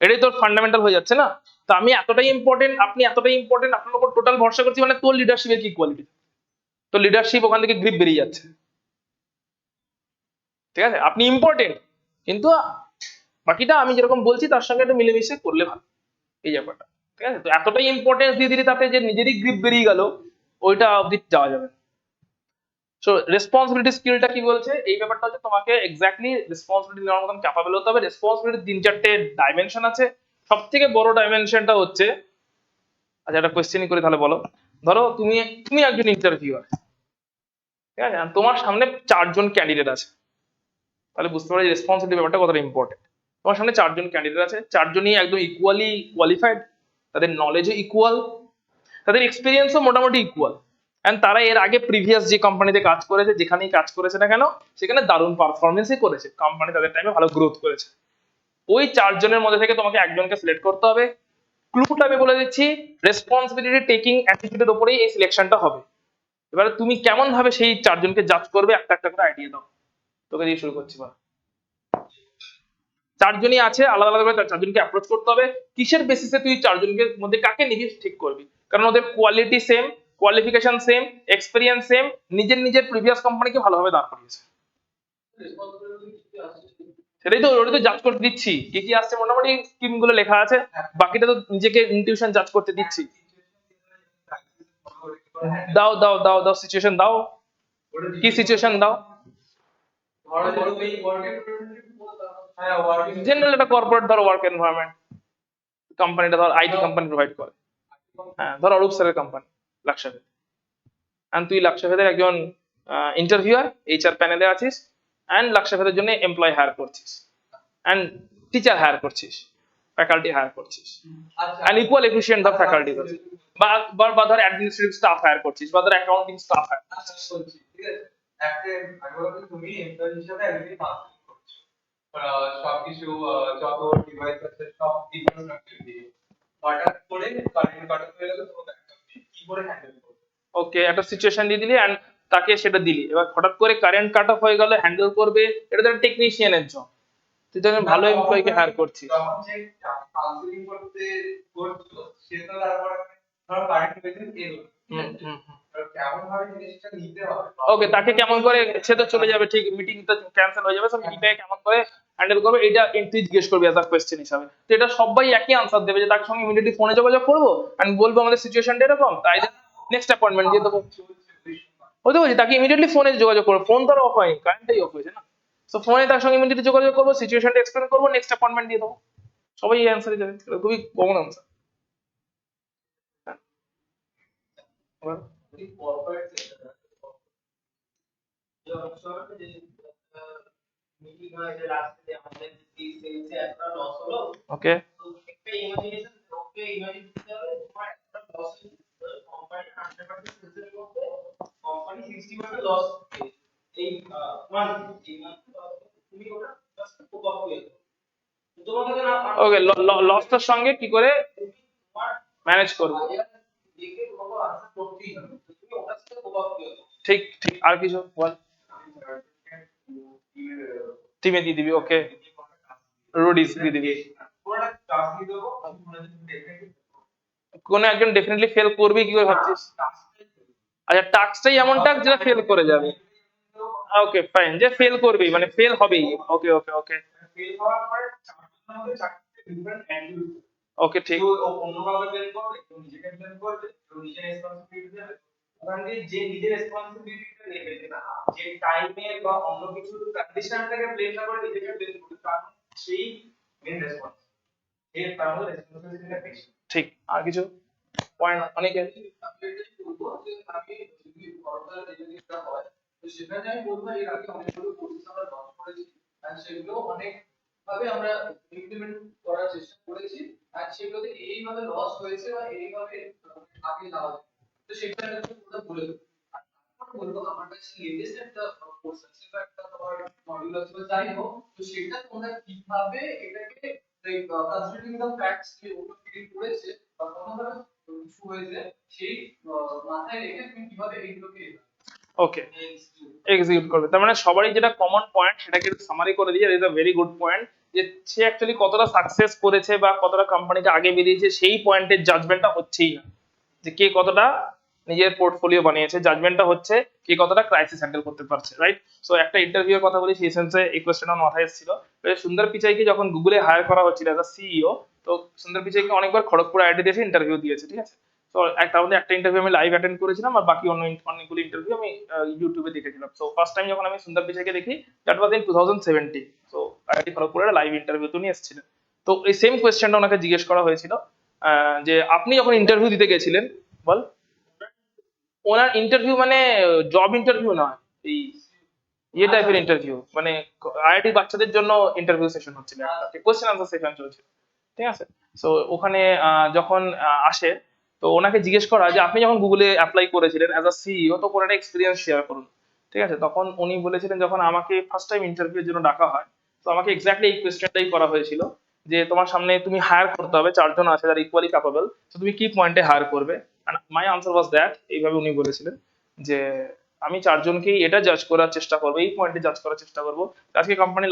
এটাই তোর ফান্ডামেন্টাল হয়ে যাচ্ছে না। তো আমি এতটাই ইম্পর্টেন্ট, আপনি এতটাই ইম্পর্টেন্ট, আপনার উপর টোটাল ভরসা করছি, মানে তোর লিডারশিপের কি কোয়ালিটি, তো লিডারশিপ ওখান থেকে গ্রিপ বেরিয়ে যাচ্ছে, ঠিক আছে। আপনি ইম্পর্টেন্ট কিন্তু বাকিটা আমি যেরকম বলছি তার সঙ্গে একটু মিলেমিশে করলে ভালো, এই ব্যাপারটা। ঠিক আছে, তো এতটাই ইম্পর্টেন্স দিয়ে দিলি তাতে যে নিজেরই গ্রিপ বেরিয়ে গেল, ওইটা অবধি যাওয়া যাবে। সো রেসপন্সিবিলিটি স্কিলটা কি বলছে, এই ব্যাপারটা হচ্ছে তোমাকে এক্স্যাক্টলি রেসপন্সিবিলিটি নেওয়ার মতন ক্যাপাবল হতে হবে। রেসপন্সিবিলিটি 3-4টে ডাইমেনশন আছে। সব থেকে বড় ডাইমেনশনটা হচ্ছে, আচ্ছা একটা কোয়েশ্চেনই করে তাহলে বলো, ধরো তুমি তুমি একজন ইন্টারভিউয়ার, ঠিক আছে, আর তোমার সামনে 4জন ক্যান্ডিডেট আছে, তাহলে বুঝতে পারো রেসপন্সিবিলিটি ব্যাপারটা কতটা ইম্পর্টেন্ট। তোমার সামনে 4জন ক্যান্ডিডেট আছে, 4জনই একদম ইকুয়ালি কোয়ালিফাইড, তাদের নলেজও ইকুয়াল, তাদের এক্সপিরিয়েন্সও মোটামুটি ইকুয়াল, এন্ড তারা এর আগে প্রিভিয়াস যে কোম্পানিতে কাজ করেছে, যেখানেই কাজ করেছে না কেন সেখানে দারুণ পারফরমেন্সই করেছে, কোম্পানি তাদের টাইমে ভালো গ্রোথ করেছে। ওই 4জনের মধ্যে থেকে তোমাকে একজনকে সিলেক্ট করতে হবে। ক্লুটা আমি বলে দিচ্ছি, রেসপন্সিবিলিটি টেকিং অ্যাটিটিউডের উপরেই এই সিলেকশনটা হবে। এবারে তুমি কেমন ভাবে সেই 4জনকে জাজ করবে, একটা একটা করে আইডিয়া দাও। তোকে দিয়ে শুরু করছি। 4জনই আছে, আলাদা আলাদা করে 4জনকে অ্যাপ্রোচ করতে হবে। কিসের বেসিসে তুই 4জনের মধ্যে কাকে নিবি ঠিক করবি, কারণ ওদের quality same, qualification same, experience same, নিজের নিজের প্রিভিয়াস কোম্পানিকে ভালোভাবে দাঁড় করিয়েছে। সেটাই তো, ওটা তো জাজ করতে দিচ্ছি, কি কি আসছে মোটামুটি স্কিম গুলো লেখা আছে, বাকিটা তো নিজেকে ইনটিউশন জাজ করতে দিচ্ছি। দাও দাও দাও দাও সিচুয়েশন দাও, কি সিচুয়েশন দাও। জেনারেল একটা কর্পোরেট ধরো ওয়ার্ক এনভায়রনমেন্ট, কোম্পানিটা ধর আইটি কোম্পানি প্রোভাইড করে, হ্যাঁ ধর অরূপ স্যারের কোম্পানি লাক্সাভেদ, এন্ড তুই লাক্সাভেদের একজন ইন্টারভিউয়ার, এইচআর প্যানেলে আছিস, এন্ড লাক্সাভেদের জন্য এমপ্লয় হায়ার করছিস, এন্ড টিচার হায়ার করছিস, ফ্যাকাল্টি হায়ার করছিস, এন্ড ইকুয়াল এফিশিয়েন্ট ধর ফ্যাকাল্টি আছে, বা ধর অ্যাডমিনিস্ট্রেটিভ স্টাফ হায়ার করছিস, বা ধর অ্যাকাউন্টিং স্টাফ হায়ার করছিস। ঠিক আছে, একটা আমি বলবো তুমি এমপ্লয়ি হিসেবে একদিন মার্কেটিং করছো, সবকিছু যত ডিভাইস আছে সব ইনফ্রাস্ট্রাকচার দিয়ে হঠাৎ করে কারেন্ট কাট অফ হয়ে গেল, তোমাকে কি করে হ্যান্ডেল করবে? ওকে, একটা সিচুয়েশন দিয়ে দিলি এন্ড তাকে সেটা দিলি, এবার হঠাৎ করে কারেন্ট কাট অফ হয়ে গেল, হ্যান্ডেল করবে, এটা তো একটা টেকনিশিয়ানের জব, তুই তো একজন ভালো এমপ্লয়িকে হায়ার করছিস। যখন যে কাউন্সিলিং করতে করছো সে তো তারপর ধরো কারেন্ট হয়েছে এলো, কেমন ভাবে জিনিসটা নিতে হবে। ওকে, তাকে কেমন করে, সে তো চলে যাবে, ঠিক মিটিংটা ক্যান্সেল হয়ে যাবে, সব মিটিংটাকে কেমন করে হ্যান্ডেল করবে, এটা তুই জিজ্ঞেস করবি অ্যাজ আ কোয়েশ্চেন হিসাবে। তো এটা সবাই একই আনসার দেবে, যে তার সঙ্গে ইমিডিয়েটলি ফোনে যোগাযোগ করবো এন্ড বলবো আমাদের সিচুয়েশনটা এরকম, তাই নেক্সট অ্যাপয়েন্টমেন্ট দিয়ে দেবো। ওই তো বলছি, তাকে ইমিডিয়েটলি ফোনে যোগাযোগ করবো, ফোন তো অফ হয়নি, কারেন্টটাই অফ হয়েছে না, তো ফোনে তার সঙ্গে ইমিডিয়েটলি যোগাযোগ করবো, সিচুয়েশনটা এক্সপ্লেন করবো, নেক্সট অ্যাপয়েন্টমেন্ট দিয়ে দেবো। সবাই এই অ্যান্সারই দেবে, এটা খুবই কমন আনসার। মিটিং হয় যে লাস্টে আমাদের কি সেলসে একটা লস হলো, ওকে, তো একটা ইমাজিনেশন ওকে ইমাজিন করতে হবে, তোমার একটা লস কোম্পানি 100% সেলসের মধ্যে কোম্পানি 60% লস, এই মান্থ তুমি ওটা জাস্ট কোপ আপ করে তোমাকে তো না ওকে, লসটার সঙ্গে কি করে তোমার ম্যানেজ করবো, দেখে তোমাকে আনসার করতেই হবে, তুমি ওটার সাথে কোপ আপ করে ঠিক ঠিক, আর কিছু বল। টিমে দিয়ে দিবি, ওকে, রোডিস দিয়ে দিবি, পুরোটা টাস্ক দিয়ে দেবো, মনে হচ্ছে ডেফিনেটলি কোন একজন ডেফিনেটলি ফেল করবে, কি করে ভাবছিস? আচ্ছা, টাস্কটাই এমন টাস্ক যেটা ফেল করে যাবে, ওকে ফাইন, যে ফেল করবেই, মানে ফেল হবেই, ওকে ওকে ওকে ফেল হওয়ার পরে চারজন আমাদের চারটে ডিফারেন্ট অ্যাঙ্গেল, ওকে ঠিক, কেউ অন্যভাবে ব্লেম করবে, কেউ নিজেকে ব্লেম করবে, কেউ নিজের রেসপন্সিবিলিটি নেবে। ওখান দিয়ে যে নিজের রেসপন্সিবিলিটিটা নেবে না, যে টাইমে বা অন্য কিছু কন্ডিশনটাকে ব্লেম না করে নিজেকে ব্লেম করবে, কারণ সেই মেন রেসপন্স এর তার মধ্যে রেসপন্সিবিলিটিটা বেশি। ঠিক, আর কিছু পয়েন্ট অনেকে আমি যদি বড়টা এই জিনিসটা হয়, তো সেখানে আমি বলবো এর আগে অনেকগুলো কোর্স আমরা লঞ্চ করেছি, আর সেগুলো অনেক ভাবে আমরা ইমপ্লিমেন্ট করার চেষ্টা করেছি, আর সেগুলোতে এইভাবে লস হয়েছে বা এইভাবে আগে যাওয়া যায়, তো সেটা আমি পুরো বলে দেবো। আর তারপর বলবো আমার কাছে লেটেস্ট একটা কোর্স আছে বা একটা তোমার মডিউল আছে বা যাই হোক, তো সেটা তোমরা কিভাবে এটাকে কনসিডারিং দ্য ফ্যাক্টস যে ওটা ক্রিয়েট করেছে বা কোনোভাবে ইস্যু হয়েছে সেই মাথায় রেখে তুমি কিভাবে এইগুলোকে ওকে এক্সিকিউট করবে, তার মানে সবারই যেটা কমন পয়েন্ট সেটাকে সামারি করে দিয়ে, is a very good point, যে সে অ্যাকচুয়ালি কতটা সাকসেস করেছে বা কতটা কোম্পানিকে আগে বেরিয়েছে সেই পয়েন্টের জাজমেন্টটা হচ্ছেই না, যে কে কতটা নিজের পোর্টফোলিও বানিয়েছে, জাজমেন্টটা হচ্ছে কে কতটা ক্রাইসিস হ্যান্ডেল করতে পারছে, রাইট? সো একটা ইন্টারভিউর কথা বলি, সেই সেন্সে এই কোয়েশ্চেনটা মাথায় এসেছিল। সুন্দর পিচাইকে যখন গুগলে হায়ার করা হচ্ছিল অ্যাজ আ সিইও, তো সুন্দর পিচাইকে অনেকবার খড়গপুর আইআইটি দিয়েছে ইন্টারভিউ দিয়েছে, ঠিক আছে? তো তার মধ্যে একটা ইন্টারভিউ আমি লাইভ অ্যাটেন্ড করেছিলাম, আর বাকি অনেকগুলো ইন্টারভিউ আমি ইউটিউবে দেখেছিলাম। সো ফার্স্ট টাইম যখন আমি সুন্দর পিচাইকে দেখি, that was in 2017। So IIT খড়গপুরের লাইভ ইন্টারভিউ তো নিয়ে এসেছিলেন। তো এই সেম কোয়েশ্চেনটা ওনাকে জিজ্ঞেস করা হয়েছিল, যে আপনি যখন ইন্টারভিউ দিতে গেছিলেন, বল, ওনার ইন্টারভিউ মানে জব ইন্টারভিউ নয়, এই ইয়ে টাইপের ইন্টারভিউ, মানে আইআইটি বাচ্চাদের জন্য ইন্টারভিউ সেশন হচ্ছিল, একটা কোয়েশ্চেন আনসার সেশন চলছিল, ঠিক আছে? সো ওখানে যখন আসে, তো ওনাকে জিজ্ঞেস করা যে আপনি যখন গুগলে অ্যাপ্লাই করেছিলেন অ্যাজ আ সিইও, তো কোনো একটা এক্সপিরিয়েন্স শেয়ার করুন, ঠিক আছে? তখন উনি বলেছিলেন, যখন আমাকে ফার্স্ট টাইম ইন্টারভিউর জন্য ডাকা হয়, তো আমাকে এক্স্যাক্টলি এই কোয়েশ্চেনটাই করা হয়েছিল, যে তোমার সামনে তুমি হায়ার করতে হবে, চারজন আছে যারা ইকুয়ালি ক্যাপাবল, তো তুমি কি পয়েন্টে হায়ার করবে? মাই আনসার ওয়াজ দ্যাট, এইভাবে উনি বলেছিলেন যে আমি চারজনকেই এটা জাজ করার চেষ্টা করবো, এই পয়েন্টে জাজ করার চেষ্টা করবো, আজকে কোম্পানি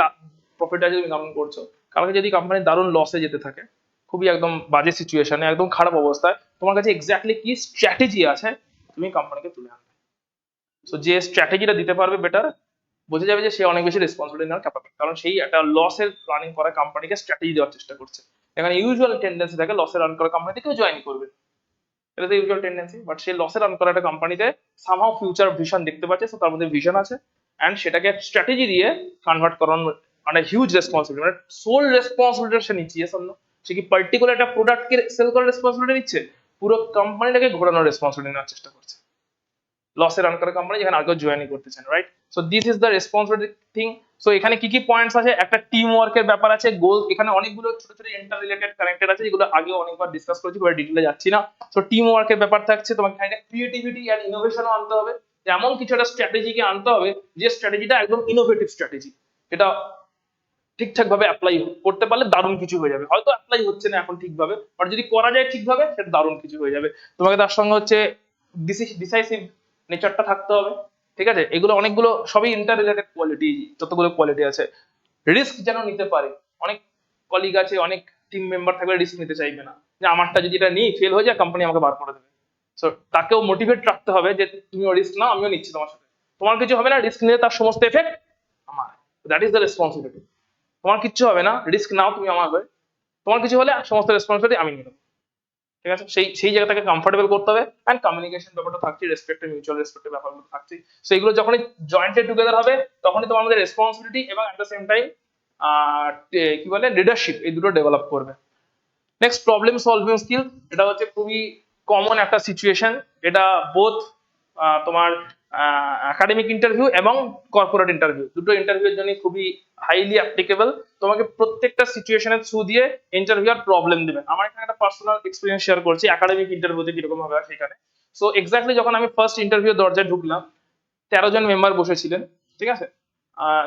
প্রফিট আছে তুমি কেমন করছো, কালকে যদি কোম্পানি দারুণ লসে যেতে থাকে, খুবই একদম বাজে সিচুয়েশনে, একদম খারাপ অবস্থায়, তোমার কাছে এক্স্যাক্টলি কি স্ট্র্যাটেজি আছে তুমি কোম্পানিকে তুলে আনবে। সো যে স্ট্র্যাটেজিটা দিতে পারবে বেটার, বোঝা যাবে যে সে অনেক বেশি রেসপন্সিবিলিটি নেওয়ার ক্যাপাবল, কারণ সেই একটা লসের প্ল্যানিং করা কোম্পানিকে স্ট্র্যাটেজি দেওয়ার চেষ্টা করছে। এখানে ইউজুয়াল টেন্ডেন্সি থাকে লসে রান করা কোম্পানিতে কেউ জয়েন করবে, এটা তো ইউজুয়াল টেন্ডেন্সি, বাট সেই লসে রান করা একটা কোম্পানিতে সামহাও ফিউচার ভিশন দেখতে পাচ্ছে, তো তার মধ্যে ভিশন আছে, অ্যান্ড সেটাকে স্ট্র্যাটেজি দিয়ে কনভার্ট করানো মানে হিউজ রেসপন্সিবিলিটি, মানে সোল রেসপন্সিবিলিটি সে নিচ্ছে, অন্য সে কি পার্টিকুলার একটা প্রোডাক্টকে সেল করার রেসপন্সিবিলিটি নিচ্ছে, পুরো কোম্পানিটাকে ঘোরানোর রেসপন্সিবিলিটি নেওয়ার চেষ্টা করছে, লসে রান করা কোম্পানি যেখানে আর কেউ জয়েনই করতে চান, right? So this is the responsibility thing. So এখানে কি কি পয়েন্টস আছে, একটা টিম ওয়ার্কের ব্যাপার আছে, গোল, এখানে অনেকগুলো ছোট ছোট ইন্টার রিলেটেড কানেক্টেড আছে, যেগুলো আগে অনেকবার ডিসকাস করেছি, পুরো ডিটেইলে যাচ্ছি না। সো টিম ওয়ার্কের ব্যাপার থাকছে, তোমাকে এখানে ক্রিয়েটিভিটি এন্ড ইনোভেশনও আনতে হবে, এমন কিছু একটা স্ট্র্যাটেজিকে আনতে হবে যে স্ট্র্যাটেজিটা একদম ইনোভেটিভ স্ট্র্যাটেজি, এটা ঠিকঠাক ভাবে অ্যাপ্লাই করতে পারলে দারুণ কিছু হয়ে যাবে, হয়তো অ্যাপ্লাই হচ্ছে না এখন ঠিকভাবে, বাট যদি করা যায় ঠিকভাবে সেটা দারুণ কিছু হয়ে যাবে। তোমাকে তার সঙ্গে হচ্ছে ডিসাইসিভ নেচারটা থাকতে হবে, ঠিক আছে? এগুলো অনেকগুলো সবই ইন্টার রিলেটেড কোয়ালিটি, যতগুলো কোয়ালিটি আছে। রিস্ক যেন নিতে পারে, অনেক কলিগ আছে, অনেক টিম মেম্বার থাকলে রিস্ক নিতে চাইবে না, যে আমারটা যদি এটা নিই ফেল হয়ে যায় কোম্পানি আমাকে বার করে দেবে। সো তাকেও মোটিভেট রাখতে হবে যে তুমিও রিস্ক নাও, আমিও নিচ্ছি তোমার সাথে, তোমার কিছু হবে না, রিস্ক নিলে তার সমস্ত এফেক্ট আমার, দ্যাট ইজ দ্য রেসপন্সিবিলিটি। তোমার কিচ্ছু হবে না, রিস্ক নাও তুমি আমার হয়ে, তোমার কিছু হলে সমস্ত রেসপন্সিবিলিটি আমি নিয়ে নেবো, ঠিক আছে? সেই সেই জায়গাটাকে কমফোর্টেবল করতে হবে, অ্যান্ড কমিউনিকেশন ব্যাপারটা থাকছে, রেসপেক্টের মিউচুয়াল রেসপেক্টের ব্যাপারগুলো থাকছে। সো এগুলো যখনই জয়েন্টেড টুগেদার হবে, তখনই তোমার মধ্যে রেসপন্সিবিলিটি এবং অ্যাট দ্য সেম টাইম কি বলে লিডারশিপ, এই দুটো ডেভেলপ করবে। নেক্সট, প্রবলেম সলভিং স্কিল, এটা হচ্ছে খুবই কমন একটা সিচুয়েশন, এটা বোথ তোমার একাডেমিক ইন্টারভিউ এবং কর্পোরেট ইন্টারভিউ, দুটো ইন্টারভিউর জন্য খুবই হাইলি অ্যাপ্লিকেবল। তোমাকে প্রত্যেকটা সিচুয়েশনের থ্রু দিয়ে ইন্টারভিউয়ার প্রবলেম দিবেন। আমার এখানে একটা পার্সোনাল এক্সপিরিয়েন্স শেয়ার করছি একাডেমিক ইন্টারভিউতে কিরকম হবে সেখানে। সো এক্স্যাক্টলি যখন আমি ফার্স্ট ইন্টারভিউ দরজায় ঢুকলাম, 13 জন মেম্বার বসেছিলেন, ঠিক আছে?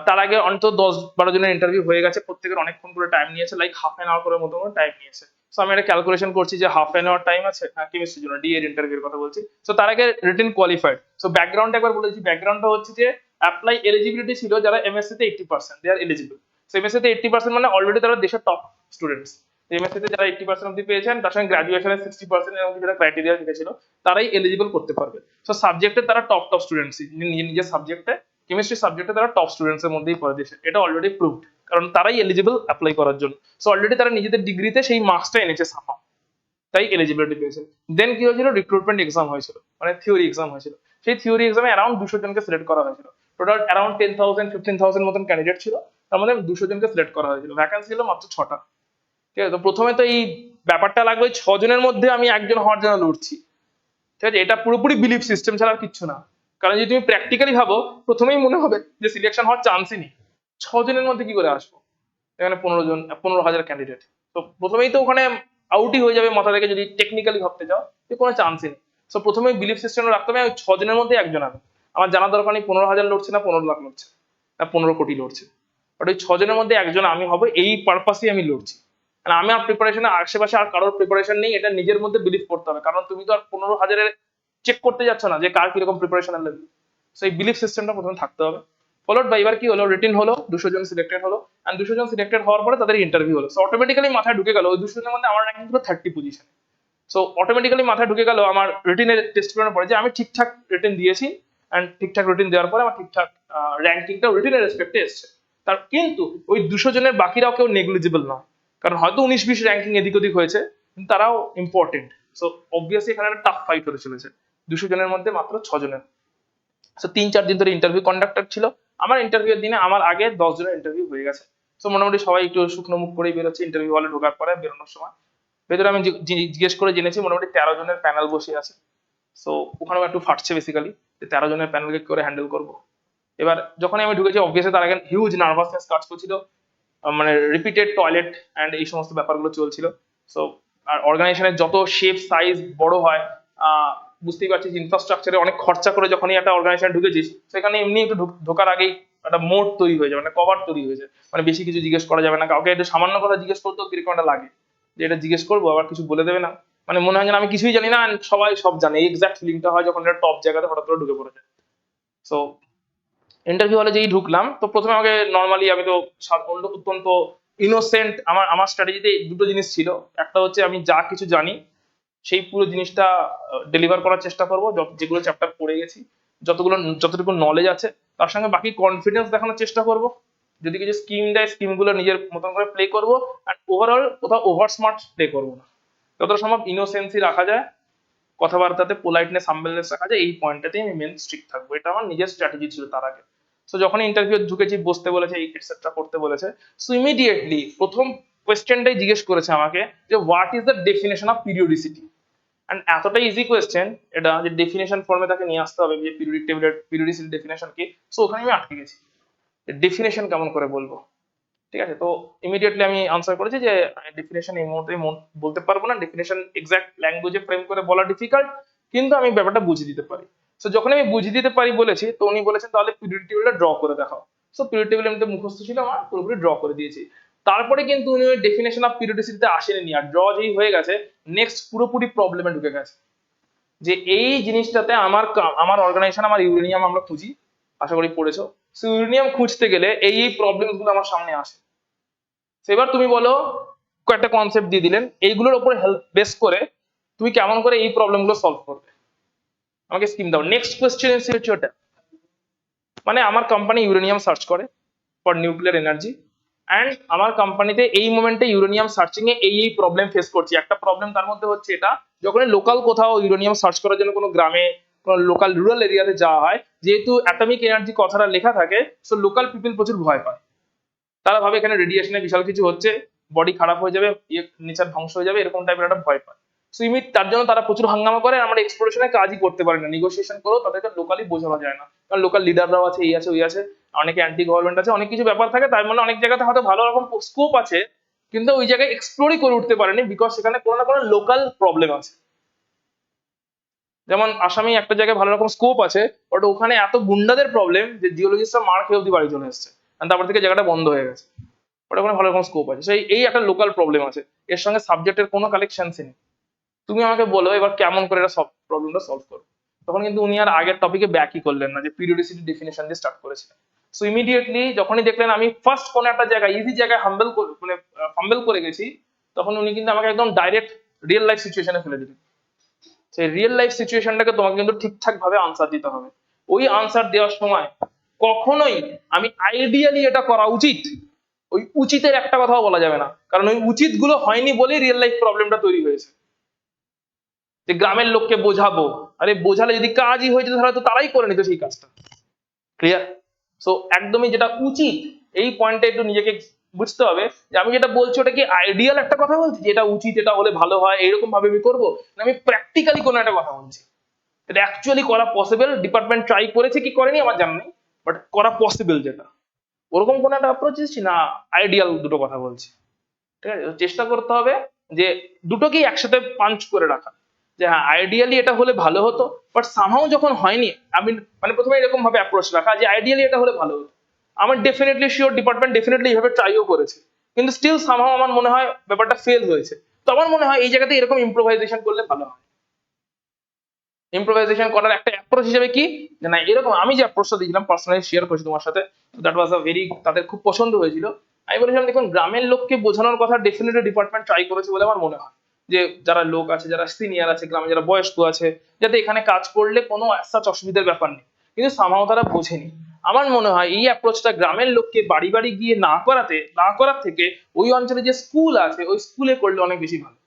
তার আগে অন্তত 10-12 জনের ইন্টারভিউ হয়ে গেছে, প্রত্যেকের অনেকক্ষণ করে টাইম নিয়েছে, লাইক হাফ অ্যান আওয়ার করে মতো টাইম নিয়েছে। সো আমি একটা ক্যালকুলেশন করছি যে হাফ অ্যান আওয়ার টাইম আছে, কেমিস্ট্রির জন্য, ডি এর ইন্টারভিউর কথা বলছি। সো তার আগে রিটেন কোয়ালিফাইড। সো ব্যাকগ্রাউন্ড একবার বলেছি, ব্যাকগ্রাউন্ডটা হচ্ছে যে অ্যাপ্লাই এলিজিবিলিটি ছিল যারা এমএসসি তে 80% দে আর এলিজিবল। সো এমএসসি তে 80% মানে অলরেডি তারা দেশের টপ স্টুডেন্টস। এমএসসি তে যারা 80% অব্দি পেয়েছেন, তার সঙ্গে গ্রাজুয়েশনের 60% এরকম যেটা ক্রাইটেরিয়া লিখেছিল, তারাই এলিজিবল করতে পারবে। সো সাবজেক্টে তারা টপ স্টুডেন্টস, নিজের সাবজেক্টে, কেমিস্ট্রি সাবজেক্টে তারা টপ স্টুডেন্টস এর মধ্যেই পড়ে দেশে, এটা অলরেডি প্রুভড, কারণ তারাই এলিজিবল অ্যাপ্লাই করার জন্য। সো অলরেডি তারা নিজেদের ডিগ্রিতে সেই মার্কসটা এনেছে সাফা, তাই এলিজিবিলিটি পেয়েছে। দেন কি হয়েছিল, রিক্রুটমেন্ট এক্সাম হয়েছিল, মানে থিওরি এক্সাম হয়েছিল। সেই থিওরি এক্সামে অ্যারাউন্ড 200 জনকে সিলেক্ট করা হয়েছিল। টোটাল অ্যারাউন্ড 10,000-15,000 মতন ক্যান্ডিডেট ছিল, তার মধ্যে 200 জনকে সিলেক্ট করা হয়েছিল, ভ্যাকান্সি ছিল মাত্র 6টা। ঠিক আছে? তো প্রথমে তো এই ব্যাপারটা লাগবে 6 জনের মধ্যে আমি একজন হওয়ার জন্য লড়ছি, ঠিক আছে? এটা পুরোপুরি বিলিফ সিস্টেম ছাড়া আর কিচ্ছু না। কারণ যদি তুমি প্র্যাকটিক্যালি ভাবো, প্রথমেই মনে হবে যে সিলেকশন হওয়ার চান্সই নেই, 6 জনের মধ্যে কি করে আসবো, এখানে 15,000 ক্যান্ডিডেট। তো প্রথমেই তো ওখানে আউটই হয়ে যাবে মাথা থেকে, যদি টেকনিক্যালি ভাবতে যাও, যে কোনো চান্সই নেই। সো প্রথমেই বিলিফ সিস্টেম রাখতে হবে ওই 6 জনের মধ্যে একজন আমি, আমার জানার দরকার নেই 15,000 লড়ছে না 15 লাখ লড়ছে না 15 কোটি লড়ছে, বাট ওই 6 জনের মধ্যে একজন আমি হবো, এই পারপাসই আমি লড়ছি। আর আমি আর প্রিপারেশনে আশেপাশে আর কারোর প্রিপারেশন নেই, এটা নিজের মধ্যে বিলিভ করতে হবে, কারণ তুমি তো আর 15,000 চেক করতে যাচ্ছ না যে কার কিরকম প্রিপারেশন লেভেল। সো এই বিলিফ সিস্টেমটা প্রথমে থাকতে হবে। ফলোড বাই, এবার কি হলো, রিটেন হলো, 200 জন সিলেক্টেড হলো, এন্ড 200 জন সিলেক্টেড হওয়ার পরে তাদের ইন্টারভিউ হলো। সো অটোমেটিক্যালি মাথায় ঢুকে গেল ওই 200 জনের মধ্যে আমার র্যাঙ্কিং ছিল 30 পজিশনে। সো অটোমেটিক্যালি মাথায় ঢুকে গেল আমার রিটিনের টেস্ট করানোর পরে যে আমি ঠিকঠাক রিটিন দিয়েছি, অ্যান্ড ঠিকঠাক রিটিন দেওয়ার পরে আমার ঠিকঠাক র্যাঙ্কিংটা রিটিনের রেসপেক্টে এসছে। তার কিন্তু ওই 200 জনের বাকিরাও কেউ নেগলিজিবল নয়, কারণ হয়তো 19-20 র্যাঙ্কিং এদিক ওদিক হয়েছে, কিন্তু তারাও ইম্পর্টেন্ট। সো অবভিয়াসলি এখানে একটা টাফ ফাইট হতে চলেছে 200 জনের মধ্যে মাত্র 6 জনের। সো 3-4 দিন ধরে ইন্টারভিউ কন্ডাক্টর ছিল। আমার ইন্টারভিউ দিনে আমার আগে 10 জনের ইন্টারভিউ হয়ে গেছে। সো মোটামুটি সবাই একটু শুকনো মুখ করেই বেরোচ্ছে ইন্টারভিউ হলে ঢোকার পরে। বেরোনোর সময় ভেতরে আমি জিজ্ঞেস করে জেনেছি মোটামুটি 13 জনের প্যানেল বসে আছে। সো ওখানেও একটু ফাটছে বেসিক্যালি, যে 13 জনের প্যানেলকে কি করে হ্যান্ডেল করবো। এবার যখন আমি ঢুকেছি অবভিয়াসলি তার আগে হিউজ নার্ভাসনেস কাজ করছিল, মানে রিপিটেড টয়লেট অ্যান্ড এই সমস্ত ব্যাপারগুলো চলছিল। সো আর অর্গানাইজেশনের যত শেপ সাইজ বড় হয়, বুঝতেই পারছিস ইনফ্রাস্ট্রাকচারে অনেক খরচা করে যখনই একটা অর্গানাইজেশন ঢুকেছিস, সেখানে এমনি একটু ঢোকার আগেই একটা মোড তৈরি হয়ে যাবে, মানে কভার তৈরি হয়ে যায়, মানে বেশি কিছু জিজ্ঞেস করা যাবে না, কাউকে একটু সামান্য কথা জিজ্ঞেস করতেও কিরকম একটা লাগে যে এটা জিজ্ঞেস করবো আবার কিছু বলে দেবে না, মানে মনে হয় যেন আমি কিছুই জানি না and সবাই সব জানে। এই এক্সাক্ট ফিলিংটা হয় যখন একটা টপ জায়গাতে হঠাৎ করে ঢুকে পড়েছে। সো ইন্টারভিউ হলে যেই ঢুকলাম, তো প্রথমে আমাকে নর্মালি, আমি তো অত্যন্ত ইনোসেন্ট, আমার স্ট্র্যাটেজিতে দুটো জিনিস ছিল। একটা হচ্ছে আমি যা কিছু জানি সেই পুরো জিনিসটা ডেলিভার করার চেষ্টা করবো, যেগুলো চ্যাপ্টার পড়ে গেছি, যতটুকু নলেজ আছে, তার সঙ্গে বাকি কনফিডেন্স দেখানোর চেষ্টা করব। যদি কিছু স্কিম দেয় স্কিমগুলো নিজের মতন করে প্লে করবো, আর ওভারঅল কোথাও ওভার স্মার্ট প্লে করবো না, যতটা সম্ভব ইনোসেন্সি রাখা যায়, কথাবার্তাতে পোলাইটনেস হাম্বলনেস রাখা যায়, এই পয়েন্টটাতেই আমি মেন স্ট্রিক্ট থাকবো। এটা আমার নিজের স্ট্র্যাটেজি ছিল তার আগে। সো যখন ইন্টারভিউ ঢুকেছি, বসতে বলেছে, এটসেট্রা করতে বলেছে, সো ইমিডিয়েটলি প্রথম কোয়েশ্চেনটাই জিজ্ঞেস করেছে আমাকে যে what is the definition of periodicity. And এতটাই ইজি কোয়েশ্চেন এটা যে ডেফিনেশন ফর্মে তাকে নিয়ে আসতে হবে যে পিরিয়ডিক টেবিলের পিরিয়ডিসিটি ডেফিনেশন কি। সো ওখানে আমি আটকে গেছি, ডেফিনেশন কেমন করে বলবো। ঠিক আছে, তো ইমিডিয়েটলি আমি আনসার করেছি যে ডেফিনেশন এই মুহূর্তে বলতে পারবো না, ডেফিনেশন এক্সাক্ট ল্যাঙ্গুয়েজে ফ্রেম করে বলা ডিফিকাল্ট, কিন্তু আমি ব্যাপারটা বুঝিয়ে দিতে পারি। সো যখন আমি বুঝিয়ে দিতে পারি বলেছি, তো উনি বলেছেন তাহলে পিরিয়ডিক টেবিলটা ড্র করে দেখাও। সো পিরিয়ডিক টেবিল এমনিতে মুখস্থ ছিল আমার, পুরোপুরি ড্র করে দিয়েছি। তারপরে কিন্তু উনি ওই ডেফিনেশন অফ পিরিয়ডিসিটিতে আসেনি, আর ড্র যেই হয়ে গেছে, নেক্সট পুরোপুরি প্রবলেমে ঢুকে গেছে যে এই জিনিসটাতে আমার অর্গানাইজেশন, আমার ইউরেনিয়াম আমরা খুঁজি, আশা করি পড়েছো। সো ইউরেনিয়াম খুঁজতে গেলে এই প্রবলেম গুলো আমার সামনে আসে। এবার তুমি বলো, কয়েকটা কনসেপ্ট দিয়ে দিলেন, এইগুলোর উপর হেল্প বেস করে তুমি কেমন করে এই প্রবলেম গুলো সলভ করবে, আমাকে স্কিম দাও। নেক্সট কোয়েশ্চেন হচ্ছে ওটা, মানে আমার কোম্পানি ইউরেনিয়াম সার্চ করে ফর নিউক্লিয়ার এনার্জি, অ্যান্ড আমার কোম্পানিতে এই মোমেন্টে ইউরেনিয়াম সার্চিং এ এই প্রবলেম ফেস করছি। একটা প্রবলেম তার মধ্যে হচ্ছে এটা, যখন লোকাল কোথাও ইউরেনিয়াম সার্চ করার জন্য কোনো গ্রামে, কোনো লোকাল রুরাল এরিয়াতে যাওয়া হয়, যেহেতু অ্যাটমিক এনার্জি কথাটা লেখা থাকে, সো লোকাল পিপল প্রচুর ভয় পায়। তারা ভাবে এখানে রেডিয়েশনে বিশাল কিছু হচ্ছে, বডি খারাপ হয়ে যাবে, নেচার ধ্বংস হয়ে যাবে, এরকম টাইপের একটা ভয় পায়। সো তার জন্য তারা প্রচুর হাঙ্গামা করে, আমরা এক্সপ্লোরেশনে কাজই করতে পারি না, নেগোসিয়েশন করেও তাদেরকে লোকালি বোঝানো যায় না, কারণ লোকাল লিডাররাও আছে, এই আছে ওই আছে, অনেকে অ্যান্টি গভর্নমেন্ট আছে, অনেক কিছু ব্যাপার থাকে। তার মানে অনেক জায়গাতে হয়তো ভালো রকম স্কোপ আছে, কিন্তু ওই জায়গায় এক্সপ্লোরই করে উঠতে পারেনি, বিকজ সেখানে কোনো না কোনো লোকাল প্রবলেম আছে। যেমন আসামে একটা জায়গায় ভালো রকম স্কোপ আছে, বাট ওখানে এত গুন্ডাদের প্রবলেম যে জিওলজিস্টরা মার খেয়ে অব্দি বাড়ি চলে এসছে, তারপর থেকে জায়গাটা বন্ধ হয়ে গেছে। ওটা ওখানে ভালো রকম স্কোপ আছে, সেই এই একটা লোকাল প্রবলেম আছে, এর সঙ্গে সাবজেক্টের কোনো কালেকশনস নেই। তুমি আমাকে বলো এবার কেমন করে এটা প্রবলেমটা সলভ করবো। তখন কিন্তু উনি আর আগের টপিকে ব্যাকই করলেন না, যে পিরিয়ডিসিটি ডেফিনেশন দিয়ে স্টার্ট করেছিলেন। সো ইমিডিয়েটলি যখনই দেখলেন আমি ফার্স্ট কোনো একটা জায়গায়, ইজি জায়গায় ফাম্বেল করে গেছি, তখন উনি কিন্তু আমাকে একদম ডাইরেক্ট রিয়েল লাইফ সিচুয়েশনে ফেলে দিলেন। সেই রিয়েল লাইফ সিচুয়েশনটাকে তোমাকে কিন্তু ঠিকঠাক ভাবে আনসার দিতে হবে। ওই আনসার দেওয়ার সময় কখনোই আমি আইডিয়ালি এটা করা উচিত, ওই উচিতের একটা কথাও বলা যাবে না, কারণ ওই উচিত গুলো হয়নি বলেই রিয়েল লাইফ প্রবলেমটা তৈরি হয়েছে। যে গ্রামের লোককে বোঝাবো, আরে বোঝালে যদি কাজই হয়ে যেত তাহলে তো তারাই করে নিত সেই কাজটা। ক্লিয়ার? সো একদমই যেটা উচিত, এই পয়েন্টে একটু নিজেকে বুঝতে হবে যে আমি যেটা বলছি ওটা কি আইডিয়াল একটা কথা বলছি, যেটা উচিত, এটা হলে ভালো হয়, এরকম ভাবে আমি করবো, না আমি প্র্যাকটিক্যালি কোনো একটা কথা বলছি, এটা অ্যাকচুয়ালি করা পসিবল। ডিপার্টমেন্ট ট্রাই করেছে কি করেনি আমার জানা নেই, বাট করা পসিবল যেটা, ওরকম কোন একটা অ্যাপ্রোচ দিচ্ছি না, আইডিয়াল দুটো কথা বলছি। ঠিক আছে, চেষ্টা করতে হবে যে দুটোকেই একসাথে পাঞ্চ করে রাখা, যে হ্যাঁ আইডিয়ালি এটা হলে ভালো হতো, বাট সামহাও যখন হয়নি, আমি মানে প্রথমে এরকম ভাবে অ্যাপ্রোচ রাখা যে আইডিয়ালি এটা হলে ভালো হতো, আমার ডেফিনেটলি শিওর ডিপার্টমেন্ট ডেফিনেটলি এইভাবে ট্রাইও করেছে, কিন্তু স্টিল সামহাও আমার মনে হয় ব্যাপারটা ফেল হয়েছে। তো আমার মনে হয় এই জায়গাতে এরকম ইম্প্রোভাইজেশন করলে ভালো হয়। ইম্প্রোভাইজেশন করার একটা অ্যাপ্রোচ হিসেবে কি, যে না এরকম আমি যে অ্যাপ্রোচটা দিয়েছিলাম, পার্সোনালি শেয়ার করেছি তোমার সাথে, দ্যাট ওয়াজ আ ভেরি, তাদের খুব পছন্দ হয়েছিল। আমি বলেছিলাম দেখুন গ্রামের লোককে বোঝানোর কথা ডেফিনেটলি ডিপার্টমেন্ট ট্রাই করেছে বলে আমার মনে হয়, যে যারা লোক আছে, যারা সিনিয়র আছে গ্রামে, যারা বয়স্ক আছে, যাতে এখানে কাজ করলে কোনো সাচ অসুবিধার ব্যাপার নেই, কিন্তু সামাও তারা বোঝেনি। আমার মনে হয় এই অ্যাপ্রোচটা গ্রামের লোককে বাড়ি বাড়ি গিয়ে না করার থেকে ওই অঞ্চলে যে স্কুল আছে ওই স্কুলে করলে অনেক বেশি ভালো।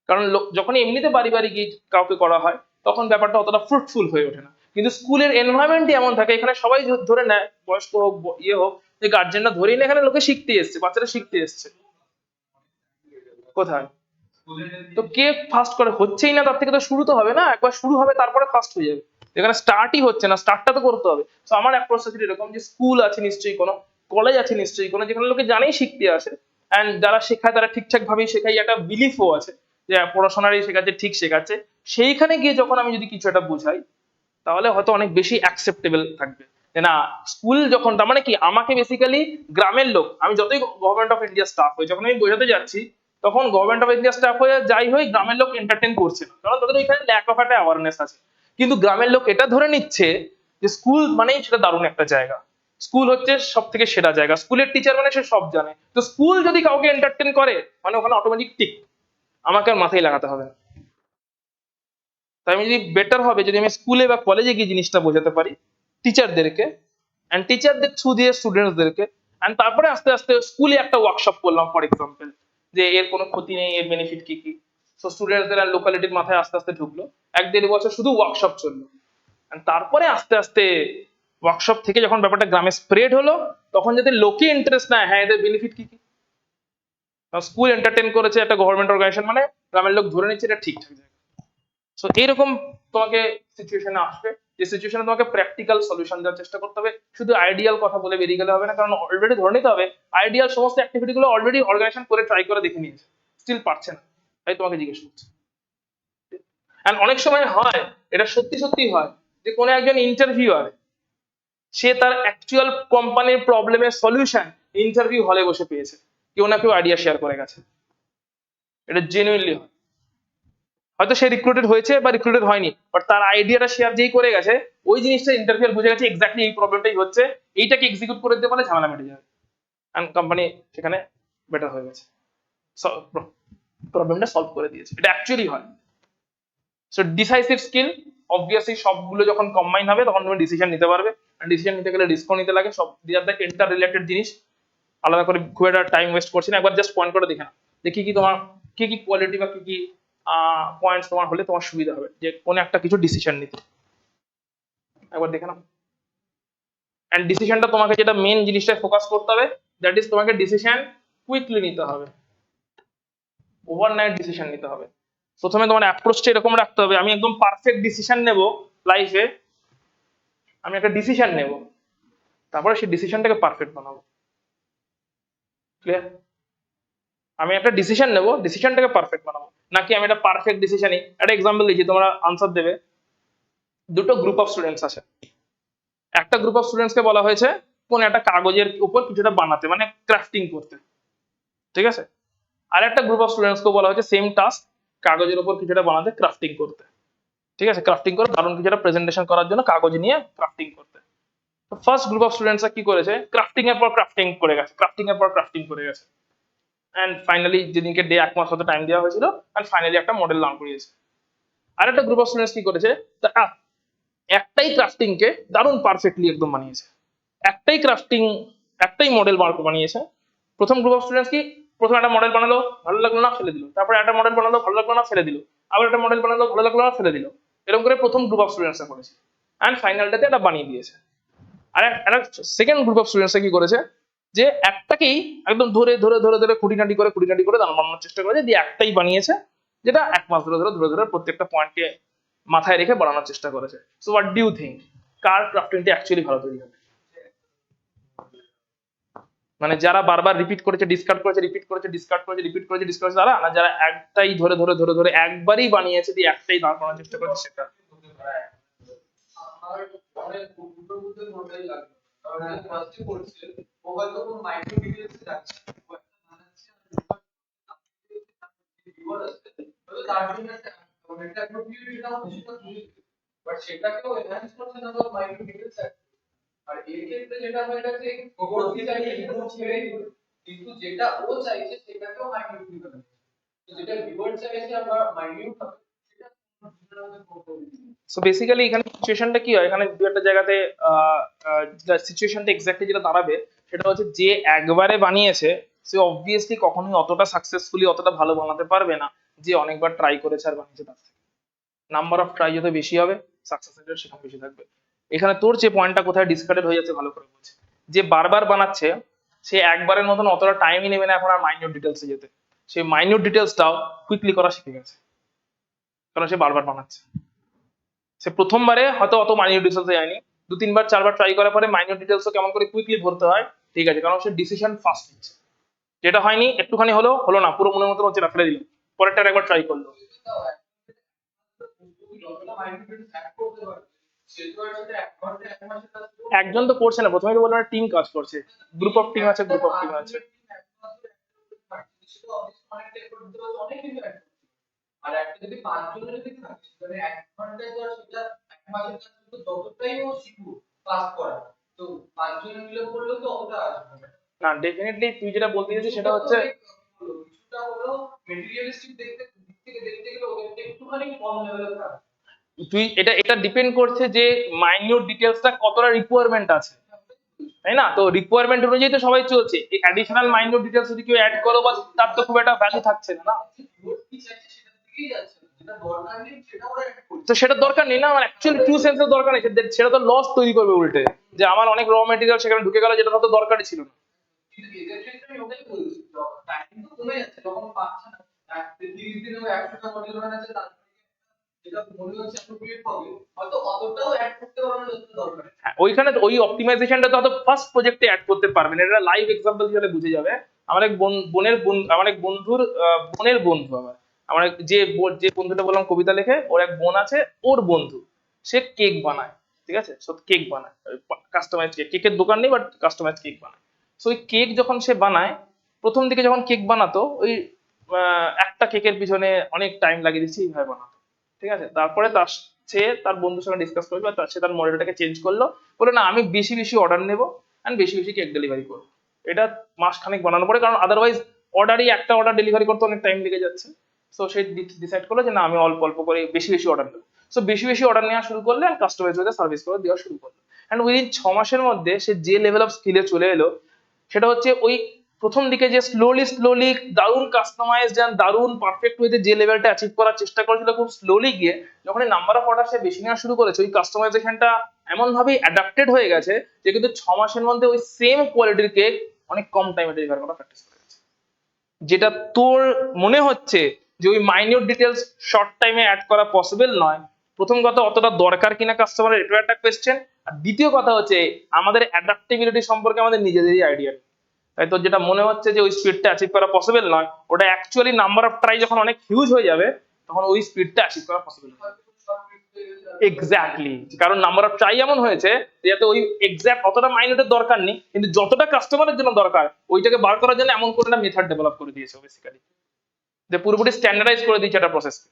কারণ যখন এমনিতে বাড়ি বাড়ি গিয়ে কাউকে করা হয় তখন ব্যাপারটা অতটা ফ্রুটফুল হয়ে ওঠে না, কিন্তু স্কুলের এনভায়রনমেন্টই এমন থাকে এখানে সবাই ধরে নেয়, বয়স্ক হোক ইয়ে হোক, যে গার্জেনরা ধরেই না এখানে লোকে শিখতে এসছে, বাচ্চারা শিখতে এসছে। কোথায় তো কে ফার্স্ট করে, হচ্ছেই না, তার থেকে তো শুরু তো হবে না, একবার শুরু হবে তারপরে ফার্স্ট হয়ে যাবে। এখানে স্টার্টই হচ্ছে না, স্টার্টটা তো করতে হবে। তো আমার অ্যাপ্রোচটা ছিল এরকম যে স্কুল আছে নিশ্চয়ই, কোনো কলেজ আছে নিশ্চয়ই কোনো, যেখানে লোকে জানেই শিখতে আসে, অ্যান্ড যারা শেখায় তারা ঠিকঠাক ভাবেই শেখায়, একটা বিলিফও আছে যে পড়াশোনারই শেখাচ্ছে, ঠিক শেখাচ্ছে। সেইখানে গিয়ে যখন আমি যদি কিছু একটা বোঝাই তাহলে হয়তো অনেক বেশি অ্যাকসেপ্টেবল থাকবে। যে না, স্কুল যখন, তার মানে কি, আমাকে বেসিক্যালি গ্রামের লোক, আমি যতই গভর্নমেন্ট অফ ইন্ডিয়া স্টাফ হই, যখন আমি বোঝাতে যাচ্ছি তখন গভর্নমেন্ট অফ ইন্ডিয়া স্টাফ হয়ে যাই হই, গ্রামের লোক এন্টারটেন করছে না, কারণ তাদের ওইখানে ল্যাক অফ একটা অ্যাওয়ারনেস আছে। কিন্তু গ্রামের লোক এটা ধরে নিচ্ছে যে স্কুল মানেই সেটা দারুণ একটা জায়গা, স্কুল হচ্ছে সব থেকে সেরা জায়গা, স্কুলের টিচার মানে সে সব জানে, তো স্কুল যদি কাউকে এন্টারটেন করে মানে ওখানে অটোমেটিক টিক, আমাকে আর মাথায় লাগাতে হবে না। তাই আমি যদি বেটার হবে যদি আমি স্কুলে বা কলেজে গিয়ে জিনিসটা বোঝাতে পারি টিচারদেরকে, অ্যান্ড টিচারদের থ্রু দিয়ে স্টুডেন্টসদেরকে, অ্যান্ড তারপরে আস্তে আস্তে স্কুলে একটা ওয়ার্কশপ করলাম ফর এক্সাম্পল, যে এর কোনো ক্ষতি নেই, এর বেনিফিট কি কি, তো স্টুডেন্টসদের আর লোকালিটির মাথায় আস্তে আস্তে ঢুকলো, 1-1.5 বছর শুধু ওয়ার্কশপ চললো, and তারপরে আস্তে আস্তে ওয়ার্কশপ থেকে যখন ব্যাপারটা গ্রামে স্প্রেড হলো তখন যাতে লোকে ইন্টারেস্ট নেয়, হ্যাঁ এদের বেনিফিট কি কি, স্কুল এন্টারটেন করেছে একটা গভর্নমেন্ট অর্গানাইজেশন মানে গ্রামের লোক ধরে নিচ্ছে এটা ঠিকঠাক জায়গা। সো এরকম তোমাকে সিচুয়েশনে আসবে, যে সিচুয়েশনে তোমাকে প্র্যাকটিক্যাল সলিউশন দেওয়ার চেষ্টা করতে হবে, শুধু আইডিয়াল কথা বলে বেরিয়ে গেলে হবে না, কারণ অলরেডি ধরে নিতে হবে আইডিয়াল সমস্ত অ্যাক্টিভিটি গুলো অলরেডি অর্গানাইজেশন করে ট্রাই করে দেখে নিয়েছে, স্টিল পারছে না, তাই তোমাকে জিজ্ঞেস করছি। এন্ড অনেক সময় হয়, এটা সত্যি সত্যি হয়, যে কোনো একজন ইন্টারভিউয়ার সে তার অ্যাকচুয়াল কোম্পানির প্রবলেমের সলিউশন ইন্টারভিউ হলে বসে পেয়েছে, কেউ না কেউ আইডিয়া শেয়ার করে গেছে, এটা জেনুইনলি হয়। হয়তো সে রিক্রুটেড হয়েছে বা রিক্রুটেড হয়নি, বাট তার আইডিয়াটা শেয়ার যেই করে গেছে ওই জিনিসটা ইন্টারভিউ বুঝে গেছে এক্স্যাক্টলি এই প্রবলেমটাই হচ্ছে, এইটাকে এক্সিকিউট করে দিতে পারলে ঝামেলা মিটে যাবে, এন্ড কোম্পানি সেখানে বেটার হয়ে গেছে, প্রবলেমটা সলভ করে দিয়েছে, এটা অ্যাকচুয়ালি হয়। সো ডিসাইসিভ স্কিল অবভিয়াসলি সবগুলো যখন কম্বাইন হবে তখন তুমি ডিসিশন নিতে পারবে, আর ডিসিশন নিতে গেলে রিস্কও নিতে লাগে, সব দিয়ে দেখ ইন্টার রিলেটেড জিনিস, আলাদা করে খুব একটা টাইম ওয়েস্ট করছি না, একবার জাস্ট পয়েন্ট করে দেখে না যে কি কি তোমার কি কি কোয়ালিটি বা কি কি পয়েন্টস তোমার হলে তোমার সুবিধা হবে যে কোনো একটা কিছু ডিসিশন নিতে, একবার দেখে নাও। এন্ড ডিসিশনটা তোমাকে যেটা মেন জিনিসটা ফোকাস করতে হবে, দ্যাট ইজ তোমাকে ডিসিশন কুইকলি নিতে হবে, ওভারনাইট ডিসিশন নিতে হবে। প্রথমে তোমার অ্যাপ্রোচটা এরকম রাখতে হবে, আমি একদম পারফেক্ট ডিসিশন নেব লাইফে, আমি একটা ডিসিশন নেব, তারপরে সেই ডিসিশনটাকে পারফেক্ট বানাবো, ক্লিয়ার? আমি একটা ডিসিশন নেব, ডিসিশনটাকে পারফেক্ট বানাবো, নাকি আমি একটা পারফেক্ট ডিসিশনই, একটা এক্সাম্পল দিচ্ছি তোমরা আনসার দেবে। দুটো গ্রুপ অফ স্টুডেন্টস আছে, একটা গ্রুপ অফ স্টুডেন্টসকে বলা হয়েছে কোন একটা কাগজের উপর কিছুটা বানাতে মানে ক্রাফটিং করতে, ঠিক আছে, আর একটা গ্রুপ অফ স্টুডেন্টসকে বলা হয়েছে সেম টাস্ক কাগজের উপর কিছুটা বানাতে ক্রাফটিং করতে, ঠিক আছে, ক্রাফটিং করে দারুণ কিছুটা প্রেজেন্টেশন করার জন্য কাগজ নিয়ে ক্রাফটিং করতে। তো ফার্স্ট গ্রুপ অফ স্টুডেন্টসরা কি করেছে, ক্রাফটিং এর পর ক্রাফটিং করে গেছে, ক্রাফটিং এর পর ক্রাফটিং করে গেছে, এন্ড ফাইনালি যেদিনকে 1 মাস হতে টাইম দেওয়া হয়েছিল এন্ড ফাইনালি একটা মডেল দাঁড় করিয়েছে। আর একটা গ্রুপ অফ স্টুডেন্টস কি করেছে, একটাই ক্রাফটিং কে দারুণ পারফেক্টলি একদম বানিয়েছে, একটাই মডেল বানিয়েছে। প্রথম গ্রুপ অফ স্টুডেন্টস কি, প্রথম একটা মডেল বানালো ভালো লাগলো না ফেলে দিল, তারপরে একটা মডেল বানালো ভালো লাগলো না ফেলে দিল, আবার একটা মডেল বানালো ভালো লাগলো না ফেলে দিল, এরকম করে প্রথম গ্রুপ অফ স্টুডেন্টসরা করেছে, এন্ড ফাইনালটাতে এটা বানিয়ে দিয়েছে। আর একটা সেকেন্ড গ্রুপ অফ স্টুডেন্টসরা কি করেছে, যে একটাকেই একদম ধরে ধরে ধরে ধরে খুঁটিনাটি করে বানানোর চেষ্টা করেছে, দিয়ে একটাই বানিয়েছে, যেটা 1 মাস ধরে ধরে ধরে ধরে প্রত্যেকটা পয়েন্টকে মাথায় রেখে বানানোর চেষ্টা করেছে। So what do you think, কার ক্রাফটিংটা অ্যাকচুয়ালি ভালো তৈরি হবে? মানে যারা বারবার রিপিট করেছে, ডিসকার্ড করেছে, রিপিট করেছে, ডিসকার্ড করেছে, রিপিট করেছে, ডিসকার্ড করেছে, তারা না যারা একটাই ধরে ধরে ধরে ধরে একবারই বানিয়েছে দিয়ে একটাই দাঁড় করানোর চেষ্টা করেছে সেটা? আমার অনেক দুটো বুঝতে ঘন্টাই লাগবে, কারণ আমি ফার্স্টে করছি, ও হয়তো কোনো মাইক্রো ডিটেইলসে যাচ্ছে, ও একটা বানাচ্ছে আর ভিউয়ার আছে, তো তার জন্য একটা এটা একটা ভিউ যেটা হচ্ছে সেটা ভুল, বাট সেটাকেও এনহ্যান্স করছে না তো মাইক্রো ডিটেইলস। আর এর ক্ষেত্রে যেটা হয় এটা যে ওর চাইছে সেটা ছেড়ে দিল, কিন্তু যেটা ও চাইছে সেটাকেও মাইক্রো ডিটেইলস, যেটা ভিউয়ার চাইছে আমরা মাইনিউট হবে সেটা দুজনের মধ্যে করতে হবে। সো বেসিক্যালি এখানে সিচুয়েশনটা কি হয়, এখানে দু একটা জায়গাতে সিচুয়েশনটা এক্স্যাক্টলি যেটা দাঁড়াবে সেটা হচ্ছে যে একবারে বানিয়েছে সে অবভিয়াসলি কখনোই অতটা সাকসেসফুলি অতটা ভালো বানাতে পারবে না যে অনেকবার ট্রাই করেছে আর বানিয়েছে তার থেকে। নাম্বার অফ ট্রাই যত বেশি হবে সাকসেস রেট সেখানে বেশি থাকবে। এখানে তোর যে পয়েন্টটা কোথায় ডিসকার্ডেড হয়ে যাচ্ছে ভালো করে বলছে, যে বারবার বানাচ্ছে সে একবারের মতন অতটা টাইমই নেবে না এখন আর মাইনিউট ডিটেলসে যেতে, সেই মাইনিউট ডিটেলসটাও কুইকলি করা শিখে গেছে কারণ সে বারবার বানাচ্ছে। সে প্রথমবারে হয়তো অত মাইনিউট ডিটেলসে যায়নি, দু তিনবার চারবার ট্রাই করার পরে মাইনিউট ডিটেলসও কেমন করে কুইকলি ভরতে হয় ঠিক আছে, কারণ সে ডিসিশন ফাস্ট নিচ্ছে। যেটা হয়নি একটুখানি হলো হলো না, পুরো মনের মতো হচ্ছে না, ফেলে দিল, পরেরটা একবার ট্রাই করলো। যতটা মাইনিউট অ্যাড করতে পারবে সেটা আর সাথে এক ঘন্টা এক মাসে কাজ একজন তো করছে না, প্রথমে তো বললাম টিম কাজ করছে, গ্রুপ অফ টিম আছে, গ্রুপ অফ টিম আছে। আর একটা যদি 5 জনের যদি থাকে তাহলে 1 ঘন্টায় তো আর সেটা 1 মাসের কাজ তো যতটাই ও শিখুক ক্লাস করা তো 5 জনে মিলে করলেও তো অতটা আসবে না। না ডেফিনেটলি তুই যেটা বলতে চাইছিস সেটা হচ্ছে কিছুটা হলো মেটেরিয়ালিস্টিক দেখতে দিক থেকে দেখতে গেলে ওদের একটুখানি কম লেভেলে থাকে। তুই এটা এটা ডিপেন্ড করছে যে মাইনিউট ডিটেলসটা কতটা রিকোয়ারমেন্ট আছে, তাই না? তো রিকোয়ারমেন্ট অনুযায়ী তো সবাই চলছে, এই অ্যাডিশনাল মাইনিউট ডিটেলস যদি কেউ অ্যাড করো বা তার তো খুব একটা ভ্যালু থাকছে না, না? ভিউয়ার কি চাইছে সেটার দিকেই যাচ্ছে না, যেটা দরকার নেই সেটা ওরা অ্যাড করছে। তো সেটা দরকার নেই না, আমার অ্যাকচুয়ালি ট্রু সেন্সের দরকার নেই, সেটা তো লস তৈরি করবে উল্টে, যে আমার অনেক র মেটেরিয়াল সেখানে ঢুকে গেল যেটা হয়তো দরকারই ছিল না। কিন্তু এদের ক্ষেত্রে আমি ওটাই বলছি টাইম তো কমে যাচ্ছে যখন পাচ্ছে না 30 দিনে 100টা মডেল বানাচ্ছে তার যেটা মনে হচ্ছে অ্যাপ্রোপ্রিয়েট হবে হয়তো অতটাও অ্যাড করতে পারবে না যতটা দরকার। হ্যাঁ, ওইখানে তো ওই অপটিমাইজেশনটা তো হয়তো ফার্স্ট প্রজেক্টে অ্যাড করতে পারবেন, এটা লাইভ এক্সাম্পল দিলে বুঝে যাবে। আমার এক আমার এক বন্ধুর বোনের বন্ধু, আমার যে বন্ধুটা বললাম কবিতা লেখে, ওর এক বোন আছে, ওর বন্ধু সে কেক বানায়, ঠিক আছে, সো কেক বানায়, কাস্টমাইজ কেকের দোকান নেই বাট কাস্টমাইজ কেক বানায়। সো ওই কেক যখন সে বানায়, প্রথম দিকে যখন কেক বানাতো ওই একটা কেকের পিছনে অনেক টাইম লাগিয়ে দিচ্ছি এইভাবে বানাতো, ঠিক আছে। তারপরে তার বন্ধুর সঙ্গে ডিসকাস করলো বা সে তার মডেলটাকে চেঞ্জ করলো, বলে না আমি বেশি বেশি অর্ডার নেবো এন্ড বেশি বেশি কেক ডেলিভারি করবো। এটা মাসখানেক বানানো পড়ে, কারণ আদারওয়াইজ একটা অর্ডার ডেলিভারি করতে অনেক টাইম লেগে যাচ্ছে। সো সে ডিসাইড করলো যে না আমি অল্প অল্প করে বেশি বেশি অর্ডার নেবো। সো বেশি বেশি অর্ডার নেওয়া শুরু করলে এন্ড কাস্টমাইজ ওদের সার্ভিস করে দেওয়া শুরু করলো। এন্ড উইদিন 6 মাসের মধ্যে সে যে লেভেল অফ স্কিলে চলে এলো, সেটা হচ্ছে ওই প্রথম দিকে যে স্লোলি দারুণ কাস্টমাইজড এন্ড দারুণ পারফেক্ট ওয়েতে যে লেভেলটা অ্যাচিভ করার চেষ্টা করেছিল, খুব স্লোলি গিয়ে যখন এই নাম্বার অফ অর্ডার সে বেশি নেওয়া শুরু করেছে, ওই কাস্টমাইজেশনটা এমন ভাবে অ্যাডাপ্টেড হয়ে গেছে যে কিন্তু 6 মাসের মধ্যে ওই সেম কোয়ালিটির কেক অনেক কম টাইমে ডেলিভার করা প্র্যাকটিস করে গেছে। যেটা তোর মনে হচ্ছে যে ওই মাইনিউট ডিটেলস শর্ট টাইমে অ্যাড করা পসিবল নয়, প্রথম কথা অতটা দরকার কিনা কাস্টমারের, এটা একটা কোয়েশ্চেন। আর দ্বিতীয় কথা হচ্ছে আমাদের অ্যাডাপ্টেবিলিটি সম্পর্কে আমাদের নিজেদেরই আইডিয়া নেই। তাই তোর যেটা মনে হচ্ছে যে ওই স্পিডটা অ্যাচিভ করা পসিবল নয়, ওটা অ্যাকচুয়ালি নাম্বার অফ ট্রাই যখন অনেক হিউজ হয়ে যাবে তখন ওই স্পিডটা অ্যাচিভ করা পসিবল হবে। এক্স্যাক্টলি, কারণ নাম্বার অফ ট্রাই এমন হয়েছে যাতে ওই এক্সাক্ট অতটা মাইনিউটের দরকার নেই, কিন্তু যতটা কাস্টমারের জন্য দরকার ওইটাকে বার করার জন্য এমন করে একটা মেথড ডেভেলপ করে দিয়েছে বেসিক্যালি, যে পুরোপুরি স্ট্যান্ডার্ডাইজ করে দিয়েছে একটা প্রসেসকে,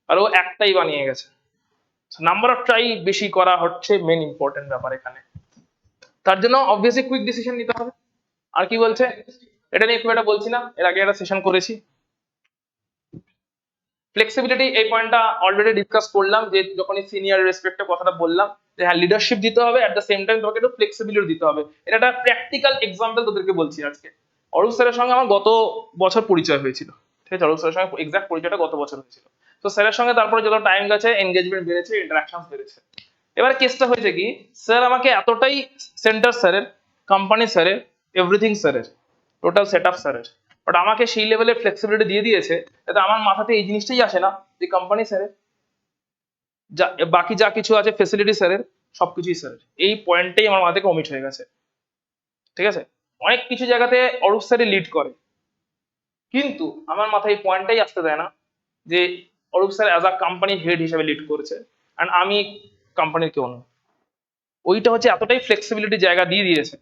আর ও একটাই বানিয়ে গেছে। নাম্বার অফ ট্রাই বেশি করা হচ্ছে মেন ইম্পর্টেন্ট ব্যাপার এখানে। তার জন্য অবভিয়াসলি কুইক ডিসিশন নিতে হবে। আর কি বলছে এটা নিয়ে খুব একটা বলছি না, এর আগে একটা সেশন করেছি। ফ্লেক্সিবিলিটি, এই পয়েন্টটা অলরেডি ডিসকাস করলাম, যে যখনই সিনিয়র রেসপেক্টে কথাটা বললাম যে হ্যাঁ লিডারশিপ দিতে হবে, এট দ্য সেম টাইম তোমাকে একটু ফ্লেক্সিবিলিটি দিতে হবে। এটা একটা প্র্যাকটিক্যাল এক্সাম্পল তোদেরকে বলছি আজকে। অরূপ স্যারের সঙ্গে আমার গত বছর পরিচয় হয়েছিল, ঠিক আছে, অরূপ স্যারের সঙ্গে এক্সাক্ট পরিচয়টা গত বছর হয়েছিল। তো স্যারের সঙ্গে তারপরে যত টাইম গেছে এনগেজমেন্ট বেড়েছে, ইন্টারাকশন বেড়েছে। এবার কেসটা হয়েছে কি, স্যার আমাকে এতটাই, সেন্টার স্যারের, কোম্পানি স্যারের, এভরিথিং স্যারের, টোটাল সেট আপ স্যারের, বাট আমাকে সেই লেভেলের ফ্লেক্সিবিলিটি দিয়ে দিয়েছে যাতে আমার মাথাতে এই জিনিসটাই আসে না যে কোম্পানি স্যারের যা বাকি যা কিছু আছে ফেসিলিটি স্যারের, সবকিছুই স্যারের। এই পয়েন্টটাই আমার মাথা থেকে অমিট হয়ে গেছে, ঠিক আছে। অনেক কিছু জায়গাতে অরূপ স্যারই লিড করে, কিন্তু আমার মাথায় এই পয়েন্টটাই আসতে দেয় না যে অরূপ স্যার অ্যাজ আ কোম্পানির হেড হিসেবে লিড করেছে অ্যান্ড আমি কোম্পানির কেউ নয়। ওইটা হচ্ছে এতটাই ফ্লেক্সিবিলিটি জায়গা দিয়ে দিয়েছে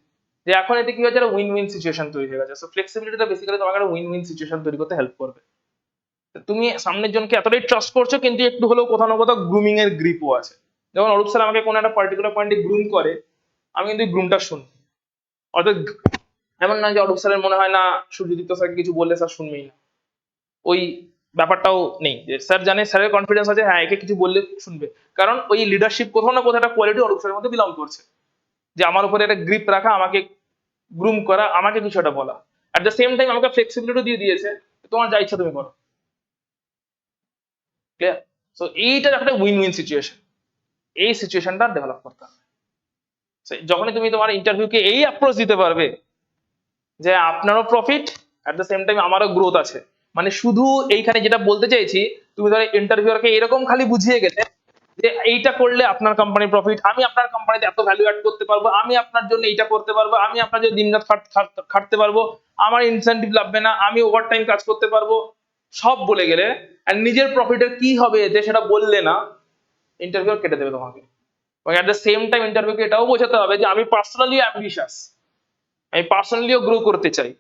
যে এখন এতে কি হয়েছে, একটা উইন উইন সিচুয়েশন তৈরি হয়ে গেছে। সো ফ্লেক্সিবিলিটিটা বেসিক্যালি তোমাকে একটা উইন উইন সিচুয়েশন তৈরি করতে হেল্প করবে। তুমি সামনের জনকে এতটাই ট্রাস্ট করছো কিন্তু একটু হলেও কোথাও না কোথাও গ্রুমিং এর গ্রিপও আছে। যেমন অরূপ স্যার আমাকে কোনো একটা পার্টিকুলার পয়েন্টে গ্রুম করে, আমি কিন্তু গ্রুমটা শুনি। অর্থাৎ এমন না যে অরূপ স্যারের মনে হয় না সূর্যদীপ্ত স্যারকে কিছু বললে স্যার শুনবেই না, ওই ব্যাপারটাও নেই, যে স্যার জানে, স্যারের কনফিডেন্স আছে, হ্যাঁ একে কিছু বললে শুনবে, কারণ ওই লিডারশিপ কোথাও না কোথাও একটা কোয়ালিটি অরূপ মধ্যে বিলং করছে, যে আমার উপরে একটা গ্রিপ রাখা, আমাকে গ্রুম করা, আমাকে কিছু একটা বলা, অ্যাট দ্য সেম টাইম আমাকে ফ্লেক্সিবিলিটি দিয়ে দিয়েছে, তোমার যা ইচ্ছা তুমি করো। ক্লিয়ার? সো এইটা একটা উইন উইন সিচুয়েশন, এই সিচুয়েশনটা ডেভেলপ করতে হবে। So, যখনই তুমি তোমার ইন্টারভিউকে এই অ্যাপ্রোচ দিতে পারবে যে আপনারও profit, at the same time আমারও গ্রোথ আছে, মানে শুধু এইখানে যেটা বলতে চাইছি, তুমি ধরো ইন্টারভিউয়ারকে এরকম খালি বুঝিয়ে গেলে যে এইটা করলে আপনার কোম্পানির প্রফিট, আমি আপনার কোম্পানিতে এত ভ্যালু অ্যাড করতে পারবো, আমি আপনার জন্য এইটা করতে পারবো, আমি আপনার জন্য দিনরাত খাটতে পারবো, আমার ইনসেন্টিভ লাগবে না, আমি ওভারটাইম কাজ করতে পারবো, সব বলে গেলে আর নিজের প্রফিটের কি হবে এতে সেটা বললে না, ইন্টারভিউয়ার কেটে দেবে তোমাকে। এবং অ্যাট দ্য সেম টাইম ইন্টারভিউকে এটাও বোঝাতে হবে যে আমি পার্সোনালি অ্যাম্বিশাস, আমি পার্সোনালিও গ্রো করতে চাই,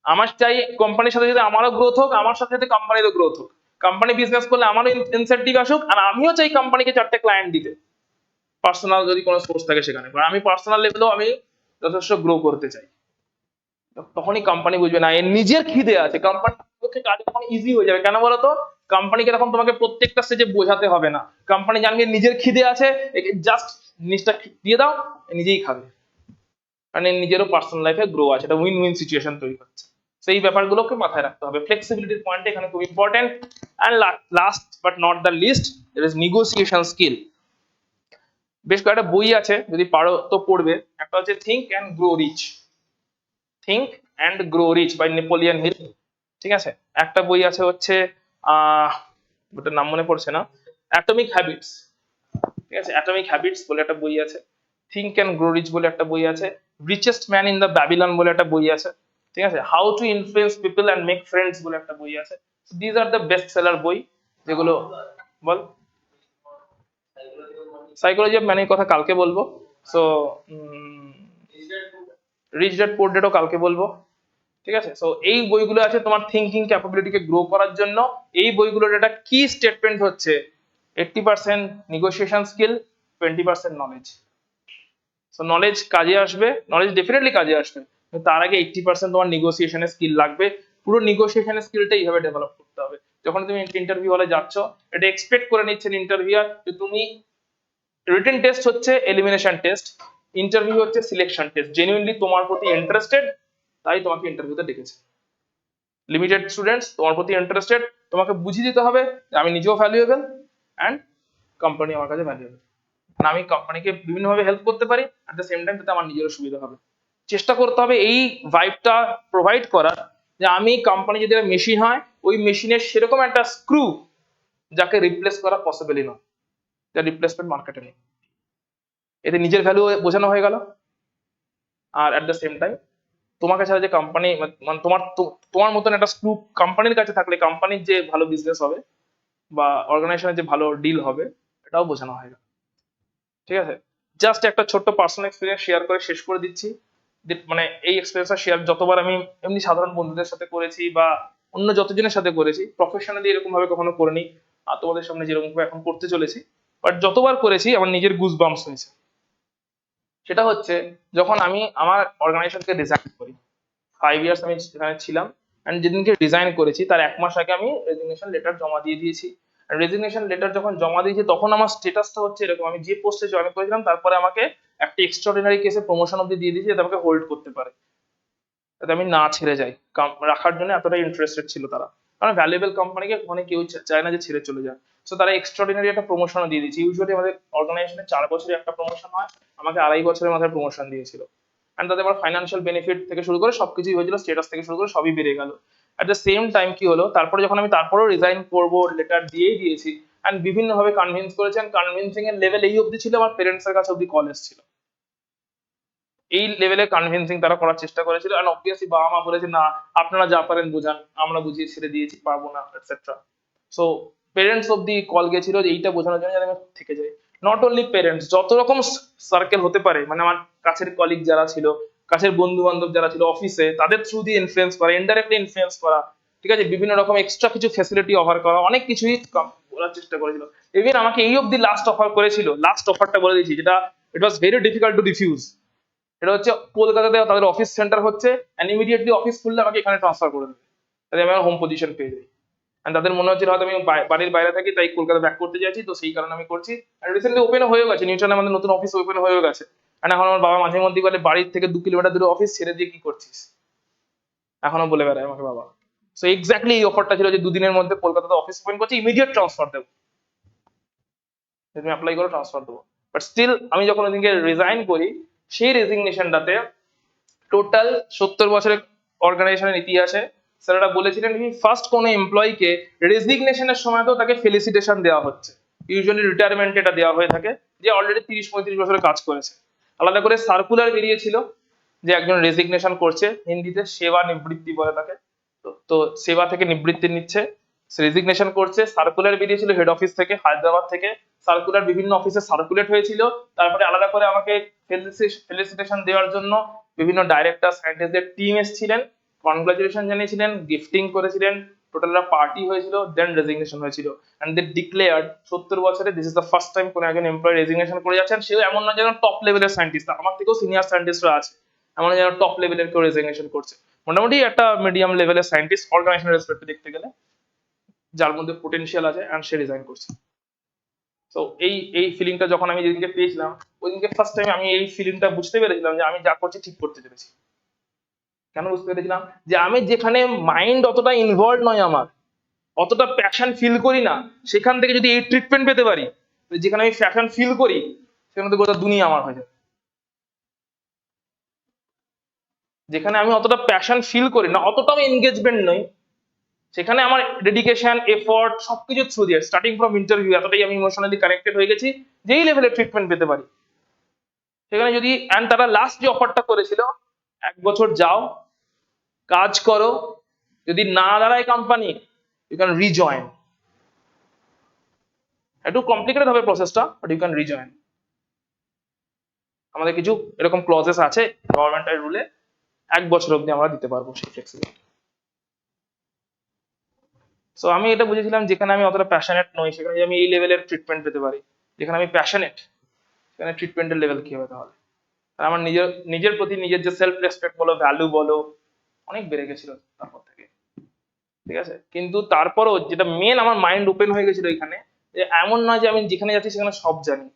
আমার চাই কোম্পানির সাথে সাথে আমারও গ্রোথ হোক, আমার সাথে সাথে কোম্পানিরও গ্রোথ হোক, কোম্পানি বিজনেস করলে আমারও ইনসেন্টিভ আসুক, আর আমিও চাই কোম্পানিকে 4টে ক্লায়েন্ট দিতে, পার্সোনাল যদি কোনো সোর্স থাকে সেখানে, বা আমি পার্সোনাল লেভেলেও আমি যথেষ্ট গ্রো করতে চাই। তখনই কোম্পানি বুঝবে না এর নিজের খিদে আছে, কোম্পানির পক্ষে কাজ তখন ইজি হয়ে যাবে। কেন বলতো, কোম্পানিকে তখন তোমাকে প্রত্যেকটা স্টেজে বোঝাতে হবে না, কোম্পানি জানবে নিজের খিদে আছে, একে জাস্ট জিনিসটা দিয়ে দাও, নিজেই খাবে, মানে নিজেরও পার্সোনাল লাইফে গ্রো আছে, এটা উইন উইন সিচুয়েশন তৈরি হচ্ছে। সেই ব্যাপারগুলোকে মাথায় রাখতে হবে, ফ্লেক্সিবিলিটির পয়েন্ট এখানে খুব important. And last but not the least, that is negotiation skill. বেশ কয়েকটা বই আছে, যদি পারো তো পড়বে। একটা হচ্ছে think and grow rich, think and grow rich by Napoleon Hill, ঠিক আছে। একটা বই আছে হচ্ছে ওটার নাম মনে পড়ছে না, অ্যাটমিক হ্যাবিটস, ঠিক আছে, অ্যাটমিক হ্যাবিটস বলে একটা বই আছে। থিঙ্ক অ্যান্ড গ্রো রিচ বলে একটা বই আছে। Richest man in the Babylon বলে একটা বই আছে, ঠিক আছে। How to influence people and make friends বলে একটা বই আছে। These are the best seller বই, যেগুলো বল। সাইকোলজি অফ ম্যানের কথা কালকে বলবো। সো রিচ ড্যাড পুয়ার ড্যাডও কালকে বলবো, ঠিক আছে। সো এই বইগুলো আছে তোমার থিঙ্কিং ক্যাপাবিলিটিকে গ্রো করার জন্য। এই বইগুলোর একটা কি স্টেটমেন্ট হচ্ছে 80% negotiation skill, 20% knowledge. So knowledge কাজে আসবে, নলেজ ডেফিনেটলি কাজে আসবে, কিন্তু তার আগে 80% তোমার নেগোসিয়েশনের স্কিল লাগবে। পুরো নেগোসিয়েশনের স্কিলটা এইভাবে ডেভেলপ করতে হবে। যখন তুমি ইন্টারভিউ হলে যাচ্ছ, এটা এক্সপেক্ট করে নিচ্ছেন ইন্টারভিউয়ার যে তুমি, রিটেন টেস্ট হচ্ছে এলিমিনেশন টেস্ট, ইন্টারভিউ হচ্ছে সিলেকশন টেস্ট, জেনুইনলি তোমার প্রতি ইন্টারেস্টেড তাই তোমাকে ইন্টারভিউতে ডেকেছে। লিমিটেড স্টুডেন্টস তোমার প্রতি ইন্টারেস্টেড, তোমাকে বুঝিয়ে দিতে হবে যে আমি নিজেও ভ্যালুয়েবল অ্যান্ড কোম্পানি আমার কাছে ভ্যালুয়েবল, মানে আমি কোম্পানিকে বিভিন্নভাবে হেল্প করতে পারি, অ্যাট দ্য সেম টাইম তাতে আমার নিজেরও সুবিধা হবে। চেষ্টা করতে হবে এই ভাইবটা প্রোভাইড করার, যে আমি কোম্পানি যদি একটা মেশিন হয়, ওই মেশিনের সেরকম একটা স্ক্রু যাকে রিপ্লেস করা পসিবলই নয়, যার রিপ্লেসমেন্ট মার্কেটে নেই। এতে নিজের ভ্যালু বোঝানো হয়ে গেল, আর অ্যাট দ্য সেম টাইম তোমাকে ছাড়া যে কোম্পানি, মানে তোমার মতন একটা স্ক্রু কোম্পানির কাছে থাকলে কোম্পানির যে ভালো বিজনেস হবে বা অর্গানাইজেশনের যে ভালো ডিল হবে, এটাও বোঝানো হয়ে গেল, ঠিক আছে। জাস্ট একটা ছোট্ট পার্সোনাল এক্সপিরিয়েন্স শেয়ার করে শেষ করে দিচ্ছি। মানে এই এক্সপিরিয়েন্সটা শেয়ার যতবার আমি এমনি সাধারণ বন্ধুদের সাথে করেছি বা অন্য যতজনের সাথে করেছি, প্রফেশনালি এরকম ভাবে কখনো করিনি, আর তোমাদের সামনে যেরকম ভাবে এখন করতে চলেছি, বাট যতবার করেছি আমার নিজের গুজ বাম্পস হয়েছে। সেটা হচ্ছে যখন আমি আমার অর্গানাইজেশনকে রিজাইন করি, 5 ইয়ার্স আমি সেখানে ছিলাম, অ্যান্ড যেদিনকে রিজাইন করেছি তার 1 মাস আগে আমি রেজিগনেশন লেটার জমা দিয়ে দিয়েছি। রেজিগনেশন লেটার যখন জমা দিয়েছি তখন আমার স্টেটাসটা হচ্ছে এরকম, আমি যে পোস্টে জয়েন করেছিলাম তারপরে আমাকে একটা এক্সট্রাঅর্ডিনারি কেসে প্রমোশন অব্দি দিয়ে দিয়েছি, যাতে আমাকে হোল্ড করতে পারে, যাতে আমি না ছেড়ে যাই, রাখার জন্য এতটাই ইন্টারেস্টেড ছিল তারা, কারণ ভ্যালুয়েবল কোম্পানিকে কখনো কেউ চায় না যে ছেড়ে চলে যায়। সো তারা এক্সট্রাঅর্ডিনারি একটা প্রমোশনও দিয়ে দিয়েছে। ইউজুয়ালি আমাদের অর্গানাইজেশনে 4 বছরে একটা প্রমোশন হয়, আমাকে 2.5 বছরের মাথায় প্রমোশন দিয়েছিল। অ্যান্ড তাদের আমার ফাইন্যান্সিয়াল বেনিফিট থেকে শুরু করে সবকিছুই হয়েছিল, স্টেটাস থেকে শুরু করে সবই বেড়ে গেল। অ্যাট দ্য সেম টাইম কি হলো, তারপরে যখন আমি তারপরেও রিজাইন করবো, লেটার দিয়েই দিয়েছি, অ্যান্ড বিভিন্নভাবে কনভিন্স করেছি, অ্যান্ড কনভিন্সিং এর লেভেল এই অবধি ছিল, আমার পেরেন্টসের কাছে অবধি কল এসেছিল, এই লেভেলে কনভিন্সিং তারা করার চেষ্টা করেছিল। এন্ড অবভিয়াসলি বাবা মা বলেছে না আপনারা যা পারেন বোঝান, আমরা বুঝিয়ে ছেড়ে দিয়েছি, পারবো না এটসেট্রা। সো পেরেন্টস অব্দি কল গেছিল যে এইটা বোঝানোর জন্য যাতে আমি থেকে যাই। নট অনলি পেরেন্টস, যত রকম সার্কেল হতে পারে, মানে আমার কাছের কলিগ যারা ছিল, কাছের বন্ধু বান্ধব যারা ছিল অফিসে, তাদের থ্রু দিয়ে ইনফ্লুয়েন্স করা, ইনডাইরেক্টলি ইনফ্লুয়েন্স করা, ঠিক আছে, বিভিন্ন রকম এক্সট্রা কিছু ফ্যাসিলিটি অফার করা, অনেক কিছুই বলার চেষ্টা করেছিল। ইভেন আমাকে এই অব্দি লাস্ট অফার করেছিল, লাস্ট অফারটা বলে দিয়েছি, যেটা it was very difficult to refuse. এটা হচ্ছে কলকাতাতে তাদের অফিস সেন্টার হচ্ছে, এন্ড ইমিডিয়েটলি অফিস খুললে আমাকে এখানে ট্রান্সফার করে দেবে, তাহলে আমি আমার হোম পজিশন পেয়ে যাই। and তাদের মনে হচ্ছিল হয়তো আমি বাড়ির বাইরে থাকি তাই কলকাতা ব্যাক করতে যাচ্ছি, তো সেই কারণে আমি করছি। আর রিসেন্টলি ওপেন হয়ে গেছে নিউটনে, আমাদের নতুন অফিস ওপেন হয়ে গেছে। আর এখন আমার বাবা মাঝে মধ্যে বলে বাড়ির থেকে 2 কিলোমিটার দূরে অফিস ছেড়ে দিয়ে কি করছিস, এখনো বলে বেড়ায় আমাকে বাবা। সো এক্স্যাক্টলি এই অফারটা ছিল যে 2 দিনের মধ্যে কলকাতাতে অফিস ওপেন করছি, ইমিডিয়েট ট্রান্সফার দেবো, তুমি অ্যাপ্লাই করে ট্রান্সফার দেবো। বাট স্টিল আমি যখন ওদিনকে রিজাইন করি, সেই রেজিগনেশনটাতে টোটাল 70 বছরের অর্গানাইজেশনের ইতিহাসে স্যারেরা বলেছিলেন কি ফার্স্ট কোনো এমপ্লয়িকে রেজিগনেশনের সময়তেও তাকে ফেলিসিটেশন দেওয়া হচ্ছে। ইউজুয়ালি রিটায়ারমেন্টে এটা দেওয়া হয়ে থাকে যে অলরেডি 30-35 বছরের কাজ করেছে। আলাদা করে সার্কুলার বেরিয়েছিল যে একজন রেজিগনেশন করছে, হিন্দিতে সেবা নিবৃত্তি বলে তাকে, তো সেবা থেকে নিবৃত্তি নিচ্ছে, রেজিগনেশন করছে। সার্কুলার বেরিয়েছিল হেড অফিস থেকে, হায়দ্রাবাদ থেকে সার্কুলার বিভিন্ন অফিসে সার্কুলেট হয়েছিল। তারপরে আলাদা করে আমাকে ফেলিসিটেশন দেওয়ার জন্য বিভিন্ন ডাইরেক্টর সায়েন্টিস্টদের টিম এসেছিলেন, কনগ্রাচুলেশন জানিয়েছিলেন, গিফটিং করেছিলেন, টোটাল একটা পার্টি হয়েছিল, দেন রেজিগনেশন হয়েছিল। এন্ড দে ডিক্লেয়ার্ড 70 বছরে this is the first time কোনো একজন এমপ্লয়ি রেজিগনেশন করে যাচ্ছেন, সেও এমন না যেন টপ লেভেলের সায়েন্টিস্ট, আমার থেকেও সিনিয়র সায়েন্টিস্টরা আছে, এমন না যেন টপ লেভেলের কেউ রেজিগনেশন করছে, মোটামুটি একটা মিডিয়াম লেভেলের সায়েন্টিস্ট অর্গানাইজেশনের রেসপেক্টে দেখতে গেলে, যার মধ্যে পোটেনশিয়াল আছে, এন্ড সে রিজাইন করছে। তো এই ফিলিংটা যখন আমি যেদিনকে পেয়েছিলাম, ওই দিনকে ফার্স্ট টাইম আমি এই ফিলিংটা বুঝতে পেরেছিলাম যে আমি যা করছি ঠিক করতে চলেছি। কেন বুঝতে পেরেছিলাম? যে আমি যেখানে মাইন্ড অতটা ইনভলভ নয়, আমার অতটা প্যাশন ফিল করি না, সেখান থেকে যদি এই ট্রিটমেন্ট পেতে পারি, যেখানে আমি প্যাশন ফিল করি সেখানে তো গোটা দুনিয়া আমার হয়ে যাবে। যেখানে আমি অতটা প্যাশন ফিল করি না, অতটাও এনগেজমেন্ট নই, সেখানে আমার ডেডিকেশন এফোর্ট সবকিছু থ্রু দিয়ে স্টার্টিং ফ্রম ইন্টারভিউ এতটাই আমি ইমোশনালি কানেক্টেড হয়ে গেছি যেই লেভেলের ট্রিটমেন্ট পেতে পারি সেখানে যদি, এন্ড তারা লাস্ট যে অফারটা করেছিল 1 বছর যাও কাজ করো, যদি না দাঁড়ায় কোম্পানি ইউ ক্যান রিজয়েন। একটু কমপ্লিকেটেড হবে প্রসেসটা, বাট ইউ ক্যান রিজয়েন। আমাদের কিছু এরকম ক্লজেস আছে গভর্নমেন্টের রুলে, 1 বছর অবধি আমরা দিতে পারবো সেই ফ্লেক্সিবিলিটি। সো আমি এটা বুঝেছিলাম যেখানে আমি অতটা প্যাশনেট নই সেখানে যদি আমি এই লেভেলের ট্রিটমেন্ট পেতে পারি, যেখানে আমি প্যাশনেট সেখানে ট্রিটমেন্টের লেভেল কি হবে তাহলে। আর আমার নিজের প্রতি নিজের যে সেলফ রেসপেক্ট বলো, ভ্যালু বলো, অনেক বেড়ে গেছিল তারপর থেকে, ঠিক আছে। কিন্তু তারপরও যেটা মেন, আমার মাইন্ড ওপেন হয়ে গেছিল এখানে, যে এমন নয় যে আমি যেখানে যাচ্ছি সেখানে সব জানি,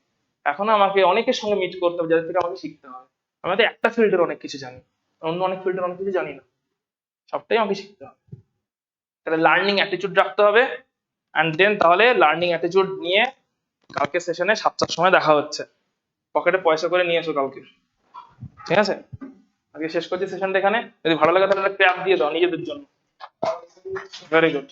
এখনো আমাকে অনেকের সঙ্গে মিট করতে হবে যাদের থেকে আমাকে শিখতে হবে। আমি তো একটা ফিল্ডের অনেক কিছু জানি, অন্য অনেক ফিল্ডের অনেক কিছু জানি না, সবটাই আমাকে শিখতে হবে। তাহলে লার্নিং অ্যাটিটিউড রাখতে হবে, অ্যান্ড দেন তাহলে লার্নিং অ্যাটিটিউড নিয়ে কালকে সেশনে 7টার সময় দেখা হচ্ছে। পকেটে পয়সা করে নিয়ে এসো কালকে, ঠিক আছে। আজকে শেষ করছি সেশনটা এখানে। যদি ভালো লাগে তাহলে একটা ক্ল্যাপ দিয়ে দাও নিজেদের জন্য। Very good.